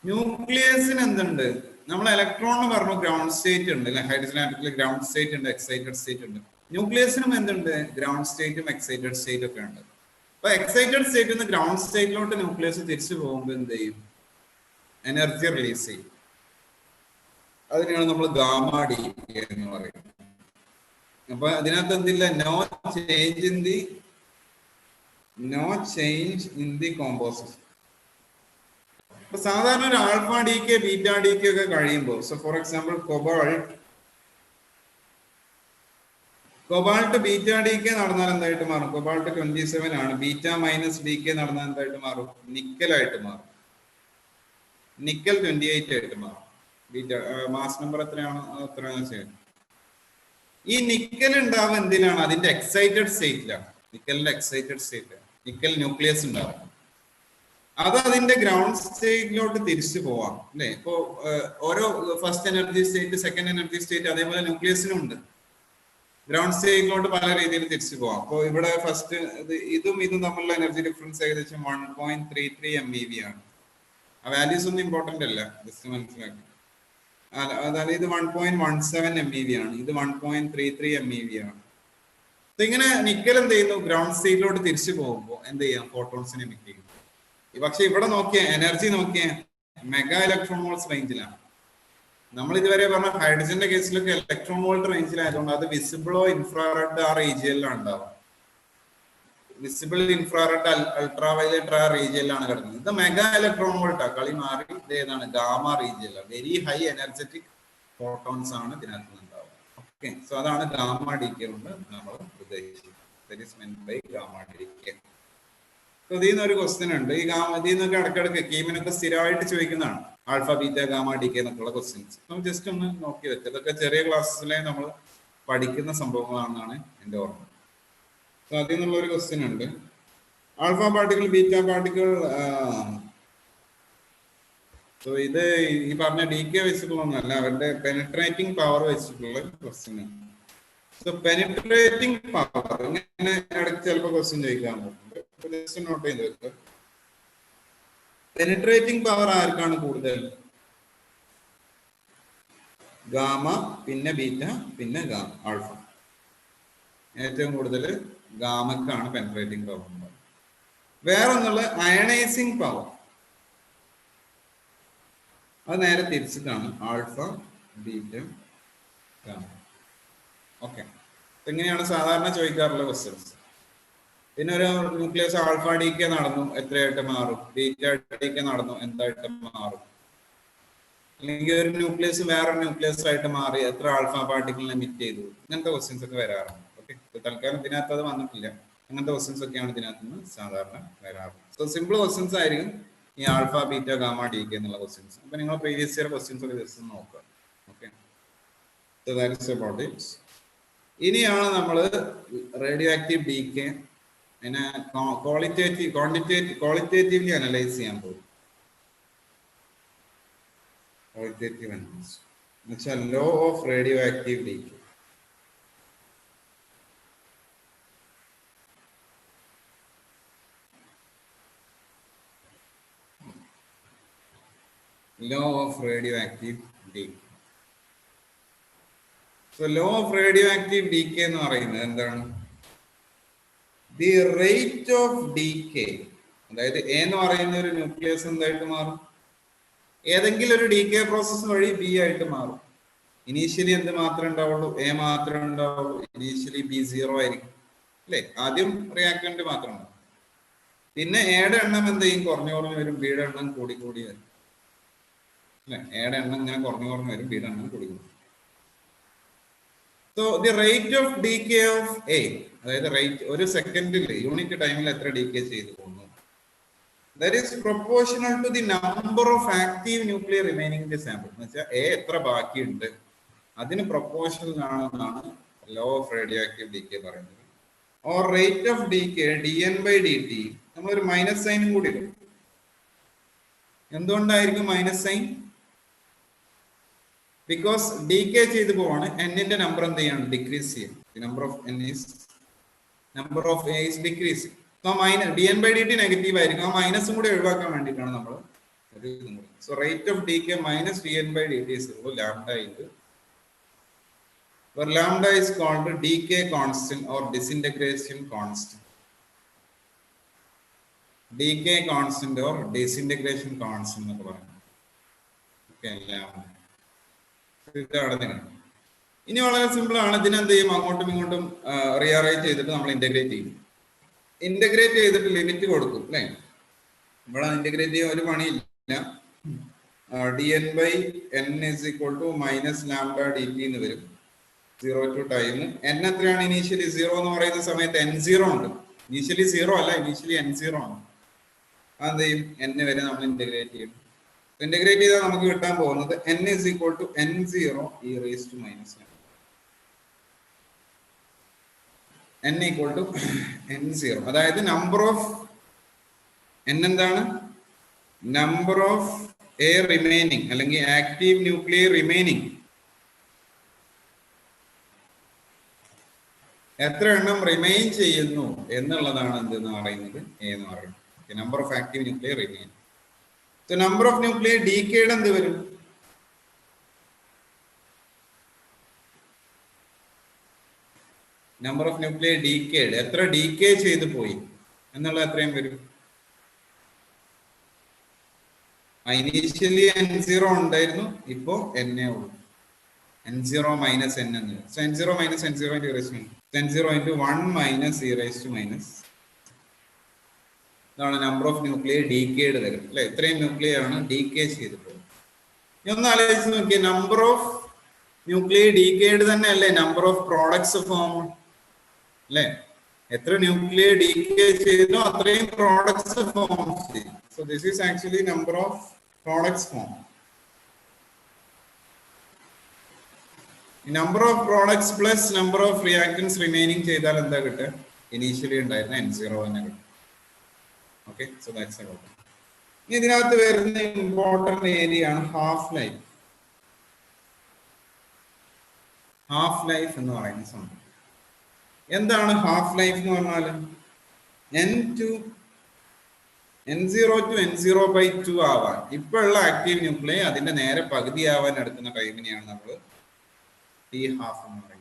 ന്യൂക്ലിയസിന് എന്തുണ്ട്? നമ്മൾ ഇലക്ട്രോണിന് പറഞ്ഞു ഗ്രൗണ്ട് സ്റ്റേറ്റ് ഉണ്ട് അല്ലെ, ഹൈഡ്രജൻ ആറ്റത്തിൽ ഗ്രൗണ്ട് സ്റ്റേറ്റ് ഉണ്ട്, എക്സൈറ്റഡ് സ്റ്റേറ്റ് ഉണ്ട്. ന്യൂക്ലിയസിനും എന്തുണ്ട്? ഗ്രൗണ്ട് സ്റ്റേറ്റും എക്സൈറ്റഡ് സ്റ്റേറ്റ് ഒക്കെ ഉണ്ട്. അപ്പൊ എക്സൈറ്റഡ് സ്റ്റേറ്റിൽ നിന്ന് ഗ്രൗണ്ട് സ്റ്റേറ്റിലോട്ട് ന്യൂക്ലിയസ് തിരിച്ചു പോകുമ്പോൾ എന്ത് ചെയ്യും? എനർജി റിലീസ് ചെയ്യും. അതിനെയാണ് നമ്മൾ ഗാമ ഡി എന്ന് പറയുന്നത്. അപ്പൊ അതിനകത്ത് എന്തില്ല? No change in the composition. സാധാരണ ഒരു alpha decay beta decay ഒക്കെ കഴിയുമ്പോൾ, so for example cobalt beta decay നടന്നാൽ എന്തായിട്ട് മാറും? കൊബാൾട്ട് 27 ആണ്. ബീറ്റ മൈനസ് ഡി കെ നടന്നാൽ എന്തായിട്ട് മാറും? നിക്കലായിട്ട് മാറും. നിക്കൽ 28 ആയിട്ട് മാറും. ബീറ്റ മാസ് നമ്പർ എത്രയാണ്? എത്രയാണെന്ന് വെച്ചാൽ ഈ നിക്കൽ ഉണ്ടാവും എന്തിനാണ്? അതിന്റെ എക്സൈറ്റഡ് സ്റ്റേറ്റിലാണ്. നിക്കലിന്റെ എക്സൈറ്റഡ് സ്റ്റേറ്റ്, നിക്കൽ ന്യൂക്ലിയസ് ഉണ്ടാവും. അത് അതിന്റെ ഗ്രൗണ്ട് സ്റ്റേറ്റിലോട്ട് തിരിച്ചു പോവാം അല്ലെ. ഇപ്പോ ഓരോ first energy state, second energy state, അതേപോലെ ന്യൂക്ലിയസിനും ഉണ്ട്. ഗ്രൗണ്ട് സ്റ്റേറ്റിലോട്ട് പല രീതിയിൽ തിരിച്ചു പോവാം. അപ്പോൾ ഇവിടെ ഫസ്റ്റ് ഇതും തമ്മിലുള്ള എനർജി ഡിഫറൻസ് ഏകദേശം 1.33 MeV ആണ്. ആ വാല്യൂസ് ഒന്നും ഇമ്പോർട്ടന്റ് അല്ല, ജസ്റ്റ് മനസ്സിലാക്കി. അതായത് ഇത് 1.17 MeV ആണ്, ഇത് 1.33 MeV ആണ്. ഇങ്ങനെ നിക്കൽ എന്ത് ചെയ്യുന്നു? ഗ്രൗണ്ട് സ്റ്റേറ്റിലോട്ട് തിരിച്ചു പോകുമ്പോൾ എന്ത് ചെയ്യാം? ഫോട്ടോൺസിനെ എമിറ്റ് ചെയ്യും. പക്ഷെ ഇവിടെ നോക്കിയ എനർജി നോക്കിയ മെഗാ ഇലക്ട്രോൺ വോൾട്സ് റേഞ്ചിലാണ്. നമ്മൾ ഇതുവരെ പറഞ്ഞ ഹൈഡ്രജന്റെ കേസിലൊക്കെ ഇലക്ട്രോൺ വോൾട്ട് റേഞ്ചിലായതുകൊണ്ട് അത് വിസിബിളോ ഇൻഫ്രാറെഡ് ആ റീജിയനിലാണ് ഉണ്ടാവും. വിസിബിൾ, ഇൻഫ്രാറെഡ്, അൾട്രാ വയലറ്റ് ആ റീജിയനിലാണ് കിടക്കുന്നത്. ഇത് മെഗാ ഇലക്ട്രോൺ വോൾട്ടാ. കളി മാറി ഇത് ഏതാണ്? ഗാമ റീജിയനിലാണ്. വെരി ഹൈ എനർജറ്റിക് ഫോട്ടോൺസ് ആണ് ഇതിനകത്ത് ഉണ്ടാവുക. ഓക്കെ, സോ അതാണ് ഗാമ ഡി കെ കൊണ്ട് നമ്മൾ ഉദ്ദേശിക്കുന്നത്. Gamma decay. ഇതിൽ നിന്ന് ഒരു ക്വസ്റ്റ്യൻ ഉണ്ട്. ഈ ഇതിൽ നിന്നൊക്കെ ഇടയ്ക്കിടയ്ക്ക് കീമിനൊക്കെ സ്ഥിരമായിട്ട് ചോദിക്കുന്നതാണ് alpha beta gamma D K എന്നൊക്കെയുള്ള ക്വസ്റ്റ്യൻസ്. നമ്മൾ ജസ്റ്റ് ഒന്ന് നോക്കി വെച്ചത്. ഇതൊക്കെ ചെറിയ ക്ലാസ്സിലെ നമ്മൾ പഠിക്കുന്ന സംഭവങ്ങളാണെന്നാണ് എൻ്റെ ഓർമ്മ. സോ അതിൽ നിന്നുള്ള ഒരു ക്വസ്റ്റ്യൻ ഉണ്ട്. Alpha particle, beta particle. So ഇത് ഈ പറഞ്ഞ ഡി കെ വെച്ചിട്ടുള്ളതൊന്നല്ല, അവരുടെ പെനിട്രേറ്റിംഗ് പവർ വെച്ചിട്ടുള്ള ക്വസ്റ്റ്യൻ ആണ്. സോ പെനിട്രേറ്റിംഗ് പവർ ഇങ്ങനെ ഇടയ്ക്ക് ചിലപ്പോൾ ക്വസ്റ്റ്യൻ ചോദിക്കാൻ പറ്റും. നോട്ട് ചെയ്ത് വെക്കുക. പെനിട്രേറ്റിംഗ് പവർ ആർക്കാണ് കൂടുതൽ? ഗാമ, പിന്നെ ബീറ്റ, പിന്നെ ആൽഫ. ഏറ്റവും കൂടുതൽ ഗാമക്കാണ് പെനിട്രേറ്റിംഗ് പവർ. വേറൊന്നുള്ള അയണൈസിങ് പവർ, അത് നേരെ തിരിച്ചിട്ടാണ്. Alpha, beta, gamma. ഓക്കെ, ഇങ്ങനെയാണ് സാധാരണ ചോദിക്കാറുള്ള ക്വസ്റ്റ്യൻസ്. പിന്നെ ഒരു ന്യൂക്ലിയസ് ആൽഫ ഡി കെ നടന്നു, എത്രയായിട്ട് മാറും? ബീറ്റ ഡി കെ നടന്നു, എന്തായിട്ട് മാറും? അല്ലെങ്കിൽ ഒരു ന്യൂക്ലിയസ് വേറെ ന്യൂക്ലിയസ് ആയിട്ട് മാറി, എത്ര ആൽഫ പാർട്ടിക്കിളിനെ എമിറ്റ് ചെയ്തു? ഇങ്ങനത്തെ ക്വസ്റ്റ്യൻസ് ഒക്കെ വരാറുണ്ട്. ഓക്കെ, തൽക്കാലം ഇതിനകത്ത് അത് വന്നിട്ടില്ല. അങ്ങനത്തെ ക്വസ്റ്റ്യൻസ് ഒക്കെയാണ് ഇതിനകത്ത് നിന്ന് സാധാരണ വരാറുണ്ട്. സോ സിമ്പിൾ ക്വസ്റ്റ്യൻസ് ആയിരിക്കും ഈ alpha beta gamma D K എന്നുള്ള ക്വസ്റ്റ്യൻസ്. അപ്പൊ നിങ്ങൾ പ്രീവിയസ് ഇയർ ക്വസ്റ്റ്യൻസ് ഒക്കെ ജസ്റ്റ് നോക്കുക. Okay, so that is about it. ഇനിയാണ് നമ്മൾ റേഡിയോ ആക്റ്റീവ് ഡി കെ അതിനെ ക്വാളിറ്റേറ്റീവ്ലി അനലൈസ് ചെയ്യാൻ പോകും. ക്വാളിറ്റേറ്റീവ് അനലൈസ് എന്ന് വെച്ചാൽ law of radio active D K. Law of radioactive decay. So law of radioactive decay എന്ന് പറയുന്നത് എന്താണ്? The rate of decay, അതായത് എ എന്ന് പറയുന്ന ഒരു ന്യൂക്ലിയസ് എന്തായിട്ട് മാറും? ഏതെങ്കിലും ഒരു ഡീകേ പ്രോസസ് വഴി ബി ആയിട്ട് മാറും. ഇനീഷ്യലി എന്ത് മാത്രമേ ഉണ്ടാവുള്ളൂ? എ മാത്രമേ ഉണ്ടാവുള്ളൂ. ഇനീഷ്യലി ബി 0 ആയിരിക്കും അല്ലെ? ആദ്യം റിയാക്ടന്റ് മാത്രം ഉണ്ടാവും. പിന്നെ എയുടെ എണ്ണം എന്ത് ചെയ്യും? കുറഞ്ഞു വരും. ബിയുടെ എണ്ണം കൂടി വരും അല്ലെ? എയുടെ എണ്ണം ഇങ്ങനെ കുറഞ്ഞു വരും, ബിയുടെ എണ്ണം കൂടി. So the rate of decay of A, അതായത് റേറ്റ് ഒരു സെക്കൻഡിൽ യൂണിറ്റ് ടൈമിൽ എത്ര ഡീകേ ചെയ്തു പോകുന്നു, that is proportional to the number of active nuclei remaining in the sample. എന്ന് വെച്ചാൽ A എത്ര ബാക്കിയുണ്ട് അതിന് പ്രൊപ്പോർഷണൽ ആണെന്നാണ് law of radioactive decay പറയുന്നത്. Or rate of decay dN/dt, നമ്മളൊരു മൈനസ് സൈനും കൂടി ഇടും. എന്തുകൊണ്ടായിരിക്കും മൈനസ് സൈൻ? ബിക്കോസ് ഡീകേ ചെയ്ത് പോവാണ്, എന്നിന്റെ നമ്പർ എന്ത് ചെയ്യാണ്, ഡിക്രീസ് ചെയ്യും. Number of N is number of A is decreasing. So dN/dt negative ആയിരിക്കും. ആ മൈനസും കൂടി ഒഴിവാക്കാൻ വേണ്ടിയിട്ടാണ് നമ്മൾ. So rate of decay minus dN/dt is equal to lambda into, where lambda is called decay constant or disintegration constant. Decay constant or disintegration constant എന്നൊക്കെ പറയുന്നത്. Okay, lambda. ഇനി വളരെ സിമ്പിൾ ആണ്. ഇതിനെന്ത് ചെയ്യും, അങ്ങോട്ടും ഇങ്ങോട്ടും റീഅറേഞ്ച് ചെയ്തിട്ട് നമ്മൾ ഇന്റഗ്രേറ്റ് ചെയ്യും. ഇന്റഗ്രേറ്റ് ചെയ്തിട്ട് ലിമിറ്റ് കൊടുക്കും അല്ലെ. ഇവിടെ ഇന്റഗ്രേറ്റ് ചെയ്യാൻ ഒരു പണിയില്ല. dN/n is equal to minus lambda dt എന്ന് വരും. 0 to ടൈം. n എത്രയാണ് ഇനീഷ്യലി? 0 എന്ന് പറയുന്ന സമയത്ത് n0 ഉണ്ട്. ഇനീഷ്യലി 0 അല്ല, ഇനീഷ്യലി n0 ആണ്. എന്ത് ചെയ്യും, n വരെ നമ്മൾ ഇന്റഗ്രേറ്റ് ചെയ്യും. ഇന്റഗ്രേറ്റ് ചെയ്താൽ നമുക്ക് കിട്ടാൻ പോകുന്നത് n is equal to n0 e raised to minus n equal to n0. അതായത് നമ്പർ ഓഫ് n എന്താണ്, നമ്പർ ഓഫ് എ റിമൈനിങ് അല്ലെങ്കിൽ ആക്റ്റീവ് ന്യൂക്ലിയർ റിമൈനിങ് എത്ര എണ്ണം റിമൈൻ ചെയ്യുന്നു എന്നുള്ളതാണ് എന്തെന്ന് പറയുന്നത് എ എന്ന് പറയുന്നത്. Number of active nuclear remaining. Number of nuclear decade എന്ത് വരും, നമ്പർ ഓഫ് ന്യൂക്ലിയർ ഡീക്കേഡ് എത്ര ഡീക്കേ ചെയ്ത് പോയി എന്നുള്ള എത്രയും വരും. ഇനീഷ്യലി n0 ഉണ്ടായിരുന്നു, ഇപ്പോ n ഉള്ളൂ. n0 മൈനസ് n എന്ന് വരും. So n0 minus n0 into e raised to n0 into 1 minus e raised to minus. ഇതാണ് നമ്പർ ഓഫ് ന്യൂക്ലിയർ ഡീക്കേഡ് വരും അല്ലെ. ഇത്രയും ന്യൂക്ലിയർ ആണ് ഡീക്കേ ചെയ്തിട്ടുള്ളത്. ഇനി ഒന്ന് ആലോചിച്ച് നോക്കിയാൽ നമ്പർ ഓഫ് ന്യൂക്ലിയർ ഡീക്കേഡ് തന്നെ അല്ലേ നമ്പർ ഓഫ് പ്രോഡക്ട്സ് ഫോം അല്ലെ. എത്ര ന്യൂക്ലിയർ ഡീക്കേ ചെയ്തോ അത്രയും പ്രോഡക്ട്സ് ഫോം ചെയ്യും. So this is actually number of products form. Number of products plus number of reactants remaining ചെയ്താൽ എന്താ കിട്ടുക, ഇനീഷ്യലി ഉണ്ടായിരുന്ന n0 തന്നെ കിട്ടും. Okay, so that's about. ഇനി ഇതിനകത്ത് വരുന്ന ഇമ്പോർട്ടന്റ് ഏരിയ ആണ് ഹാഫ് ലൈഫ്. ഹാഫ് ലൈഫ് എന്ന് പറയുന്ന സംഭവം എന്താണ്? ഹാഫ് ലൈഫ് എന്ന് പറഞ്ഞാൽ n0 to n0/2 ആവാൻ ഇപ്പോഴുള്ള ആക്റ്റീവ് ന്യൂക്ലിയർ അതിന്റെ നേരെ പകുതി ആവാൻ എടുക്കുന്ന ടൈമിനെയാണ് നമ്മൾ ടി ഹാഫ് എന്ന് പറയുന്നത്.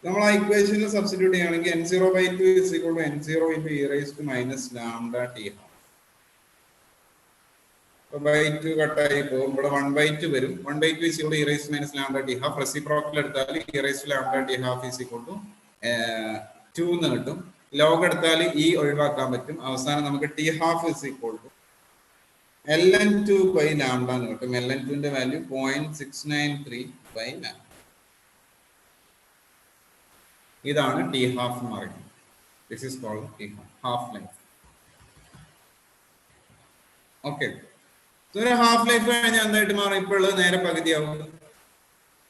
നമ്മൾ ആ ഇക്വേഷനിൽ സബ്സ്റ്റിറ്റ്യൂട്ട് ചെയ്യുകയാണെങ്കിൽ n0/2 is equal to n0 into e raised to minus lambda t half. by 2 കട്ടായി പോകും. ഇവിടെ 1/2 വരും. 1/2 is equal to e raised to minus lambda t half. Reciprocal എടുത്താൽ e raised to lambda t half is equal to 2 എന്ന് കിട്ടും. Log എടുത്താൽ e ഒഴിവാക്കാൻ പറ്റും. അവസാനം നമുക്ക് t half is equal to ln2 by lambda എന്ന് കിട്ടും. ln2 ന്റെ വാല്യൂ 0.693 by lambda. ഇതാണ് ടി ഹാഫ് എന്ന് പറയുന്നത്. This is called T half life. Okay, ഒരു ഹാഫ് ലൈഫ് കഴിഞ്ഞാൽ എന്തായിട്ട് മാറും? ഇപ്പോൾ നേരെ പകുതിയാവും.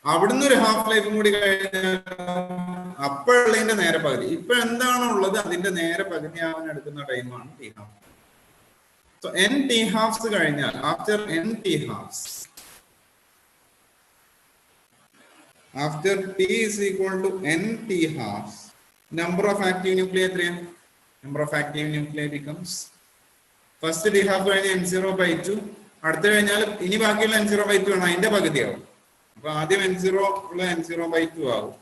അവിടുന്ന് ഒരു ഹാഫ് ലൈഫും കൂടി കഴിഞ്ഞാൽ അപ്പോഴുള്ളതിന്റെ നേരെ പകുതി. ഇപ്പൊ എന്താണോ ഉള്ളത് അതിന്റെ നേരെ പകുതി ആവാൻ എടുക്കുന്ന ടൈമാണ് T half. So n T halves കഴിഞ്ഞാൽ after n T halves after t is equal to n t halves, number of active nuclei എത്രയാണ്? number of active nuclei becomes first t half കഴിഞ്ഞ n0/2, അടുത്ത കഴിഞ്ഞാൽ ഇനി ബാക്കിയുള്ള n0/2 ആണ്, അതിന്റെ പകുതിയാവും. അപ്പൊ ആദ്യം n0 ഉള്ള n0/2 ആവും,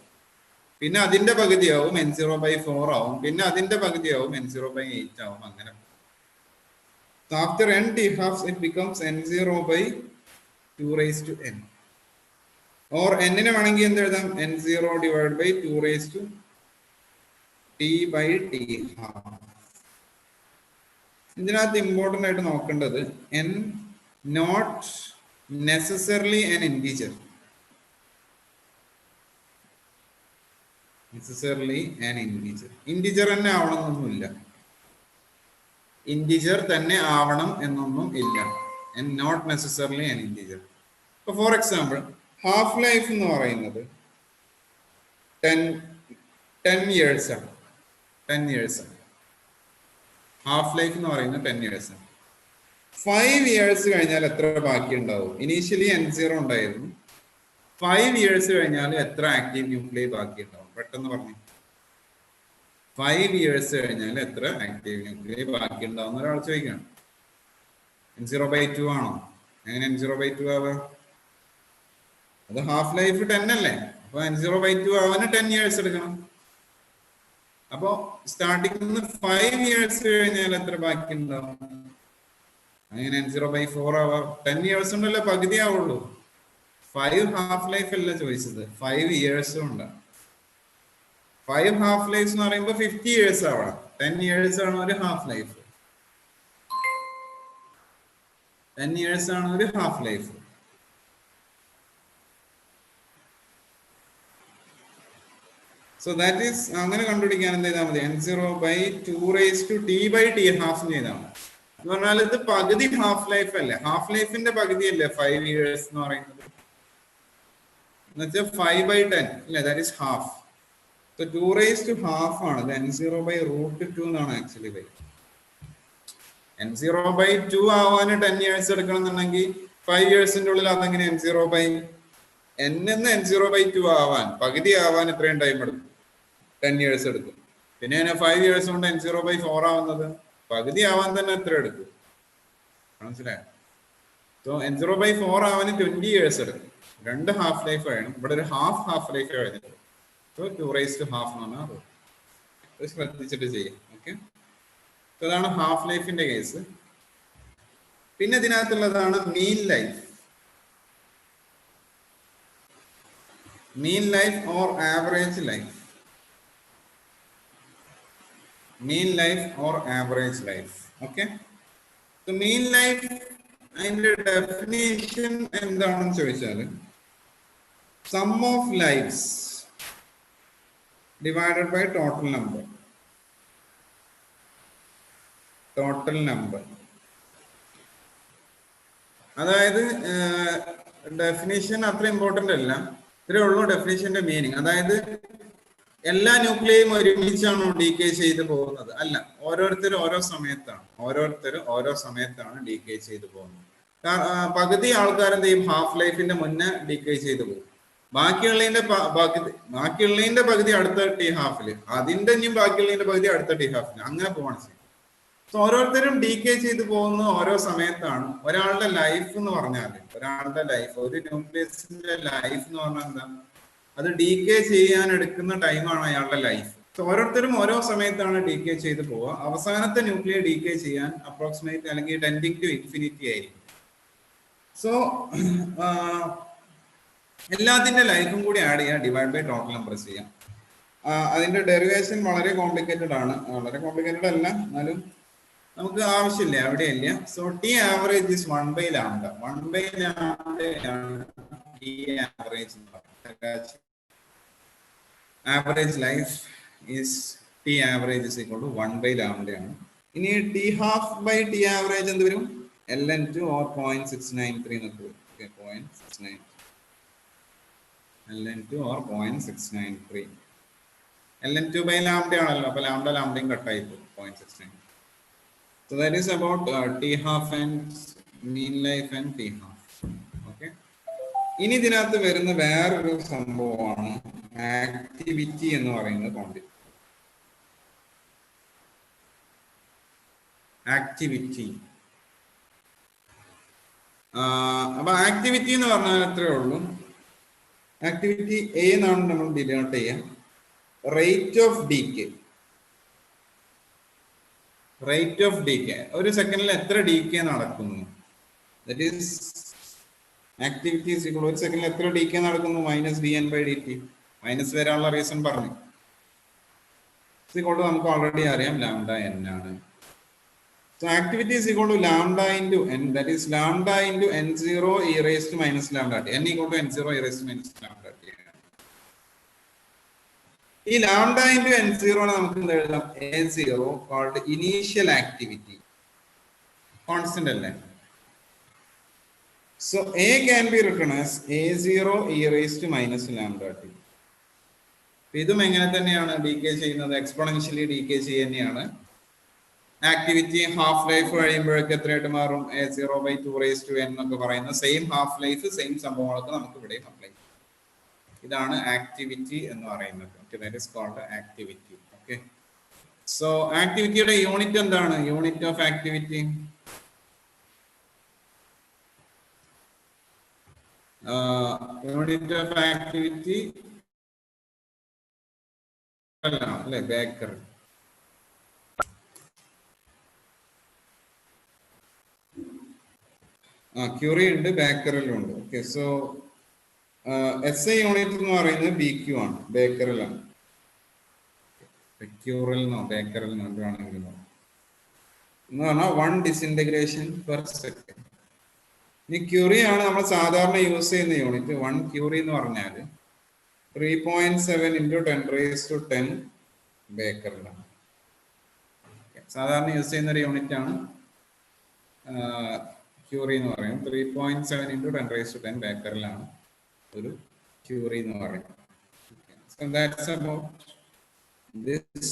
പിന്നെ അതിന്റെ പകുതിയാവും n0/4 ആവും, പിന്നെ അതിന്റെ പകുതിയാവും n0/8 ആവും. അങ്ങനെ after n t halves it becomes n0/2 raised to n. or n നെ വേണമെങ്കിൽ എന്ത് എഴുതാം? n0 divided by 2 raised to t/t half. ഇതിനകത്ത് ഇമ്പോർട്ടന്റ് ആയിട്ട് നോക്കേണ്ടത് n not necessarily an integer. necessarily an integer. Integer തന്നെ ആവണമെന്നൊന്നുമില്ല. Integer തന്നെ ആവണം എന്നൊന്നും ഇല്ല. And not necessarily an integer. So for example, half life എന്ന് പറയുന്നത് 10 years ആണ്. 10 years ആണ്. ഹാഫ് ലൈഫ് എന്ന് പറയുന്നത് 10 years ആണ്. 5 years കഴിഞ്ഞാൽ എത്ര ബാക്കി ഉണ്ടാവും? ഇനീഷ്യലി N0 ഉണ്ടായിരുന്നു. 5 years കഴിഞ്ഞാൽ എത്ര ആക്റ്റീവ് ന്യൂക്ലിയൈ ബാക്കി ഉണ്ടാവും? പെട്ടെന്ന് പറഞ്ഞു. 5 years കഴിഞ്ഞാൽ എത്ര ആക്റ്റീവ് ന്യൂക്ലിയൈ ബാക്കി ഉണ്ടാവും ഒരാൾ ചോദിക്കണം. N0/2 ആണോ? എങ്ങനെ N0/2 ആവുക? അത് ഹാഫ് ലൈഫ് 10 അല്ലേ? അപ്പൊ N0/2 ആവാൻ 10 years എടുക്കണം. അപ്പോ സ്റ്റാർട്ടിങ് 5 years കഴിഞ്ഞാൽ എത്ര ബാക്കി ഉണ്ടാവും? അങ്ങനെ N0/4 ആവാം. 10 years ഉണ്ടല്ലോ, പകുതി ആവുള്ളൂ. 5 ഹാഫ് ലൈഫ് അല്ല ചോദിച്ചത്, 5 years ഉണ്ട്. 5 ഹാഫ് ലൈഫ് എന്ന് പറയുമ്പോൾ 50 years ആവണം. 10 years ആണ് ഒരു ഹാഫ് ലൈഫ്. 10 years ആണ് ഒരു half life. So that is അങ്ങനെ കണ്ടുപിടിക്കാൻ എന്ത് ചെയ്താൽ മതി? N0/2t/t ഹാഫ് ചെയ്താൽ മതി. എന്ന് പറഞ്ഞാൽ ഇത് പകുതി ഹാഫ് ലൈഫ് അല്ലേ? ഹാഫ് ലൈഫിന്റെ പകുതി അല്ലേ 5 years എന്ന് പറയുന്നത്? എന്നുവെച്ചാൽ 5/10 അല്ലേ? That is half. So 2⁻½ ആണ്. N0/√2 എന്നാണ് ആക്ച്വലി വരിക. N0/2 ആവാൻ 10 years എടുക്കണം എന്നുണ്ടെങ്കിൽ 5 yearsന്റെ ഉള്ളിൽ അതെങ്ങനെ N0/2 ആവാൻ പകുതി ആവാൻ എത്രയും ടൈം എടുക്കും? 10 years എടുക്കും. പിന്നെ 5 years കൊണ്ട് N0/4 ആവുന്നത് പകുതി ആവാൻ തന്നെ എത്ര എടുക്കും? മനസ്സിലായോ? സോ N0/4 ആവാൻ 20 years എടുക്കും. 2 ഹാഫ് ലൈഫ് വേണം. ഇവിടെ ഒരു ഹാഫ് ലൈഫ് കഴിഞ്ഞിട്ട്. സോ 2⁻½ എന്ന് പറഞ്ഞാൽ ശ്രദ്ധിച്ചിട്ട് ചെയ്യാം. ഓക്കെ, അതാണ് ഹാഫ് ലൈഫിന്റെ കേസ്. പിന്നെ ഇതിനകത്തുള്ളതാണ് mean life. Mean life or average life. Mean life or average life. Okay. So mean life അതിന്റെ definition എന്താണെന്ന് ചോദിച്ചാൽ sum of lives divided by total number. Total number. അതായത് ഡെഫിനിഷൻ അത്ര ഇമ്പോർട്ടന്റ് അല്ല. ഇത്രേ ഉള്ളൂ ഡെഫിനിഷന്റെ മീനിങ്. അതായത് എല്ലാ ന്യൂക്ലിയയും ഒരുമിച്ചാണോ ഡീകേ ചെയ്തു പോകുന്നത്? അല്ല, ഓരോരുത്തരും ഓരോ സമയത്താണ് ഡീകേ ചെയ്തു പോകുന്നത്. പകുതി ആൾക്കാർ എന്ത് ചെയ്യും? ഹാഫ് ലൈഫിന്റെ മുന്നേ ഡീകേ ചെയ്തു പോകും. ബാക്കിയുള്ളതിന്റെ പകുതി അടുത്ത ടി ഹാഫില്, അതിന്റെ ഇനിയും ബാക്കിയുള്ളതിന്റെ പകുതി അടുത്ത ടി ഹാഫില്, അങ്ങനെ പോവാണ് ചെയ്യുന്നത്. സോ ഓരോരുത്തരും ഡീകേ ചെയ്തു പോകുന്ന ഓരോ സമയത്താണ്. ഒരാളുടെ ലൈഫ് എന്ന് പറഞ്ഞാൽ ഒരു ന്യൂക്ലിയസിന്റെ ലൈഫ് എന്ന് പറഞ്ഞാൽ എന്താ? അത് ഡീകേ ചെയ്യാൻ എടുക്കുന്ന ടൈമാണ് അയാളുടെ ലൈഫ്. സോ ഓരോരുത്തരും ഓരോ സമയത്താണ് ഡീകേ ചെയ്ത് പോവുക. അവസാനത്തെ ന്യൂക്ലിയർ ഡീകേ ചെയ്യാൻ അപ്രോക്സിമേറ്റ് അല്ലെങ്കിൽ ടെൻഡിങ് ടു ഇൻഫിനിറ്റി ആയിരിക്കും. സോ എല്ലാത്തിന്റെ ലൈഫും കൂടി ആഡ് ചെയ്യാം, ഡിവൈഡ് ബൈ ടോട്ടൽ നമ്പർ ചെയ്യാം. അതിന്റെ ഡെറിവേഷൻ വളരെ കോംപ്ലിക്കേറ്റഡ് ആണ്. വളരെ കോംപ്ലിക്കേറ്റഡ് അല്ല, എന്നാലും നമുക്ക് ആവശ്യമില്ല, അവിടെയില്ല. So T average is 1/λ. 1/λ ആണ് T average. Average life is T average is equal to 1/λ ആണ്. ഇനി T half by T average എന്ത് വരും? LN2 or 0.693 എന്നൊക്കെ വരും. 0.69 LN2 or 0.693. LN2/λ ആണല്ലോ, അപ്പൊ ലാംഡയും കട്ടായി പോകും. 0.69. So that is about T half and mean life and T half. Okay. ഇനി ഇതിനകത്ത് വരുന്ന വേറൊരു സംഭവമാണ് ആക്ടിവിറ്റി എന്ന് പറയുന്നത് ക്വാണ്ടിറ്റി. ആക്ടിവിറ്റി. അപ്പൊ ആക്ടിവിറ്റി എന്ന് പറഞ്ഞാൽ എത്രയേ ഉള്ളൂ? ആക്ടിവിറ്റി എ എന്നാണ് നമ്മൾ ഡിനോട്ട് ചെയ്യാം. Rate of decay. Rate of decay, ഒരു സെക്കൻഡിൽ എത്ര ഡീകേ നടക്കുന്നു? That is activity is equal, ഒരു സെക്കൻഡിൽ എത്ര ഡീകേ നടക്കുന്നു? -dn/dt. മൈനസ് വരാനുള്ള റീസൺ പറഞ്ഞു. ഈക്വൽ നമുക്ക് ഓൾറെഡി അറിയാം, λn ആണ്. So activity is equal to lambda into n, that is lambda into n0 e raised to minus lambda t. N equal to n0 e raised to minus lambda t. ഈ lambda into n0 നമുക്ക് എന്ത് എഴുതാം? A0 called initial activity, constant അല്ലേ? So A can be written as A0 e raised to minus lambda t. ഇതും എങ്ങനെ തന്നെയാണ് decay ചെയ്യുന്നത്? Exponentially decay ചെയ്യുന്നതാണ്. ആക്ടിവിറ്റി ഹാഫ് ലൈഫ് കഴിയുമ്പോഴൊക്കെ എത്രയായിട്ട് മാറും? A0/2 raised to n എന്നൊക്കെ പറയുന്ന സെയിം ഹാഫ് ലൈഫ് സെയിം സംഭവങ്ങളൊക്കെ നമുക്ക് ഇവിടെ അപ്ലൈ ചെയ്യാം. ഇതാണ് ആക്ടിവിറ്റി എന്ന് പറയുന്നത്. That is called activity. Okay, so ആക്ടിവിറ്റിയുടെ യൂണിറ്റ് എന്താണ്? Unit of activity unit of activity അല്ലേ? ബേക്കർ. ക്യൂറി ഉണ്ട്, ബേക്കറിലും ഉണ്ട്. ഓക്കെ, സോ SI യൂണിറ്റ് എന്ന് പറയുന്നത് BQ ആണ്, ബേക്കറിലാണ്. ക്യൂറിൽ ബേക്കറിൽ വേണമെങ്കിലും എന്ന് പറഞ്ഞാൽ 1 ഡിസിൻറ്റഗ്രേഷൻ പെർ സെക്കൻഡ്. ഇനി ക്യൂറി ആണ് നമ്മൾ സാധാരണ യൂസ് ചെയ്യുന്ന യൂണിറ്റ്. 1 ക്യൂറി എന്ന് പറഞ്ഞാൽ 3.7 × 10⁻10 ബേക്കറിലാണ്. സാധാരണ യൂസ് ചെയ്യുന്ന ഒരു യൂണിറ്റ് ആണ് ക്യൂറി എന്ന് പറയുന്നത്. 3.7 × 10⁻10 ബേക്കറിലാണ് ഒരു ക്യൂറി എന്ന് പറയുന്നത്. So that's about this.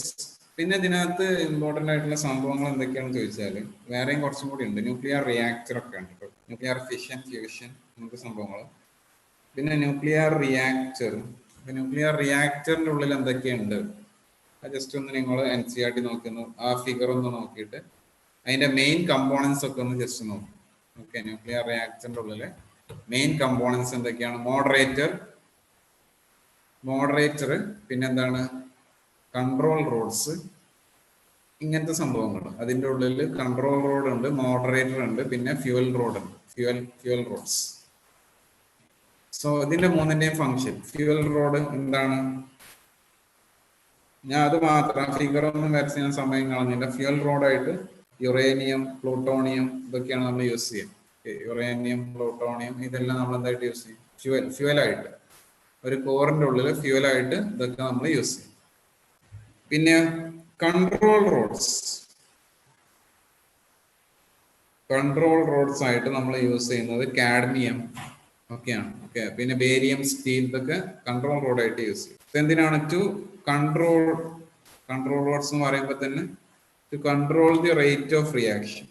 പിന്നെ ഇതിനകത്ത് ഇമ്പോർട്ടൻ്റ് ആയിട്ടുള്ള സംഭവങ്ങൾ എന്തൊക്കെയാണെന്ന് ചോദിച്ചാൽ വേറെയും കുറച്ചും കൂടി ഉണ്ട്. ന്യൂക്ലിയർ റിയാക്ടർ ഒക്കെ ഉണ്ട്, ന്യൂക്ലിയർ ഫിഷൻ, ഫ്യൂഷൻ അങ്ങനത്തെ സംഭവങ്ങൾ. പിന്നെ ന്യൂക്ലിയർ റിയാക്ടർ. ന്യൂക്ലിയർ റിയാക്ടറിൻ്റെ ഉള്ളിൽ എന്തൊക്കെയുണ്ട് ജസ്റ്റ് ഒന്ന് നിങ്ങൾ NCERT നോക്കുന്നു, ആ ഫിഗർ ഒന്ന് നോക്കിയിട്ട് അതിന്റെ മെയിൻ കമ്പോണൻസ് ഒക്കെ ഒന്ന് ജസ്റ്റ് നോക്കും. ഓക്കെ, ന്യൂക്ലിയർ റിയാക്ടറിന്റെ ഉള്ളിലെ മെയിൻ കമ്പോണൻസ് എന്തൊക്കെയാണ്? മോഡറേറ്റർ, പിന്നെന്താണ്? കൺട്രോൾ റോഡ്സ്, ഇങ്ങനത്തെ സംഭവങ്ങൾ. അതിൻ്റെ ഉള്ളിൽ കൺട്രോൾ റോഡ് ഉണ്ട്, മോഡറേറ്റർ ഉണ്ട്, പിന്നെ ഫ്യൂവൽ റോഡ് ഉണ്ട്, ഫ്യൂവൽ റോഡ്സ്. സോ ഇതിന്റെ മൂന്നിന്റെയും ഫംഗ്ഷൻ. ഫ്യൂവൽ റോഡ് എന്താണ്? ഞാൻ അത് മാത്രം ഫിഗർ ഒന്നും വരച്ച് ഞാൻ സമയം കളഞ്ഞില്ല. ഫ്യൂവൽ റോഡായിട്ട് യുറേനിയം, പ്ലൂട്ടോണിയം ഇതൊക്കെയാണ് നമ്മൾ യൂസ് ചെയ്യുക. യുറേനിയം, പ്ലൂട്ടോണിയം ഇതെല്ലാം നമ്മൾ എന്തായിട്ട് യൂസ് ചെയ്യും? ഫ്യൂവലായിട്ട്. ഒരു കോറിന്റെ ഉള്ളിൽ ഫ്യൂവലായിട്ട് ഇതൊക്കെ നമ്മൾ യൂസ് ചെയ്യും. പിന്നെ കൺട്രോൾ റോഡ്സ് ആയിട്ട് നമ്മൾ യൂസ് ചെയ്യുന്നത് കാഡ്മിയം ഒക്കെയാണ്. ഓക്കെ, പിന്നെ ബേരിയം, സ്റ്റീൽ ഇതൊക്കെ കൺട്രോൾ റോഡായിട്ട് യൂസ് ചെയ്യും. എന്തിനാണ്? ടു കൺട്രോൾ റോഡ്സ് എന്ന് പറയുമ്പോൾ തന്നെ to control the rate of reaction.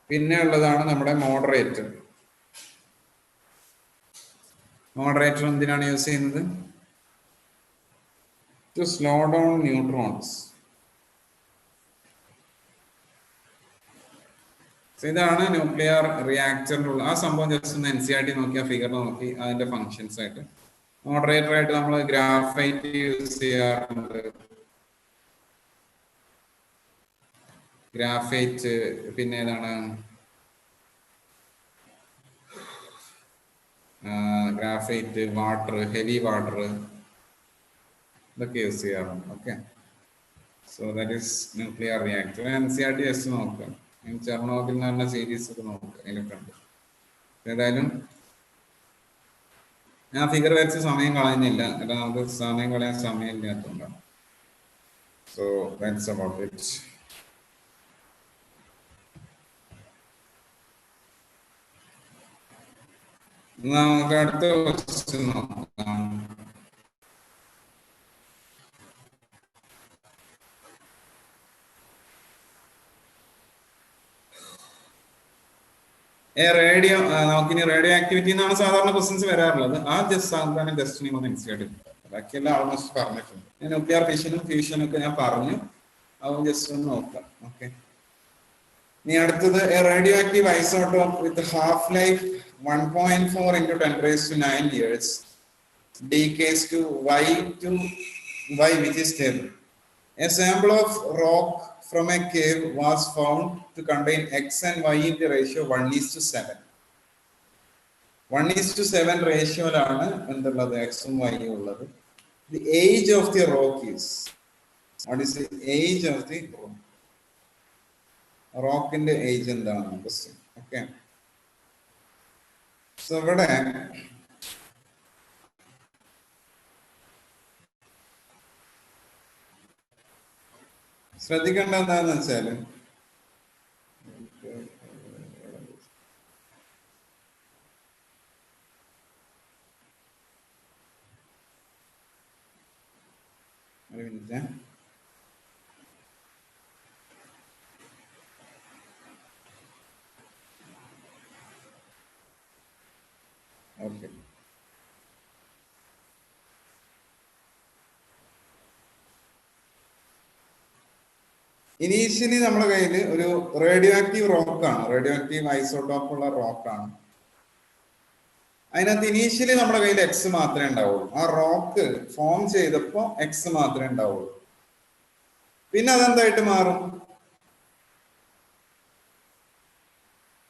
പിന്നെ ഉള്ളതാണ് നമ്മുടെ മോഡറേറ്റർ. എന്തിനാണ് യൂസ് ചെയ്യുന്നത്? to slow down neutrons. ഇതാണ് ന്യൂക്ലിയർ റിയാക്ടറിനുള്ള ആ സംഭവം. ജസ്റ്റ് ഒന്ന് NCERT നോക്കി ആ ഫിഗർ നോക്കി അതിന്റെ ഫങ്ഷൻസ് ആയിട്ട്. മോഡറേറ്റർ ആയിട്ട് നമ്മൾ ഗ്രാഫൈറ്റ് യൂസ് ചെയ്യാറുണ്ട്. ഗ്രാഫൈറ്റ്, പിന്നെ ഏതാണ്? ഗ്രാഫൈറ്റ്, വാട്ടർ, ഹെവി വാട്ടർ ഇതൊക്കെ യൂസ് ചെയ്യാറുണ്ട്. Okay, so that is nuclear reactor. NCERT just നോക്കുക. ചെർണോബിൽ എന്ന് പറഞ്ഞ സീരീസ് ഒക്കെ നോക്കുക, അതിലൊക്കെ ഉണ്ട്. ഏതായാലും ഞാൻ ഫിഗർ വരച്ച് സമയം കളയുന്നില്ല, കാരണം നമുക്ക് സമയം കളയാൻ സമയം ഇല്ലാത്തതുകൊണ്ടാണ്. So that's about it. നമുക്ക് അടുത്ത ക്വസ്റ്റ്യൻ നോക്കാം. റേഡിയോ, നമുക്കിനി റേഡിയോ ആക്ടിവിറ്റി എന്നാണ് സാധാരണ ക്വസ്റ്റ്യൻസ് വരാറുള്ളത്. ആ സാധാരണ ജസ്റ്റ് നിങ്ങൾ NCERT ബാക്കിയെല്ലാം ആൾമോസ്റ്റ് പറഞ്ഞിട്ടുണ്ട്. ന്യൂക്ലിയർ ഫിഷനും ഫ്യൂഷനും ഒക്കെ ഞാൻ പറഞ്ഞു, അത് ജസ്റ്റ് ഒന്ന് നോക്കാം. ഓക്കെ, ഇനി അടുത്തത് radio active isotope with half life 1.4 × 10⁻9 years decays to Y which is stable. A sample of rock from a cave was found to contain X and Y in the ratio 1:7. 1:7 റേഷ്യോയിലാണ് എന്തുള്ളത്? എക്സും വൈയും ഉള്ളത്. The age of the rock is, what is the age of the rock? റോക്കിന്റെ age എന്താണ്? Okay, so ഇവിടെ ശ്രദ്ധിക്കേണ്ട എന്താന്ന് വെച്ചാല് ഒരു minute. Okay, initially നമ്മുടെ കയ്യിൽ ഒരു റേഡിയോ ആക്റ്റീവ് റോക്കാണ്, റേഡിയോ ആക്റ്റീവ് ഐസോട്ടോപ്പ് ഉള്ള റോക്കാണ്. അതിനകത്ത് ഇനീഷ്യലി നമ്മുടെ കയ്യിൽ എക്സ് മാത്രമേ ഉണ്ടാവുള്ളൂ. ആ റോക്ക് ഫോം ചെയ്തപ്പോ എക്സ് മാത്രമേ ഉണ്ടാവുള്ളൂ. പിന്നെ അതെന്തായിട്ട് മാറും?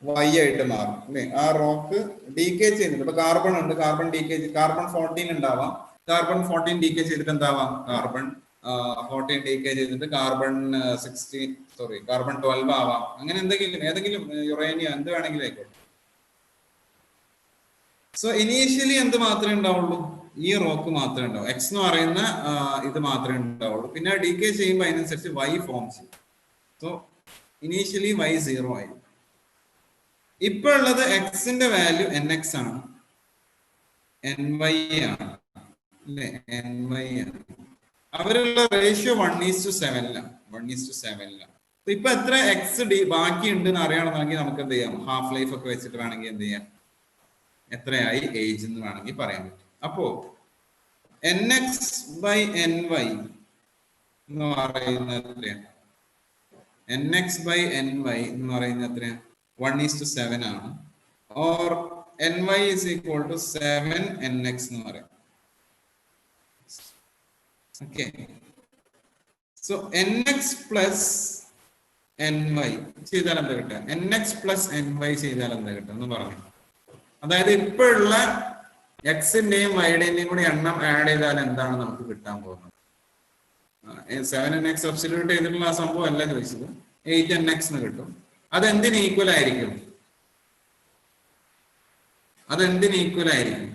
വൈ ആയിട്ട് മാറും അല്ലെ? ആ റോക്ക് ഡീകേ ചെയ്യുന്നുണ്ട്. ഇപ്പൊ കാർബൺ ഉണ്ട്, കാർബൺ ഡീകേ, കാർബൺ 14 ഉണ്ടാവാം. കാർബൺ 14 ഡീകേ ചെയ്തിട്ട് എന്താവാം? കാർബൺ 14 ഡീകേ ചെയ്തിട്ട് കാർബൺ 16 സോറി കാർബൺ 12 ആവാം. അങ്ങനെ എന്തെങ്കിലും ഏതെങ്കിലും യുറേനിയം എന്ത് വേണമെങ്കിലും ആയിക്കോട്ടെ. സോ ഇനീഷ്യലി എന്ത് മാത്രമേ ഉണ്ടാവുള്ളൂ? ഈ റോക്ക് മാത്രമേ ഉണ്ടാവൂ. എക്സ് എന്ന് പറയുന്ന ഇത് മാത്രമേ ഉണ്ടാവുള്ളൂ. പിന്നെ ഡീകേ ചെയ്യുമ്പോൾ അതിനനുസരിച്ച് വൈ ഫോം ചെയ്യും. സോ ഇനീഷ്യലി വൈ 0 ആയി. ഇപ്പൊ ഉള്ളത് എക്സിന്റെ വാല്യൂ എൻ എക്സ് ആണ്, എൻ വൈ ആണ് അല്ലെ? എൻ വൈ ആണ്. അവരുള്ള റേഷ്യോ 1:7 1:7. ഇപ്പൊ എത്ര എക്സ് ബാക്കി ഉണ്ട് എന്ന് അറിയണമെങ്കിൽ നമുക്ക് എന്ത് ചെയ്യാം? ഹാഫ് ലൈഫ് ഒക്കെ വെച്ചിട്ട് വേണമെങ്കിൽ എന്ത് ചെയ്യാം? എത്രയായി ഏജ് എന്ന് വേണമെങ്കിൽ പറയാൻ പറ്റും. അപ്പോ N X by N Y എന്ന് പറയുന്നത് എത്രയാണ്? N X by N Y എന്ന് പറയുന്നത് എത്രയാണ്? 1:7 ആണ്. Or N Y is equal to 7 N X എന്ന് പറയാം. Okay, so N X plus N Y ചെയ്താൽ എന്താ കിട്ടുക? N X plus N Y ചെയ്താൽ എന്താ കിട്ടുക എന്ന് പറഞ്ഞു. അതായത് ഇപ്പോഴുള്ള എക്സിന്റെയും വൈയുടെയും കൂടി എണ്ണം ആഡ് ചെയ്താൽ എന്താണ് നമുക്ക് കിട്ടാൻ പോകുന്നത്? 7nx സബ്സ്റ്റിറ്റ്യൂട്ട് ചെയ്തിട്ടുള്ള ആ സംഭവം അല്ല ചോദിച്ചത്. 8nx എന്ന് കിട്ടും. അതെന്തിന് ഈക്വൽ ആയിരിക്കും? അതെന്തിന് ഈക്വൽ ആയിരിക്കും?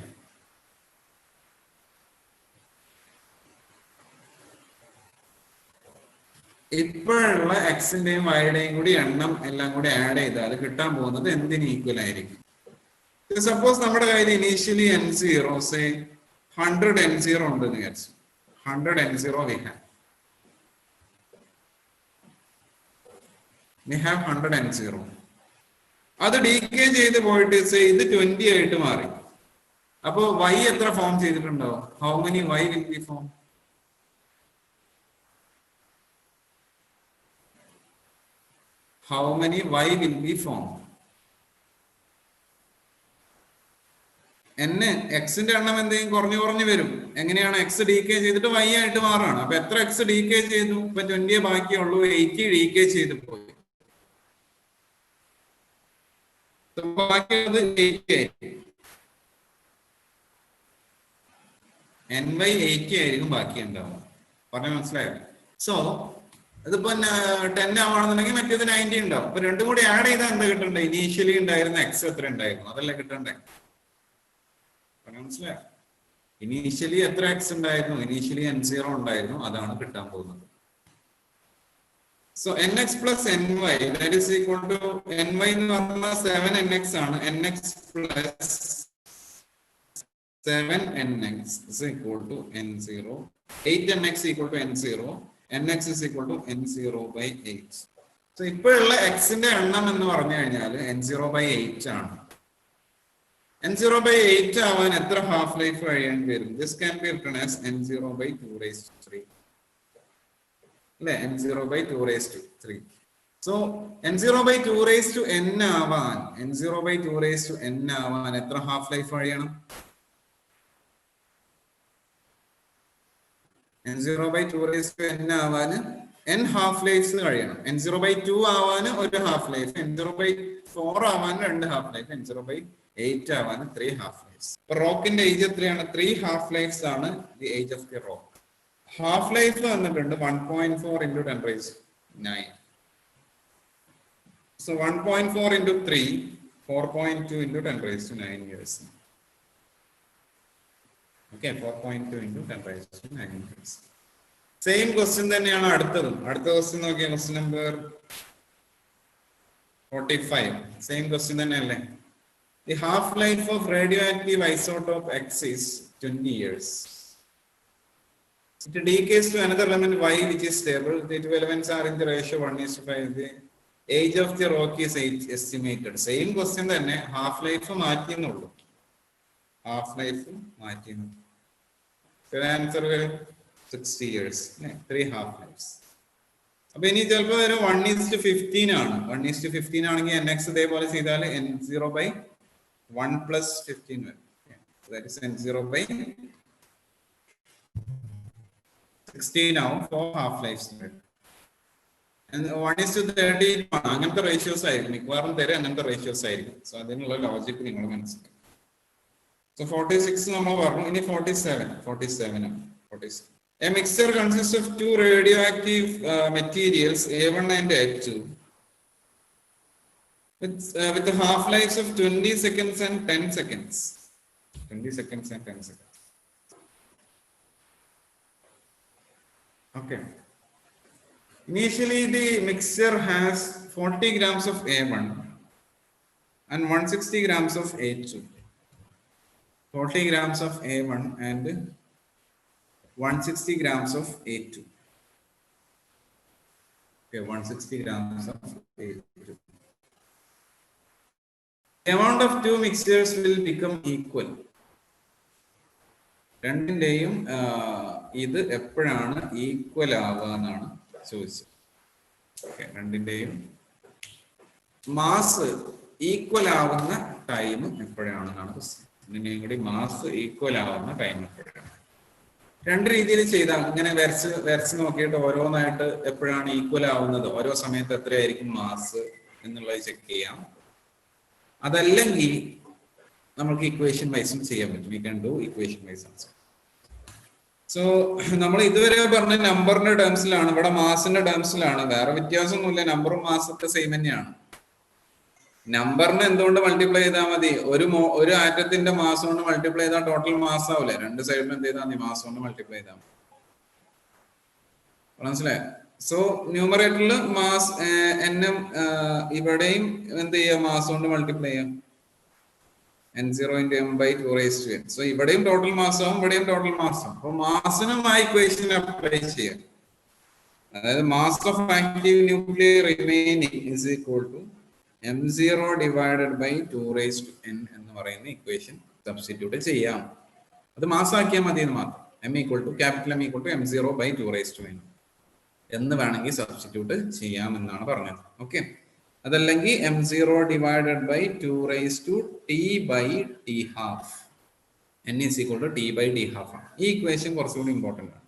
ഇപ്പോഴുള്ള എക്സിന്റെയും വൈയുടെയും കൂടി എണ്ണം എല്ലാം കൂടി ആഡ് ചെയ്താൽ കിട്ടാൻ പോകുന്നത് എന്തിന് ഈക്വൽ ആയിരിക്കും? സപ്പോസ് നമ്മുടെ കയ്യിൽ ഇനീഷ്യലി n0 സേ 100 n0 ഉണ്ട് എന്ന് വിചാരിച്ചു. 100 n0 we have 100 n0. അത് ഡീകേ ചെയ്ത് പോയിട്ട് സേ ഇത് 20 ആയിട്ട് മാറി. അപ്പോ y എത്ര ഫോം ചെയ്തിട്ടുണ്ടാവും? How many y will be formed? How many y will be formed? എക്സിന്റെ എണ്ണം എന്തെങ്കിലും കുറഞ്ഞു വരും. എങ്ങനെയാണ്? എക്സ് ഡീകേ ചെയ്തിട്ട് വൈ ആയിട്ട് മാറാണ്. അപ്പൊ എത്ര എക്സ് ഡീകേ ചെയ്തു? ഇപ്പൊ 20 ബാക്കിയുള്ളൂ. 80 ഡീകേ ചെയ്ത് പോയി. ബാക്കിയുള്ളത് 80 ആയിരിക്കും. എൻ വൈ 80 ആയിരിക്കും ബാക്കി ഉണ്ടാവുക. പറഞ്ഞ മനസ്സിലായോ? സോ ഇതിപ്പോ 10 ആവാണെന്നുണ്ടെങ്കിൽ മറ്റേത് 90 ഉണ്ടാവും. അപ്പൊ രണ്ടും കൂടി ആഡ് ചെയ്താൽ എന്താ കിട്ടണ്ടേ? ഇനീഷ്യലി ഉണ്ടായിരുന്ന എക്സ് എത്ര ഉണ്ടായിരുന്നു? അതല്ലേ കിട്ടണ്ടേ? മനസ്സിലായോ? ഇനീഷ്യലി എത്ര എക്സ് ഉണ്ടായിരുന്നു? ഇനീഷ്യലി n0 ഉണ്ടായിരുന്നു. അതാണ് കിട്ടാൻ പോകുന്നത്. So nx plus ny that is equal to ny എന്ന് പറഞ്ഞാൽ 7nx ആണ്. nx plus 7nx is equal to n0. 8nx equal to n0. nx is equal to n0 by 8. So ഇപ്പോഴുള്ള എക്സിന്റെ എണ്ണം എന്ന് പറഞ്ഞു കഴിഞ്ഞാൽ n0 by 8 ആണ്. n0 by 8 ആവാൻ എത്ര ഹാഫ് ലൈഫ് കഴിയേണ്ടി വരും? This can be written as n0 by 2 raised to 3 അല്ലെ? n0 by 2 raised to 3. So n0 by 2 raised to n ആവാൻ n0 by 2 raised to n ആവാൻ എത്ര ഹാഫ് ലൈഫ് കഴിയണം? n0 by 2 raised to n ആവാൻ n half lives കഴിയണം. n0 by 2 ആവാൻ ഒരു half life, n0 by 4 ആവാൻ 2 half life, n0 by 8 ആവാൻ 3 ഹാഫ് ലൈഫ്സ്. റോക്കിന്റെ ഏജ് എത്രയാണ്? 3 ഹാഫ് ലൈഫ്സ് ആണ് the age of the rock. Half life വന്നിട്ടുണ്ട് 1.4 into 10 raised to 9. So 1.4 into 3, 4.2 into 10 raised to 9 years. Okay, 4.2 into 10 raised to 9 years. Same question തന്നെയാണ് അടുത്തതും. അടുത്ത question നോക്കിയാൽ question number 45. Same question തന്നെയല്ലേ? The half-life of radioactive isotope X is 20 years. It decays to another element Y which is stable. The two elements are in the ratio 1:5. The age of the rock is estimated. Same question തന്നെ, half-life മാറ്റിയെന്നുള്ളൂ. Half-life മാറ്റിയെന്നുള്ളൂ. So the answer will 60 years. 3 half-lives. അപ്പൊ ഇനി ചിലപ്പോൾ ഒരു 1:15 ആണ്. 1:15 ആണെങ്കിൽ NX ഇതേപോലെ ചെയ്താൽ N0 by 1 plus 15 വരും. That is N0 by 16 ആവും for half-lives. And 1:30 അങ്ങനത്തെ റേഷ്യോസ് ആയിരിക്കും മിക്കവാറും തരും, അങ്ങനത്തെ റേഷ്യോസ് ആയിരിക്കും. സോ അതിനുള്ള ലോജിക് നിങ്ങൾ മനസ്സിലാക്കും. സോ 46 നമ്മൾ പറഞ്ഞു. ഇനി 47 ആണ്. 47. A mixture consists of two radioactive materials A1 and A2 with the half-lives of 20 seconds and 10 seconds. 20 seconds and 10 seconds. Okay. Initially, the mixture has 40 grams of A1 and 160 grams of A2. 40 grams of A1 and 160 grams of A2. Okay, 160 grams of A2. The amount of two mixtures will become equal. രണ്ടിന്റെയും ഇത് എപ്പോഴാണ് equal ആവുക എന്നാണ് ചോദിച്ചത്. Okay, രണ്ടിന്റെയും mass equal ആവുന്ന time എപ്പോഴാണെന്നാണ് question. രണ്ടിന്റെയും കൂടി മാസ് ഈക്വൽ ആവുന്ന ടൈം എപ്പോഴാണ്? രണ്ട് രീതിയിൽ ചെയ്താൽ ഇങ്ങനെ വരച്ച് നോക്കിയിട്ട് ഓരോന്നായിട്ട് എപ്പോഴാണ് ഈക്വൽ ആവുന്നത്, ഓരോ സമയത്ത് എത്രയായിരിക്കും മാസ് എന്നുള്ളത് ചെക്ക് ചെയ്യാം. അതല്ലെങ്കിൽ നമുക്ക് ഇക്വേഷൻ വൈസും ചെയ്യാൻ പറ്റും. We can do equation wise answer. So നമ്മൾ ഇതുവരെ പറഞ്ഞ നമ്പറിന്റെ ടേംസിലാണ്, ഇവിടെ മാസിന്റെ ടേംസിലാണ്. വേറെ വ്യത്യാസമൊന്നുമില്ല, നമ്പറും മാസൊക്കെ സെയിം തന്നെയാണ്. നമ്പറിന് എന്തുകൊണ്ട് മൾട്ടിപ്ലൈ ചെയ്താൽ മതി? ഒരു ആറ്റത്തിന്റെ മാസം കൊണ്ട് മൾട്ടിപ്ലൈ ചെയ്താൽ ടോട്ടൽ മാസ് ആവില്ലേ? രണ്ട് സൈഡിലും എന്ത് ചെയ്താൽ മതി? മാസം കൊണ്ട് മൾട്ടിപ്ലൈ ചെയ്താൽ മതി. മനസ്സിലായോ? സോ ന്യൂമറേറ്ററിൽ മാസ് എന്നും ഇവിടെയും എന്ത് ചെയ്യാം? മാസം കൊണ്ട് മൾട്ടിപ്ലൈ ചെയ്യാം. N0 into M by 2 raised to N. So ഇവിടെയും ടോട്ടൽ മാസവും ഇവിടെയും ടോട്ടൽ മാസം. അപ്പൊ മാസിനും ആ ഇക്വേഷൻ അപ്ലൈ ചെയ്യാം. അതായത് mass of active nuclear remaining is equal to M0 divided by 2 raised to N എന്ന് പറയുന്ന ഇക്വേഷൻ സബ്സ്റ്റിറ്റ്യൂട്ട് ചെയ്യാം. അത് മാസാക്കിയാൽ മതി എന്ന് മാത്രം. M equal to M equal to M0 by 2 raised to N എന്ന് വേണമെങ്കിൽ സബ്സ്റ്റിറ്റ്യൂട്ട് ചെയ്യാം എന്നാണ് പറഞ്ഞത്. ഓക്കെ, അതല്ലെങ്കിൽ M0 divided by 2 raised to T by T half. N is equal to T by T half ആണ്. ഈ ഇക്വേഷൻ കുറച്ചുകൂടി important ആണ്.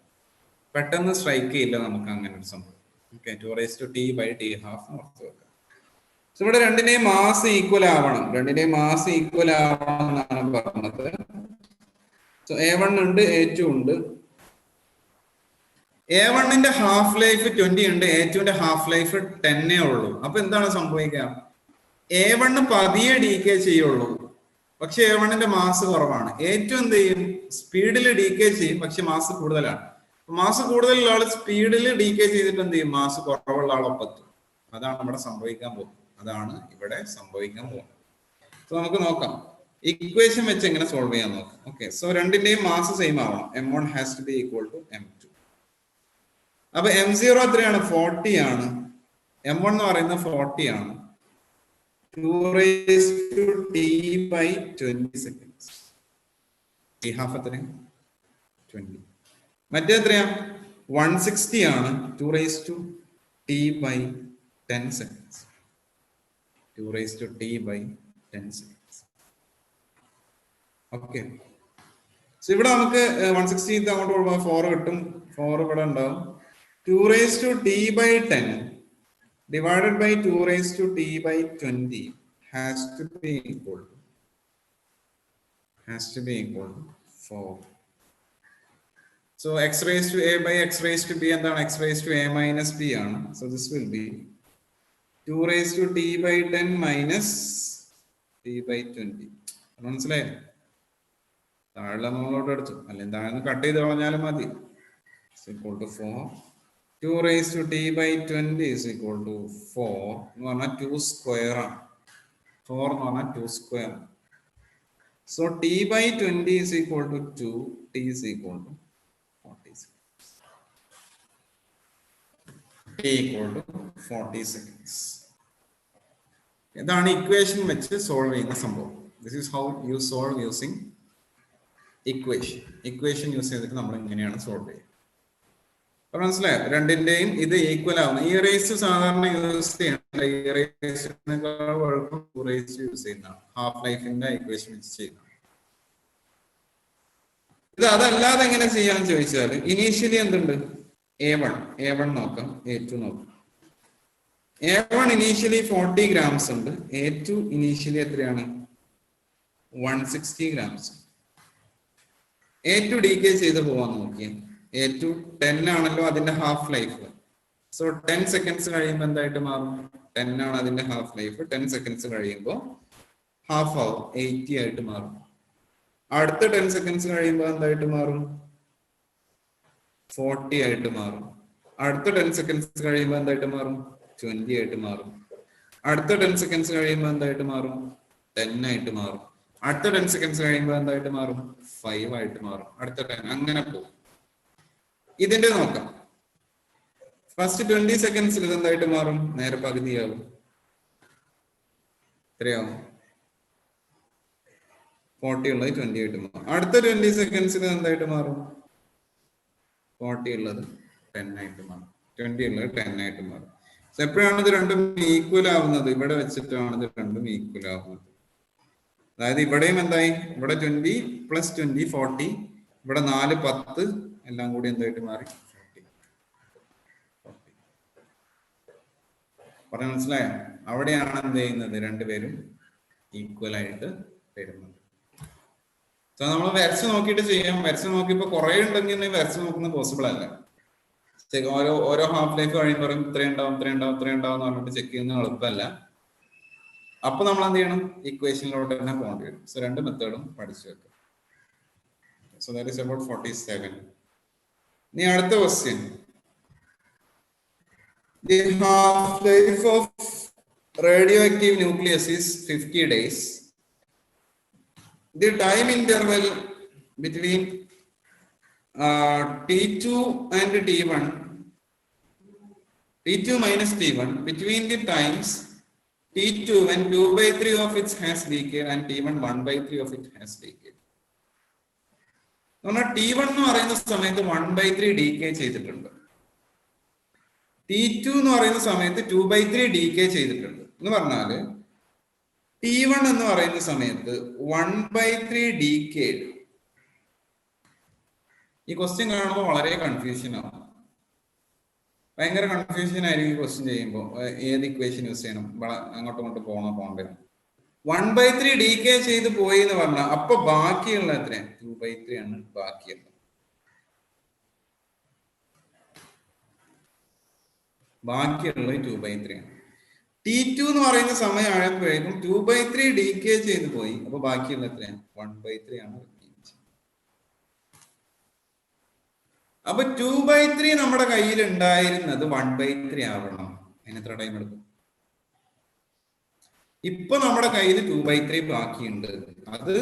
പെട്ടെന്ന് സ്ട്രൈക്ക് ചെയ്യില്ല നമുക്ക് അങ്ങനെ ഒരു സംഭവം. Okay, 2 raised to T by T half ഓർത്ത് വെക്കാം. സോ ഇവിടെ രണ്ടിനെയും മാസ് ഈക്വൽ ആവണം. രണ്ടിനെയും മാസ് ഈക്വൽ ആവണം എന്നാണ് പറഞ്ഞത്. സോ A1 ഉണ്ട്, A2 ഉണ്ട്. A1ന്റെ ഹാഫ് ലൈഫ് 20 ഉണ്ട്, A2ന്റെ ഹാഫ് ലൈഫ് 10 ഉള്ളൂ. അപ്പൊ എന്താണ് സംഭവിക്കുക? A1 പതിയെ ഡീകേ ചെയ്യുള്ളൂ, പക്ഷെ A1ന്റെ മാസ് കുറവാണ്. A2 എന്ത് ചെയ്യും? സ്പീഡിൽ ഡീകേ ചെയ്യും, പക്ഷെ മാസ് കൂടുതലാണ്. മാസ് കൂടുതലുള്ള ആള് സ്പീഡിൽ ഡീകേ ചെയ്തിട്ട് എന്ത് ചെയ്യും? മാസ് കുറവുള്ള ആളൊപ്പത്തും. അതാണ് ഇവിടെ സംഭവിക്കാൻ പോകുന്നത്. സോ നമുക്ക് നോക്കാം, ഇക്വേഷൻ വെച്ച് എങ്ങനെ സോൾവ് ചെയ്യാൻ നോക്കാം. ഓക്കെ, സോ രണ്ടിന്റെയും മാസ് സെയിം ആവണം. M1 has to be equal to M2. അപ്പൊ M0 എത്രയാണ്? 40 ആണ്. M1 എന്ന് പറയുന്നത് 40 ആണ്. 2 raised to T by 20 seconds. T half എത്രയാണ്? 20. മറ്റേ എത്രയാ? 160 ആണ്. 2 raised to T by 10 seconds. 2 raised to T by 10 seconds. Okay, so ഇവിടെ നമുക്ക് 160 അങ്ങോട്ട് കൊടുക്കുമ്പോൾ 4 കിട്ടും. 4 ഇവിടെ ഉണ്ടാവും. 2 raised to T by 10 divided by 2 raised to T by 20 has to be equal to 4. So x raised to a by x raised to b എന്താണ്? x raised to a minus b ആണ്. So this will be 2 raised to T by 10 minus T by 20. മനസ്സിലായോ? താഴെ നമ്മളോട് എടുത്തു, അല്ലെങ്കിൽ താഴെ cut ചെയ്ത് കളഞ്ഞാലും മതി. is equal to 4. 2 raised to t by 20 is equal to 4 എന്ന് പറഞ്ഞാൽ 2 സ്ക്വയർ ആണ്. 4 എന്ന് പറഞ്ഞാൽ 2 square. So t by 20 is equal to 2, t is equal to 40 seconds. T equal to 40 seconds. ഇതാണ് ഇക്വേഷൻ വെച്ച് സോൾവ് ചെയ്യുന്ന സംഭവം. This is how you solve using equation. Equation use ചെയ്തിട്ട് നമ്മൾ ഇങ്ങനെയാണ് സോൾവ് ചെയ്യുക. അപ്പൊ മനസ്സിലായോ? രണ്ടിന്റെയും ഇത് ഈക്വൽ ആവുന്നു. ഈ റേസ് സാധാരണ യൂസ് ചെയ്യണ്ട, ഈ റേസിനേക്കാൾ കുഴപ്പം റേസ് യൂസ് ചെയ്യുന്നതാണ്. ഹാഫ് ലൈഫിന്റെ ഇക്വേഷൻ വെച്ച് ചെയ്യുന്നത്. ഇത് അതല്ലാതെ എങ്ങനെ ചെയ്യാന്ന് ചോദിച്ചാൽ ഇനീഷ്യലി എന്തുണ്ട്? A1 നോക്കാം, A2 നോക്കാം. A1 ഇനീഷ്യലി 40 grams ഉണ്ട്. A2 ഇനീഷ്യലി എത്രയാണ്? 160 grams. A2 ഡീകേ ചെയ്ത് പോവാൻ നോക്കിയാൽ A2 10 ആണല്ലോ അതിന്റെ ഹാഫ് ലൈഫ്. സോ 10 സെക്കൻഡ്സ് കഴിയുമ്പോൾ എന്തായിട്ട് മാറും? 10 ആണ് അതിന്റെ ഹാഫ് ലൈഫ്. 10 സെക്കൻഡ്സ് കഴിയുമ്പോൾ ഹാഫ് ആവും, 80 ആയിട്ട് മാറും. അടുത്ത 10 സെക്കൻഡ്സ് കഴിയുമ്പോൾ എന്തായിട്ട് മാറും? 40 ആയിട്ട് മാറും. അടുത്ത 10 സെക്കൻഡ്സ് കഴിയുമ്പോൾ എന്തായിട്ട് മാറും? 20 ആയിട്ട് മാറും. അടുത്ത 10 സെക്കൻഡ്സ് കഴിയുമ്പോൾ എന്തായിട്ട് മാറും? 10 ആയിട്ട് മാറും. അടുത്ത 10 സെക്കൻഡ്സ് കഴിയുമ്പോൾ എന്തായിട്ട് മാറും? 5 ആയിട്ട് മാറും. അടുത്ത 10 അങ്ങനെ പോകും. ഇതിന്റെ നോക്കാം. ഫസ്റ്റ് 20 സെക്കൻഡ്സിൽ ഇത് എന്തായിട്ട് മാറും? നേരെ പകുതിയാവും. എത്രയാവും? 40 ഉള്ളത് 20 ആയിട്ട് മാറും. അടുത്ത 20 സെക്കൻഡ്സിൽ എന്തായിട്ട് മാറും? 40 ഉള്ളത് 10 ആയിട്ട് മാറും. 20 ഉള്ളത് 10 ആയിട്ട് മാറും. എപ്പോഴാണ് ഇത് രണ്ടും ഈക്വൽ ആവുന്നത്? ഇവിടെ വെച്ചിട്ടാണ് ഇത് രണ്ടും ഈക്വൽ ആവുന്നത്. അതായത് ഇവിടെയും എന്തായി? ഇവിടെ 20 + 20 40, ഇവിടെ 4 10 എല്ലാം കൂടി എന്തായിട്ട് മാറി? 40. പറഞ്ഞ മനസ്സിലായോ? അവിടെയാണ് എന്ത് ചെയ്യുന്നത്? രണ്ടുപേരും ഈക്വൽ ആയിട്ട് വരുന്നത്. സോ നമ്മൾ വരച്ച് നോക്കിയിട്ട് ചെയ്യാം. വരച്ച് നോക്കിയപ്പോ കുറെ ഉണ്ടെങ്കിൽ വരച്ച് നോക്കുന്നത് പോസിബിൾ അല്ല. ഓരോ ഹാഫ് ലൈഫ് കഴിയുമ്പോൾ ഇത്രയും ഉണ്ടാവും എന്ന് പറഞ്ഞിട്ട് ചെക്ക് ചെയ്യുന്ന എളുപ്പമല്ല. അപ്പൊ നമ്മൾ എന്ത് ചെയ്യണം? ഇക്വേഷനിലോട്ട് തന്നെ പോകേണ്ടി വരും. സോ രണ്ട് മെത്തേഡും പഠിച്ചു വെക്കാം. So that is about 47. ഇനി അടുത്ത question. The half life of radioactive nucleus is 50 days. The time interval between T2 and T1, T2 minus T1, between the times T2 when 2/3 of it has decayed and T1 1/3 of it has decayed. T1 എന്ന് പറയുന്ന സമയത്ത് 1/3 decay ചെയ്തിട്ടുണ്ട്. T2 എന്ന് പറയുന്ന സമയത്ത് 2/3 decay ചെയ്തിട്ടുണ്ട്. എന്ന് പറഞ്ഞാല് T1 എന്ന് പറയുന്ന സമയത്ത് 1/3 ഡീക്കേഡ്. ഈ ക്വസ്റ്റ്യൻ കാണുമ്പോൾ വളരെ കൺഫ്യൂഷൻ ആവും. ഭയങ്കര കൺഫ്യൂഷൻ ആയിരിക്കും ഈ ക്വസ്റ്റ്യൻ ചെയ്യുമ്പോൾ. ഏത് ഇക്വേഷൻ യൂസ് ചെയ്യണം? അങ്ങോട്ടും ഇങ്ങോട്ട് പോകേണ്ടി വരും. 1/3 ഡീകേ ചെയ്ത് പോയി എന്ന് പറഞ്ഞാൽ അപ്പൊ ബാക്കിയുള്ള എത്രയാണ്? 2/3 ആണ് ബാക്കിയുള്ളത്. ബാക്കിയുള്ളത് 2/3 ആണ്. T2 എന്ന് പറയുന്ന സമയം ആയപ്പോഴേക്കും 2/3 ഡീകേ ചെയ്ത് പോയി. അപ്പൊ ബാക്കിയുള്ള എത്രയാണ്? 1/3 ആണ്. അപ്പൊ 2/3 നമ്മുടെ കയ്യിൽ ഉണ്ടായിരുന്നത് 1/3 ആവണം. അതിന് എത്ര ടൈം എടുക്കും? ഇപ്പൊ നമ്മുടെ കയ്യിൽ 2/3 ബാക്കിയുണ്ട്. അത്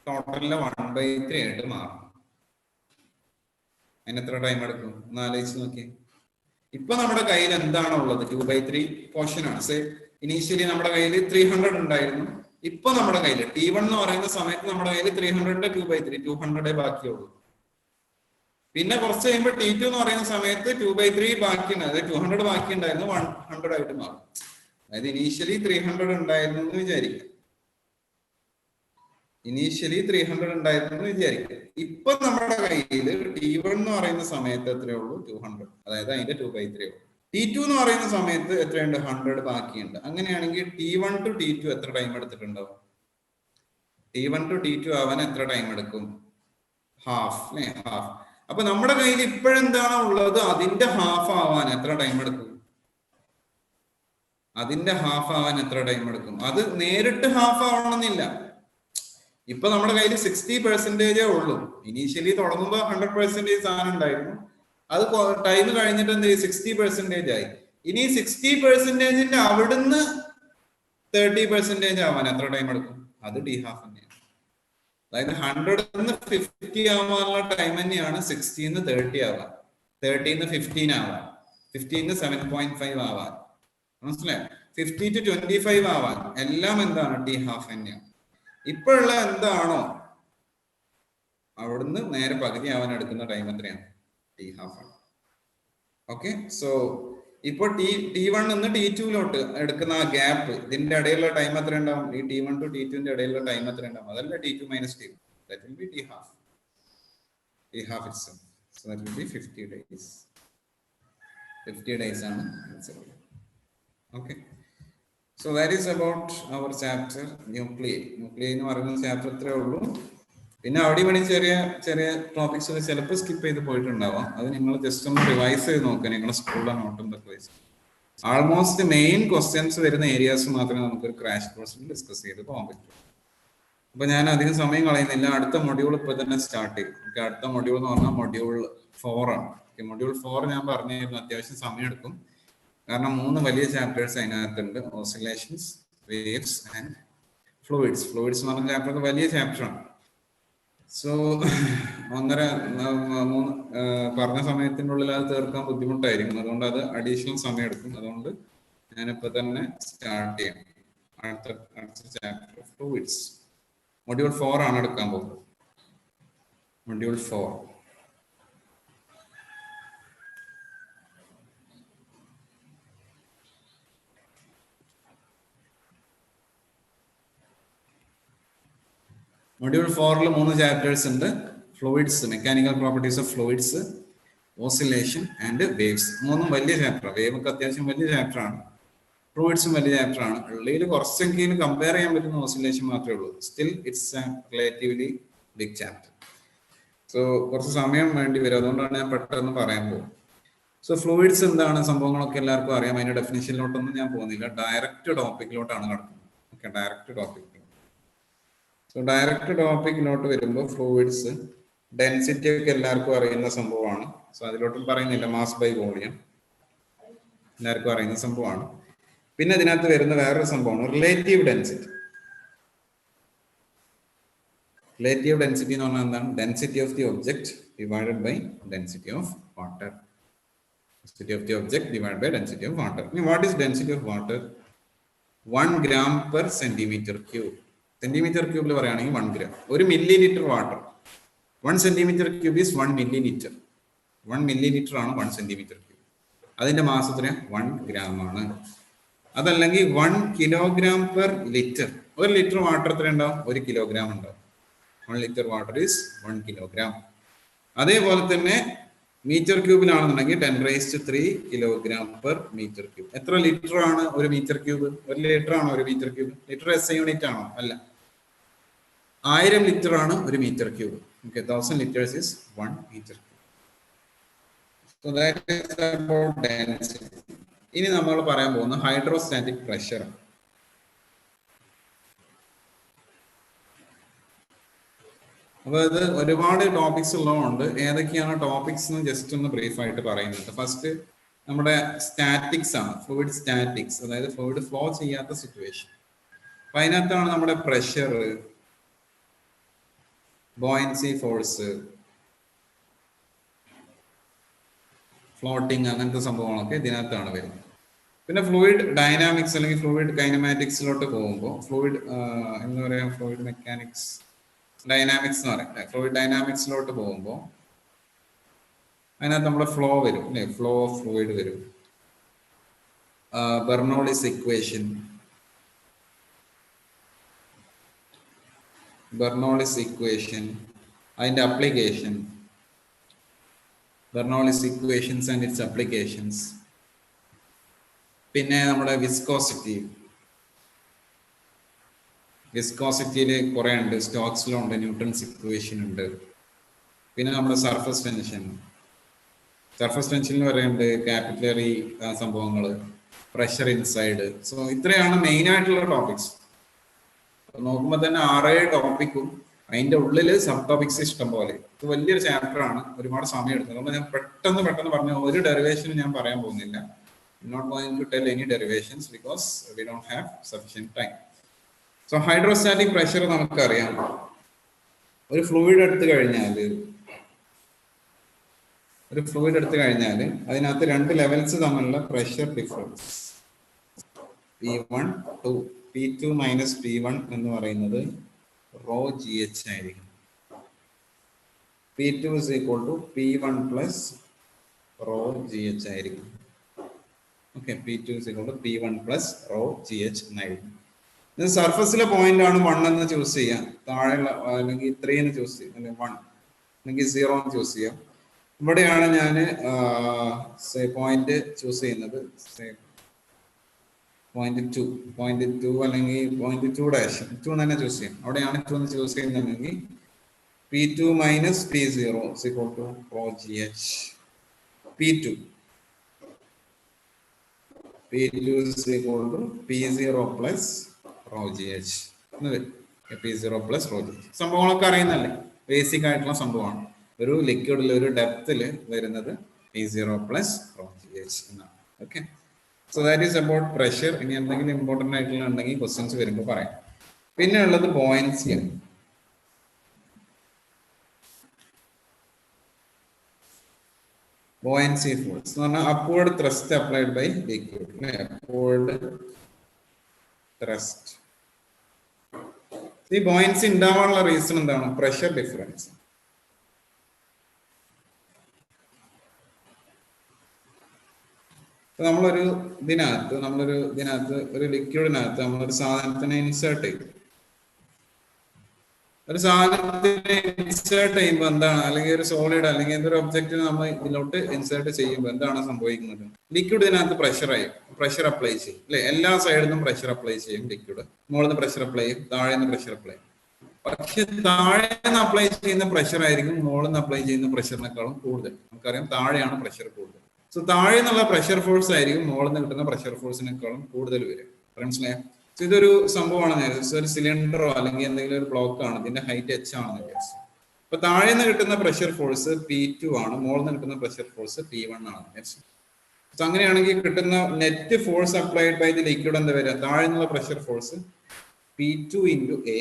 ടോട്ടലില് 1/3 ആയിട്ട് മാറും. അതിന് എത്ര ടൈം എടുക്കും? ഒന്ന് ആലോചിച്ച് നോക്കിയേ. ഇപ്പൊ നമ്മുടെ കയ്യിൽ എന്താണോ ഉള്ളത്? 2/3 പോർഷൻ ആണ്. സേ ഇനീഷ്യലി നമ്മുടെ കയ്യിൽ 300 ഉണ്ടായിരുന്നു. ഇപ്പൊ നമ്മുടെ കയ്യിൽ T1 എന്ന് പറയുന്ന സമയത്ത് നമ്മുടെ കയ്യിൽ 300ന്റെ 2/3 200 ബാക്കിയുള്ളൂ. പിന്നെ കുറച്ച് കഴിയുമ്പോൾ T2 എന്ന് പറയുന്ന സമയത്ത് 2/3 ബാക്കിയുണ്ട്. അതായത് 200 ബാക്കി ഉണ്ടായിരുന്നു, 100 ആയിട്ട് മാറും. അതായത് ഇനീഷ്യലി 300 ഉണ്ടായിരുന്നു എന്ന് വിചാരിക്കാം. ഇപ്പൊ നമ്മുടെ കയ്യിൽ T1 എന്ന് പറയുന്ന സമയത്ത് എത്രയേ ഉള്ളൂ? 200. അതായത് അതിന്റെ 2/3 ഉള്ളൂ. T2 എന്ന് പറയുന്ന സമയത്ത് എത്രയുണ്ട്? 100 ബാക്കിയുണ്ട്. അങ്ങനെയാണെങ്കിൽ T1 to T2 എത്ര ടൈം എടുത്തിട്ടുണ്ടാവും? T1 to T2 ആവാൻ എത്ര ടൈം എടുക്കും? ഹാഫ് അല്ലേ? ഹാഫ്. അപ്പൊ നമ്മുടെ കയ്യിൽ ഇപ്പോഴെന്താണോ ഉള്ളത് അതിന്റെ ഹാഫ് ആവാൻ എത്ര ടൈം എടുക്കും? അത് നേരിട്ട് ഹാഫ് ആവണമെന്നില്ല. ഇപ്പൊ നമ്മുടെ കയ്യിൽ 60% ഉള്ളൂ. ഇനീഷ്യലി തുടങ്ങുമ്പോൾ 100% സാധനം ഉണ്ടായിരുന്നു. അത് ടൈം കഴിഞ്ഞിട്ട് എന്ത് ചെയ്യും? 60% ആയി. ഇനി 60%ന്റെ അവിടുന്ന് 30% ആവാൻ എത്ര ടൈം എടുക്കും? അത് ഡി ഹാഫ് തന്നെയാണ്. അതായത് 100 50 ആവാനുള്ള ടൈം തന്നെയാണ് 60 30 ആവാൻ, 30 15 ആവാൻ, 15 7.5 ആവാൻ. മനസ്സിലായോ? 50 to 25 ആവാൻ എല്ലാം എന്താണ്? ടി ഹാഫ് തന്നെയാണ്. ഇപ്പോഴുള്ള എന്താണോ അവിടുന്ന് നേരെ പകുതി ആവാൻ എടുക്കുന്ന ടൈം എത്രയാണ്? ടി ഹാഫ് ആണ്. ഓക്കെ, സോ ഇപ്പോൾ T1 നിന്ന് T2 എടുക്കുന്ന ആ ഗ്യാപ്പ്, ഇതിന്റെ ഇടയിലുള്ള ടൈം എത്ര ഉണ്ടാവും? ഈ T1 to T2 ഇടയിലുള്ള ടൈം എത്ര ഉണ്ടാവും? അതല്ല T2 minus T1. That will be T half. T half itself. So that will be 50 days. 50 days ആണ് answer. Okay. So that is about our chapter nuclear. Nuclear എന്ന് പറയുന്ന chapter ഇത്രേ ഉള്ളൂ. പിന്നെ അവിടെ വേണ്ടി ചെറിയ ചെറിയ ടോപ്പിക്സ് ചിലപ്പോൾ സ്കിപ്പ് ചെയ്ത് പോയിട്ടുണ്ടാവാം. അത് നിങ്ങൾ ജസ്റ്റ് ഒന്ന് റിവൈസ് ചെയ്ത് നോക്കുക, നിങ്ങളുടെ സ്കൂളിലെ നോട്ടും ഇതൊക്കെ വെച്ച്. ആൾമോസ്റ്റ് മെയിൻ ക്വസ്റ്റ്യൻസ് വരുന്ന ഏരിയാസ് മാത്രമേ നമുക്ക് ഒരു ക്രാഷ് കോഴ്സിൽ ഡിസ്കസ് ചെയ്ത് പോകാൻ പറ്റൂ. അപ്പൊ ഞാൻ അധികം സമയം കളയുന്നില്ല. അടുത്ത മൊഡ്യൂൾ ഇപ്പൊ തന്നെ സ്റ്റാർട്ട് ചെയ്യും. ഓക്കെ, അടുത്ത മൊഡ്യൂൾ എന്ന് പറഞ്ഞാൽ മൊഡ്യൂൾ 4 ആണ്. മൊഡ്യൂൾ 4 ഞാൻ പറഞ്ഞിരുന്നു അത്യാവശ്യം സമയം എടുക്കും. കാരണം 3 വലിയ ചാപ്റ്റേഴ്സ് അതിനകത്തുണ്ട്. Oscillations, waves and fluids. Fluids എന്ന് പറഞ്ഞ ചാപ്റ്റർ വലിയ ചാപ്റ്ററാണ്. സോ 1.5-3 പറഞ്ഞ സമയത്തിനുള്ളിൽ അത് തീർക്കാൻ ബുദ്ധിമുട്ടായിരിക്കും. അതുകൊണ്ട് അത് അഡീഷണൽ സമയം എടുക്കും. അതുകൊണ്ട് ഞാനിപ്പോ തന്നെ സ്റ്റാർട്ട് ചെയ്യണം. അടുത്ത ചാപ്റ്റർ ഫ്ലൂയിഡ്സ് മൊഡ്യൂൾ 4 ആണ് എടുക്കാൻ പോകുന്നത്. മൊഡ്യൂൾ 4. മൊഡ്യൂൾ 4 3 ചാപ്റ്റേഴ്സ് ഉണ്ട്. Fluids, mechanical properties of fluids, oscillation and waves. 3 വലിയ ചാപ്റ്റർ. വേവ് ഒക്കെ അത്യാവശ്യം വലിയ ചാപ്റ്റർ ആണ്. ഫ്ലൂയിഡ്സും വലിയ ചാപ്റ്റർ ആണ്. ഉള്ളിൽ കുറച്ചെങ്കിലും കമ്പയർ ചെയ്യാൻ പറ്റുന്ന ഓസിലേഷൻ മാത്രമേ ഉള്ളൂ. Still it's a relatively big chapter. So കുറച്ച് സമയം വേണ്ടി വരും. അതുകൊണ്ടാണ് ഞാൻ പെട്ടെന്ന് പറയാൻ പോകും. സോ ഫ്ലൂയിഡ്സ് എന്താണ് സംഭവങ്ങളൊക്കെ എല്ലാവർക്കും അറിയാം. അതിന്റെ ഡെഫിനിഷനിലോട്ടൊന്നും ഞാൻ പോകുന്നില്ല. ഡയറക്റ്റ് ടോപ്പിക്കിലോട്ടാണ് നടക്കുന്നത്. Okay, direct topic. So direct ടോപ്പിക്കിലോട്ട് വരുമ്പോൾ ഫ്ലൂയിഡ്സ് ഡെൻസിറ്റി ഒക്കെ എല്ലാവർക്കും അറിയുന്ന സംഭവമാണ്. സോ അതിലോട്ടും പറയുന്നില്ല. മാസ് ബൈ വോളിയം എല്ലാവർക്കും അറിയുന്ന സംഭവമാണ്. പിന്നെ ഇതിനകത്ത് വരുന്ന വേറൊരു സംഭവമാണ് റിലേറ്റീവ് ഡെൻസിറ്റി. റിലേറ്റീവ് ഡെൻസിറ്റി എന്ന് പറഞ്ഞാൽ എന്താണ്? Density of the object divided by density of water. Density of the object divided by density of water. Now, what is density of water? 1 gram per centimeter cube. Centimeter cube le parayanengil 1 gram. 1 milliliter water. 1 centimeter cube is 1 milliliter. 1 milliliter ആണ് 1 centimeter cube. അതിന്റെ mass എത്രയാണ്? 1 gram ആണ്. അതല്ലെങ്കിൽ 1 kilogram per liter. 1 litre water എത്ര ഉണ്ടാവും? 1 kilogram ഉണ്ടാവും. 1 litre water is 1 kilogram. അതേപോലെ തന്നെ മീറ്റർ ക്യൂബിലാണെന്നുണ്ടെങ്കിൽ 10⁻³ കിലോഗ്രാം പെർ മീറ്റർ ക്യൂബ്. എത്ര ലിറ്റർ ആണ് 1 മീറ്റർ ക്യൂബ്? 1 ലിറ്റർ ആണോ 1 metre cube? Litre SI unit ആണോ? അല്ല. 1000 ലിറ്റർ ആണ് 1 metre cube. Okay, 1000 liters is 1 meter cube. So that is about density. ഇനി നമ്മൾ പറയാൻ പോകുന്ന ഹൈഡ്രോസ്റ്റാറ്റിക് പ്രഷർ. അപ്പൊ ഇത് ഒരുപാട് ടോപ്പിക്സ് ഉള്ളതുകൊണ്ട് ഏതൊക്കെയാണ് ടോപ്പിക്സ് എന്ന് ജസ്റ്റ് ഒന്ന് ബ്രീഫ് ആയിട്ട് പറയുന്നുണ്ട്. ഫസ്റ്റ് നമ്മുടെ സ്റ്റാറ്റിക്സ് ആണ്. ഫ്ലൂയിഡ് സ്റ്റാറ്റിക്സ്, അതായത് ഫ്ലൂയിഡ് ഫ്ലോ ചെയ്യാത്ത സിറ്റുവേഷൻ. അപ്പൊ അതിനകത്താണ് നമ്മുടെ പ്രഷർ, ബോയൻസി ഫോഴ്സ്, ഫ്ലോട്ടിങ്, അങ്ങനത്തെ സംഭവങ്ങളൊക്കെ ഇതിനകത്താണ് വരുന്നത്. പിന്നെ ഫ്ലൂയിഡ് ഡൈനാമിക്സ് അല്ലെങ്കിൽ ഫ്ലൂയിഡ് കൈനമാറ്റിക്സിലോട്ട് പോകുമ്പോൾ ഫ്ലൂയിഡ് എന്താ പറയാ, ഫ്ലൂയിഡ് മെക്കാനിക്സ്, ഡൈനാമിക്സ് എന്ന് പറയാം. ഫ്ലൂയിഡ് ഡൈനാമിക്സിലോട്ട് പോകുമ്പോൾ അതിനകത്ത് നമ്മുടെ ഫ്ലോ വരും അല്ലെ, ഫ്ലോ ഓഫ് ഫ്ലൂയിഡ് വരും, ബെർണോളിസ് ഇക്വേഷൻ, അതിന്റെ application, Bernoulli's equations and it's applications. പിന്നെ നമ്മുടെ വിസ്കോസിറ്റിയിൽ കുറെ ഉണ്ട്. സ്റ്റോക്സ് ലോ ഉണ്ട്, ന്യൂട്ടൺസ് ഇക്വേഷൻ ഉണ്ട്. പിന്നെ നമ്മുടെ സർഫസ് ടെൻഷനിൽ പറയുന്നുണ്ട്, കാപ്പിലറി സംഭവങ്ങൾ, പ്രഷർ ഇൻസൈഡ്. സോ ഇത്രയാണ് മെയിൻ ആയിട്ടുള്ള ടോപ്പിക്സ്. നോക്കുമ്പോൾ തന്നെ 6-7 ടോപ്പിക്കും അതിന്റെ ഉള്ളിൽ സബ് ടോപ്പിക്സ് ഇഷ്ടം പോലെ. ഇത് വലിയൊരു ചാപ്റ്റർ ആണ്, ഒരുപാട് സമയം എടുക്കുന്നത്. അതുകൊണ്ട് ഞാൻ പെട്ടെന്ന് പറഞ്ഞ ഒരു ഡെറിവേഷനും ഞാൻ പറയാൻ പോകുന്നില്ല. not going to tell any derivations because we don't have sufficient time. So hydrostatic pressure നമുക്കറിയാം. ഒരു ഫ്ലൂയിഡ് എടുത്തു കഴിഞ്ഞാൽ അതിനകത്ത് രണ്ട് ലെവൽസ് തമ്മിലുള്ള pressure difference P1 to P2 minus P1 എന്ന് പറയുന്നത് റോ ജി എച്ച് ആയിരിക്കും. P2 is equal to P1 plus rho G H ആയിരിക്കും. Okay, P2 is equal to P1 plus rho G H എന്നായിരിക്കും. ഇത് സർഫസിലെ പോയിന്റ് ആണ് 1 എന്ന് choose ചെയ്യാം, താഴെയുള്ള അല്ലെങ്കിൽ 3 എന്ന് ചൂസ് ചെയ്യാം, അല്ലെങ്കിൽ 1 അല്ലെങ്കിൽ 0 എന്ന് ചൂസ് ചെയ്യാം. ഇവിടെയാണ് ഞാൻ പോയിന്റ് ചൂസ് ചെയ്യുന്നത്, പോയിന്റ് 2 അല്ലെങ്കിൽ പോയിന്റ് 2 തന്നെ ചൂസ് ചെയ്യാം. അവിടെയാണ് 2 എന്ന് ചൂസ് ചെയ്യുന്നതെങ്കിൽ P2 minus P0 is equal to rho GH. P2 is equal to P0 plus rho GH. P0 plus rho GH. സംഭവങ്ങളൊക്കെ അറിയുന്നല്ലേ, ബേസിക് ആയിട്ടുള്ള സംഭവമാണ്. ഒരു ലിക്വിഡിൽ ഒരു ഡെപ്തിൽ വരുന്നത് P0 plus rho GH എന്നാണ്. Okay, so that is about pressure. ഇനി എന്തെങ്കിലും important ആയിട്ടുള്ള ഉണ്ടെങ്കിൽ ക്വസ്റ്റ്യൻസ് വരുമ്പോൾ പറയാം. പിന്നെ ഉള്ളത് ബോയൻസി ആണ്. ബോയൻസി ഫോഴ്സ് എന്ന് പറഞ്ഞാൽ upward thrust applied by liquid. Upward thrust. ഈ ബോയൻസി ഉണ്ടാവാനുള്ള റീസൺ എന്താണ്? Pressure difference. നമ്മളൊരു ഇതിനകത്ത് ഒരു ലിക്വിഡിനകത്ത് നമ്മളൊരു സാധനത്തിനെ ഇൻസേർട്ട് ചെയ്തു. ഒരു സാധനത്തിനെ ഇൻസേർട്ട് ചെയ്യുമ്പോൾ എന്താണ്, അല്ലെങ്കിൽ ഒരു സോളിഡ് അല്ലെങ്കിൽ എന്തൊരു ഒബ്ജക്റ്റിനെ നമ്മൾ ഇതിലോട്ട് ഇൻസേർട്ട് ചെയ്യുമ്പോൾ എന്താണ് സംഭവിക്കുന്നത്? ലിക്വിഡ് ഇതിനകത്ത് പ്രഷർ അപ്ലൈ ചെയ്യും അല്ലെ, എല്ലാ സൈഡിൽ നിന്നും പ്രഷർ അപ്ലൈ ചെയ്യും. ലിക്വിഡ് മുകളിൽ നിന്ന് പ്രഷർ അപ്ലൈ ചെയ്യും, താഴെ നിന്ന് പ്രഷർ അപ്ലൈ ചെയ്യും. പക്ഷെ താഴെ നിന്ന് അപ്ലൈ ചെയ്യുന്ന പ്രഷർ ആയിരിക്കും മുകളിൽ നിന്ന് അപ്ലൈ ചെയ്യുന്ന പ്രഷറിനേക്കാളും കൂടുതൽ. നമുക്കറിയാം താഴെയാണ് പ്രഷർ കൂടുതൽ. സോ താഴെ നിന്നുള്ള പ്രഷർ ഫോഴ്സ് ആയിരിക്കും മുകളിൽ നിന്ന് കിട്ടുന്ന പ്രഷർ ഫോഴ്സിനേക്കാളും കൂടുതൽ വരും. മനസ്സിലായോ? ഇതൊരു സംഭവമാണ്. ഒരു സിലിണ്ടറോ അല്ലെങ്കിൽ എന്തെങ്കിലും ഒരു ബ്ലോക്ക് ആണ്, ഇതിന്റെ ഹൈറ്റ് h ആണെന്ന് വിചാരിച്ചു. അപ്പൊ താഴെ നിന്ന് കിട്ടുന്ന പ്രഷർ ഫോഴ്സ് P2 ആണ്, മുകളിൽ നിന്ന് കിട്ടുന്ന പ്രഷർ ഫോഴ്സ് P1 ആണ് വിചാരിച്ചു. സോ അങ്ങനെയാണെങ്കിൽ കിട്ടുന്ന net force applied by the liquid എന്താ വരിക? താഴെ നിന്നുള്ള pressure force P2 into A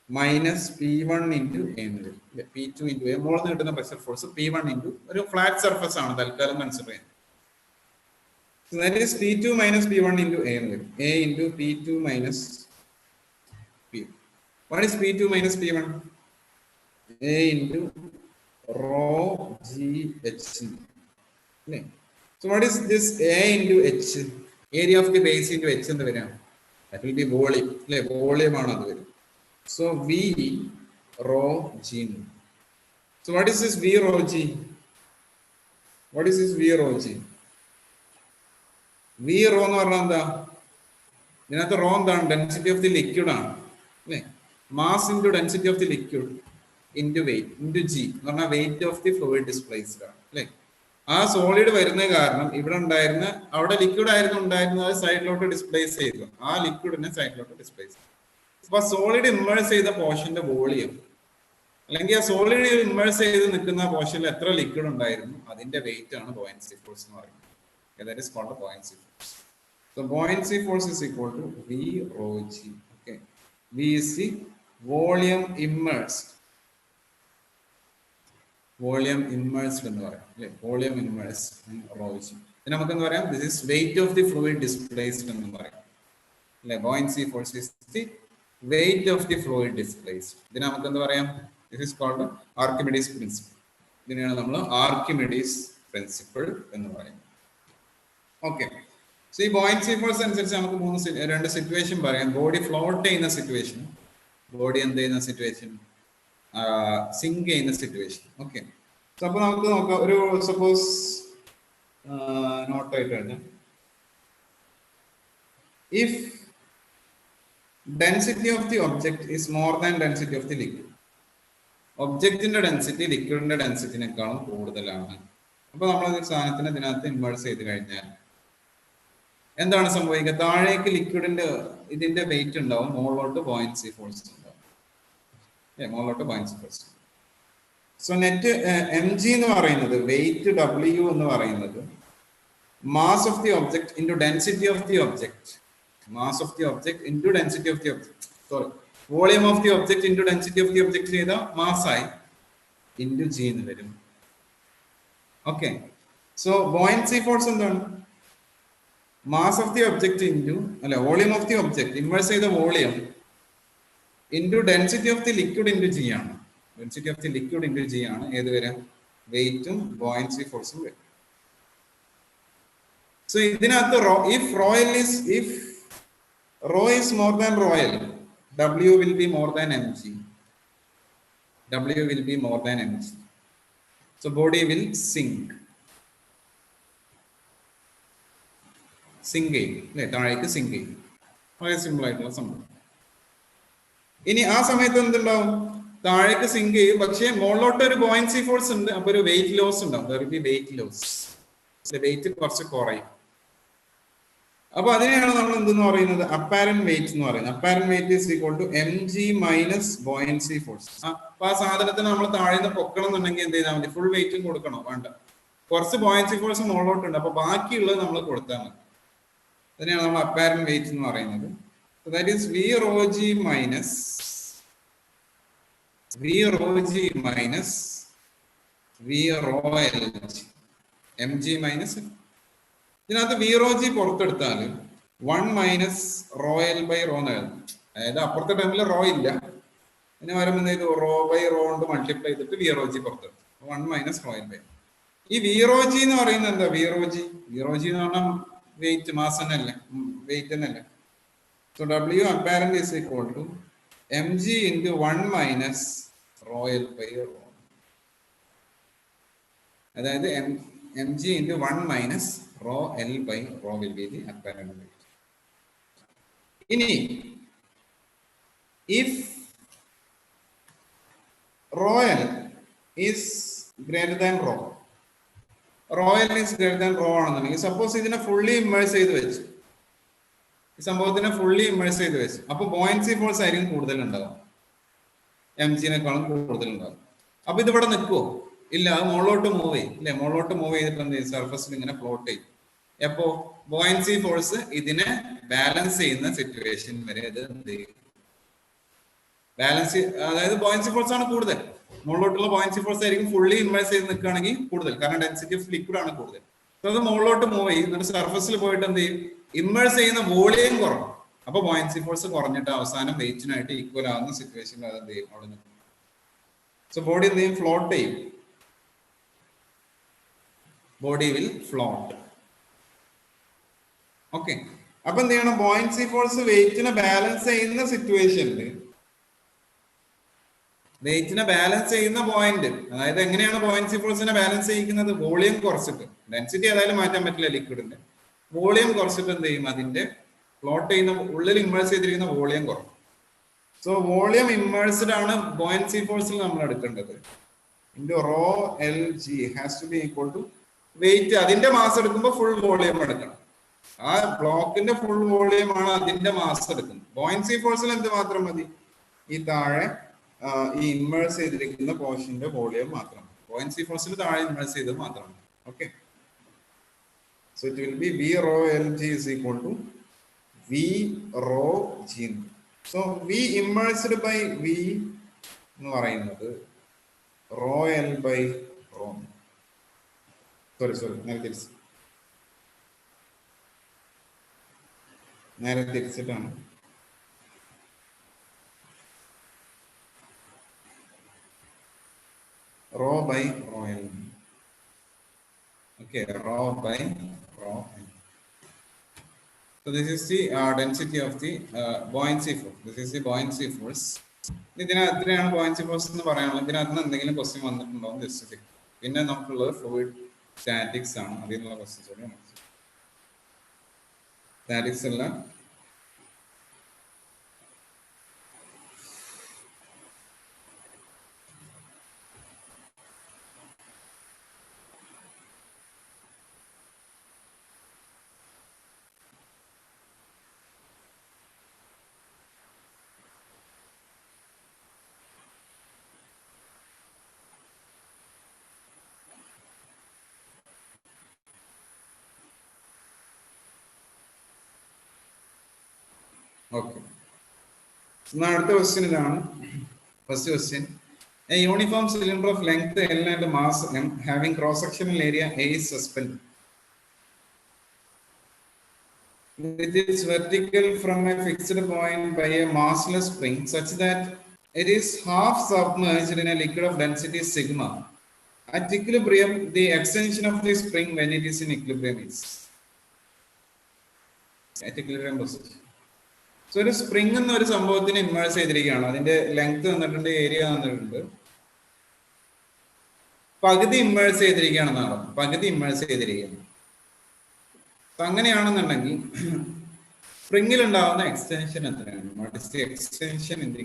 minus P1 into A എന്ന് വരും. P2 into A. മുകളിൽ നിന്ന് കിട്ടുന്ന പ്രഷർ ഫോഴ്സ് P1 into ഒരു ഫ്ലാറ്റ് സർഫസ് ആണ് തൽക്കാലം കൺസിഡർ ചെയ്യുന്നത്. So that is P2 minus P1 into A. A into P2 minus P. What is P2 minus P1? A into rho GH. So what is this A into H? Area of the base into H and the variant. That will be volume. Volume on the variant. So V rho G. So what is this V rho G? What is this V rho G? V rho എന്ന് പറഞ്ഞാൽ എന്താ? ഇതിനകത്ത് raw എന്താണ്? Density of the liquid ആണ് അല്ലേ. Mass into density of the liquid into wait into G എന്ന് പറഞ്ഞാൽ weight of the fluid displaced ആണ് അല്ലേ. ആ സോളിഡ് വരുന്ന കാരണം ഇവിടെ ഉണ്ടായിരുന്ന, അവിടെ ലിക്വിഡ് ആയിരുന്നു ഉണ്ടായിരുന്നത്, സൈഡിലോട്ട് ഡിസ്പ്ലേസ് ചെയ്തു. ആ ലിക്വിഡിനെ സൈഡിലോട്ട് ഡിസ്പ്ലേസ് ചെയ്തു. അപ്പൊ സോളിഡ് ഇമ്മേഴ്സ് ചെയ്ത പോർഷന്റെ വോളിയം അല്ലെങ്കിൽ ആ സോളിഡ് ഇമ്മേഴ്സ് ചെയ്ത് നിൽക്കുന്ന പോർഷനിൽ എത്ര ലിക്വിഡ് ഉണ്ടായിരുന്നു അതിന്റെ വെയിറ്റ് ആണ് ബോയൻസി ഫോഴ്സ് എന്ന് പറയുന്നത്. Okay, that is called a buoyancy force. So buoyancy force is equal to V rho G. Okay, V is the volume immersed. Volume immersed എന്ന് പറയാം അല്ലേ. Volume immersed rho G. ഇതിന് നമുക്ക് എന്താ പറയാം? This is weight of the fluid displaced എന്ന് പറയാം അല്ലേ. Buoyancy force is the weight of the fluid displaced. ഇതിന് നമുക്ക് എന്താ പറയാം? This is called Archimedes principle. ഇതിനെയാണ് നമ്മൾ ആർക്കിമിഡീസ് പ്രിൻസിപ്പിൾ എന്ന് പറയുന്നത്. ഓക്കെ, സോ ഈ ബോയൻസി ഫോഴ്സ് അനുസരിച്ച് നമുക്ക് രണ്ട് സിറ്റുവേഷൻ പറയാം. ബോഡി ഫ്ലോട്ട് ചെയ്യുന്ന സിറ്റുവേഷൻ, ബോഡി എന്ത് ചെയ്യുന്ന സിറ്റുവേഷൻ, സിങ്ക് ചെയ്യുന്ന സിറ്റുവേഷൻ. ഓക്കെ, സോ അപ്പൊ നമുക്ക് നോക്കാം. ഒരു സപ്പോസ് നോട്ടായിട്ട് കഴിഞ്ഞാൽ, if density of the object is more than density of the liquid, ഒബ്ജക്റ്റിന്റെ ഡെൻസിറ്റി ലിക്വിഡിന്റെ ഡെൻസിറ്റിനേക്കാളും കൂടുതലാണ്. അപ്പൊ നമ്മൾ സാധനത്തിന് ഇതിനകത്ത് ഇൻവേഴ്സ് ചെയ്ത് കഴിഞ്ഞാൽ എന്താണ് സംഭവിക്കുക? താഴേക്ക് ലിക്വിഡിന്റെ ഇതിന്റെ വെയിറ്റ് ഉണ്ടാവും, മുകളിലോട്ട് ബോയൻസി ഫോഴ്സ് ഉണ്ടാവും. മോളിലോട്ട് buoyancy force. So net M G എന്ന് പറയുന്നത് വെയിറ്റ് ഡബ്ല്യു എന്ന് പറയുന്നത് mass of the object into density of the object, mass of the object into density of the object, sorry volume of the object into density of the object ചെയ്ത മാസായി into G എന്ന് വരും. Okay, so buoyancy force എന്താണ്? Mass of the object into അല്ല volume of the object inverse ചെയ്ത volume into density of the liquid into G ആണ്. Density of the liquid into G ആണ് ഏത് വരാം? വെയിറ്റും ബോയിൻസി ഫോഴ്സും വരും. സോ ഇതിനകത്ത് if rho is more than royal, W will be more than mg. W will be more than mg. So body will sink ചെയ്യും അല്ലെ, താഴേക്ക് സിങ്ക് ചെയ്യും. വളരെ സിമ്പിൾ ആയിട്ടുള്ള സംഭവം. ഇനി ആ സമയത്ത് എന്തുണ്ടാവും? താഴേക്ക് സിങ്ക് ചെയ്യും, പക്ഷേ മുകളിലോട്ട് ഒരു ബോയിൻസി ഫോഴ്സ് ഉണ്ട്, അപ്പൊ ഒരു വെയിറ്റ് ലോസ് ഉണ്ടാവും. വെയിറ്റ് ലോസ്, വെയിറ്റ് കുറച്ച് കുറയും. അപ്പൊ അതിനെയാണ് നമ്മൾ എന്തെന്ന് പറയുന്നത്? അപ്പാരന്റ് വെയിറ്റ് എന്ന് പറയുന്നത്. Apparent weight is equal to M G minus buoyancy force. അപ്പൊ ആ സാധനത്തിന് നമ്മൾ താഴെ നിന്ന് പൊക്കണം എന്നുണ്ടെങ്കിൽ എന്ത് ചെയ്താൽ മതി? ഫുൾ വെയിറ്റും കൊടുക്കണോ? വേണ്ട, കുറച്ച് ബോയിൻസി ഫോഴ്സ് മുകളിലോട്ടുണ്ട്, അപ്പൊ ബാക്കിയുള്ളത് നമ്മൾ കൊടുത്താൽ മതി. അതിനെയാണ് നമ്മൾ അപ്പാരന്റ് വെയിറ്റ് എന്ന് പറയുന്നത്. That is V rho G minus V rho L G, M G minus. ഇതിനകത്ത് വി റോ ജി പുറത്തെടുത്താൽ 1 minus rho L by rho എന്ന് എഴുതും. അതായത് അപ്പുറത്തെ ടൈമിൽ റോ ഇല്ല, പിന്നെ വരുമ്പോൾ ഇത് റോ ബൈ റോ കൊണ്ട് മൾട്ടിപ്ലൈ ചെയ്തിട്ട് വി റോ ജി പുറത്തെടുത്തു. 1 മൈനസ് റോ എൽ ബൈ. ഈ വി റോ ജി എന്ന് പറയുന്നത് എന്താ? വി റോ ജി എന്ന് പറഞ്ഞാൽ വെയിറ്റ്, മാസ് തന്നെയല്ലേ, വെയിറ്റ് തന്നെയല്ലേ. So W apparent is equal to M G into 1 minus rho L by rho. അതായത് M G into 1 minus rho L by rho will be the apparent weight. ഇനി if rho L is greater than rho L is greater than rho ആണെന്നുണ്ടെങ്കിൽ, suppose ഇതിനെ fully immerse ചെയ്ത് വെച്ച്, ഈ സംഭവത്തിനെ fully immerse ചെയ്ത് വെച്ച്, അപ്പൊ ബോയിൻസി ഫോഴ്സ് ആയിരിക്കും കൂടുതൽ ഉണ്ടാവും, എം ജിനെക്കാളും കൂടുതൽ ഉണ്ടാവും. അപ്പൊ ഇതിവിടെ നിൽക്കുമോ? ഇല്ല, അത് മുകളിലോട്ട് മൂവ് ചെയ്യും. ഇല്ലേ, മുകളിലോട്ട് മൂവ് ചെയ്തിട്ട് എന്ത് ചെയ്യും? സർഫസിൽ ഇങ്ങനെ ഫ്ലോട്ട് ചെയ്യും. എപ്പോ? ബോയിൻസി ഫോഴ്സ് ഇതിനെ ബാലൻസ് ചെയ്യുന്ന സിറ്റുവേഷൻ വരെ ഇത് എന്ത് ചെയ്യും? ബാലൻസ്, അതായത് ബോയിൻസി ഫോഴ്സ് ആണ് കൂടുതൽ, മുകളിലോട്ടുള്ള ബോയിൻസി ഫോഴ്സ് ആയിരിക്കും ഫുള്ളി ഇൻവേഴ്സ് ചെയ്ത് നിൽക്കുകയാണെങ്കിൽ കൂടുതൽ, കാരണം ഡെൻസിറ്റി ഓഫ് ലിക്വിഡ് ആണ് കൂടുതൽ. അപ്പൊ അത് മുകളിലോട്ട് മൂവ് ചെയ്യും, എന്നിട്ട് സർഫസിൽ പോയിട്ട് എന്ത് ചെയ്യും? ഇമ്മേഴ്സ് ചെയ്യുന്ന വോളിയം കുറവും. അപ്പൊ ബോയിൻസി ഫോഴ്സ് കുറഞ്ഞിട്ട് അവസാനം വെയിറ്റിനായിട്ട് ഈക്വൽ ആവുന്ന സിറ്റുവേഷനിൽ അത് എന്ത് ചെയ്യും? അവിടെ നിൽക്കും. സോ ബോഡി എന്ത് ചെയ്യും? ഫ്ലോട്ട് ചെയ്യും. Body will float. ഓക്കെ, അപ്പൊ എന്ത് ചെയ്യണം? ബോയിൻസി ഫോഴ്സ് വെയിറ്റിനെ ബാലൻസ് ചെയ്യുന്ന സിറ്റുവേഷനിൽ, വെയിറ്റിനെ ബാലൻസ് ചെയ്യുന്ന പോയിന്റ്, അതായത് എങ്ങനെയാണ് ബോയിൻസി ഫോഴ്സിനെ ബാലൻസ് ചെയ്യിക്കുന്നത്? വോളിയം കുറച്ചിട്ട്, ഡെൻസിറ്റി ഏതായാലും മാറ്റാൻ പറ്റില്ല ലിക്വിഡിന്റെ, വോളിയം കുറച്ചിട്ട് എന്ത് ചെയ്യും? അതിന്റെ ഫ്ലോട്ട് ചെയ്യുന്ന ഉള്ളിൽ ഇമ്മേഴ്സ് ചെയ്തിരിക്കുന്ന വോളിയം കുറയും. സോ വോളിയം ഇമ്മേഴ്സ്ഡ് ആണ് ബോയിൻസി ഫോഴ്സിൽ നമ്മൾ എടുക്കേണ്ടത്. Into rho L G has to be equal to weight. അതിന്റെ മാസ് എടുക്കുമ്പോൾ ഫുൾ വോളിയം എടുക്കണം. ആ ബ്ലോക്കിന്റെ ഫുൾ വോളിയം ആണ് അതിന്റെ മാസ് എടുക്കുന്നത്. ബോയിൻസി ഫോഴ്സിൽ എന്ത് മാത്രം മതി? ഈ താഴെ ഈ ഇമ്മേഴ്സ് ചെയ്തിരിക്കുന്ന പോർഷന്റെ വോളിയം മാത്രം. ബോയിൻസി ഫോഴ്സിൽ താഴെ ഇമ്മേഴ്സ് ചെയ്തത് മാത്രം. Okay, so it will be V rho L G is equal to V rho G. So V immersed by V എന്ന് പറയുന്നത് rho L by rho. Sorry നേരെ തിരിച്ചിട്ടാണ്. Rho by rho L. Okay, rho by rho L. So this is the density of the buoyancy force. This is the buoyancy force. ഇതിനകത്താണ് buoyancy force എന്ന് പറയാനുള്ളത്. ഇതിനകത്ത് എന്തെങ്കിലും question വന്നിട്ടുണ്ടോ എന്ന് just check. പിന്നെ നമുക്കുള്ളത് ഫ്ലൂയിഡ് സ്റ്റാറ്റിക്സ് ആണ്. അതിൽ നിന്നുള്ള ക്വസ്റ്റ്യൻസ് സ്റ്റാറ്റിക്സ് എല്ലാം ഓക്കെ. അടുത്ത ക്വസ്റ്റ്യൻ ഇതാണ്. First question. A uniform cylinder of length L and mass M having cross-sectional area A is suspended with its vertical from a fixed point by a massless spring such that it is half submerged in a liquid of density sigma. At equilibrium, the extension of the spring when it is in equilibrium is at equilibrium position. So ഒരു spring എന്ന ഒരു സംഭവത്തിന് immerse ചെയ്തിരിക്കുകയാണ്. അതിന്റെ length തന്നിട്ടുണ്ട്, area തന്നിട്ടുണ്ട്, പകുതി immerse ചെയ്തിരിക്കുകയാണെന്നാണ്. പകുതി ഇമ്മേഴ്സ് ചെയ്തിരിക്കുകയാണ്. അങ്ങനെയാണെന്നുണ്ടെങ്കിൽ സ്പ്രിംഗിൽ ഉണ്ടാവുന്ന എക്സ്റ്റൻഷൻ എത്രയാണ്? What is the extension in the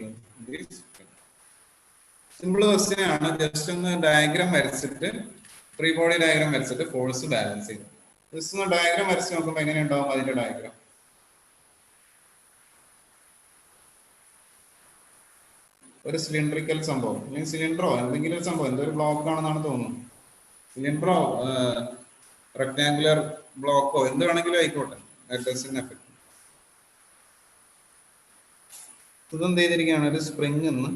simple question ആണ്. ജസ്റ്റ് ഒന്ന് ഡയഗ്രാം വരച്ചിട്ട്, ഫ്രീ ബോഡി ഡയഗ്രാം വരച്ചിട്ട് ഫോഴ്സ് ബാലൻസ് ചെയ്യും. ജസ്റ്റ് ഒന്ന് ഡയഗ്രാം വരച്ച് നോക്കുമ്പോൾ എങ്ങനെ ഉണ്ടാവും അതിന്റെ ഡയഗ്രാം? ഒരു സിലിണ്ടറിക്കൽ സംഭവം, അല്ലെങ്കിൽ സിലിണ്ടറോ എന്തെങ്കിലും ഒരു സംഭവം, എന്തൊരു ബ്ലോക്ക് ആണെന്നാണ് തോന്നുന്നു. സിലിണ്ടറോ റെക്ടാങ്കുലർ ബ്ലോക്കോ എന്ത് വേണമെങ്കിലും ആയിക്കോട്ടെ. ഇതെന്ത് ചെയ്തിരിക്കുകയാണ്? ഒരു സ്പ്രിംഗ് എന്ന്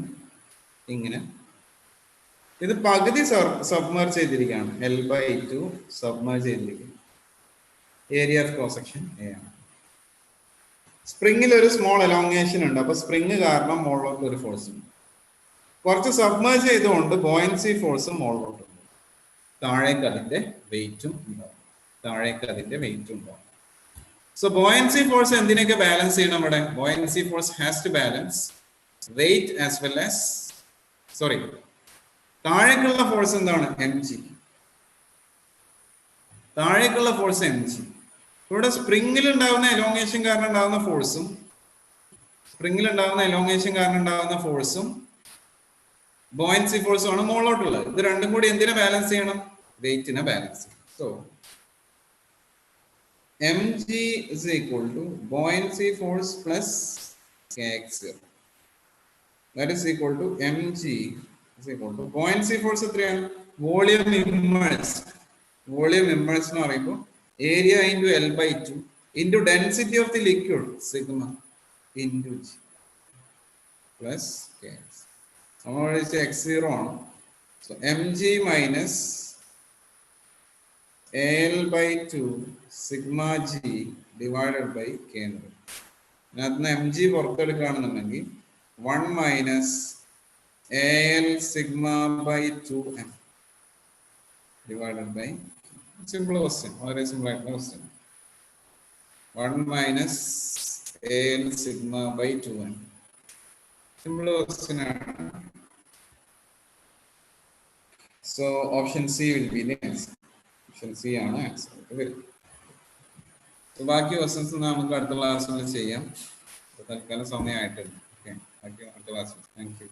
ഇങ്ങനെ, ഇത് പകുതി സബ്മേർജ് ചെയ്തിരിക്കുകയാണ്. L/2 സബ്മേർജ് ചെയ്തിരിക്കുകയാണ്. Area of cross section A ആണ്. സ്പ്രിംഗിൽ ഒരു സ്മോൾ എലോങ്ങേഷൻ ഉണ്ട്. അപ്പൊ സ്പ്രിംഗ് കാരണം മുകളിലോട്ട് ഒരു ഫോഴ്സ് ഉണ്ട്. കുറച്ച് സബ്മേർജ് ചെയ്തുകൊണ്ട് ബോയൻസി ഫോഴ്സ് മുകളിലോട്ടുണ്ട്. താഴേക്ക് അതിന്റെ വെയിറ്റും ഉണ്ടാവും. സോ ബോയൻസി ഫോഴ്സ് എന്തിനൊക്കെ ബാലൻസ് ചെയ്യണം? ഇവിടെ buoyancy force has to balance weight as well as, sorry, താഴേക്കുള്ള ഫോഴ്സ് എന്താണ്? mg. താഴേക്കുള്ള ഫോഴ്സ് mg. ഇവിടെ സ്പ്രിംഗിൽ ഉണ്ടാകുന്ന എലോങ്ങേഷൻ കാരണം ഉണ്ടാകുന്ന ഫോഴ്സും ബോയൻസി ഫോഴ്സും ആണ് മുകളിലോട്ടുള്ളത്. ഇത് രണ്ടും കൂടി എന്തിനെ ബാലൻസ് ചെയ്യണം? വെയിറ്റിനെ ബാലൻസ് ചെയ്യണം. So mg is equal to buoyancy force plus kx0. That is equal to mg is equal to buoyancy force എത്രയാണ്? വോളിയം ഇമ്മേഴ്സ് എന്ന് പറയുമ്പോൾ area into L/2 into density of the liquid sigma into G plus kx. നമ്മൾ x0 ആണ്. So mg minus L/2 sigma G divided by k. അതിനകത്ത് mg പുറത്തെടുക്കുകയാണെന്നുണ്ടെങ്കിൽ 1 minus AL sigma by 2m divided by, simple question, വളരെ simple ആയിട്ടുള്ള question. 1 minus AL sigma by 2m, simple question ആണ്. So option C will be the answer. Option C ആണ് answer. ബാക്കി questions നമുക്ക് അടുത്ത ക്ലാസ്സിൽ ചെയ്യാം. തൽക്കാലം സമയമായിട്ടുണ്ട്. ഓക്കെ, ബാക്കി അടുത്ത ക്ലാസ്സിൽ. Thank you.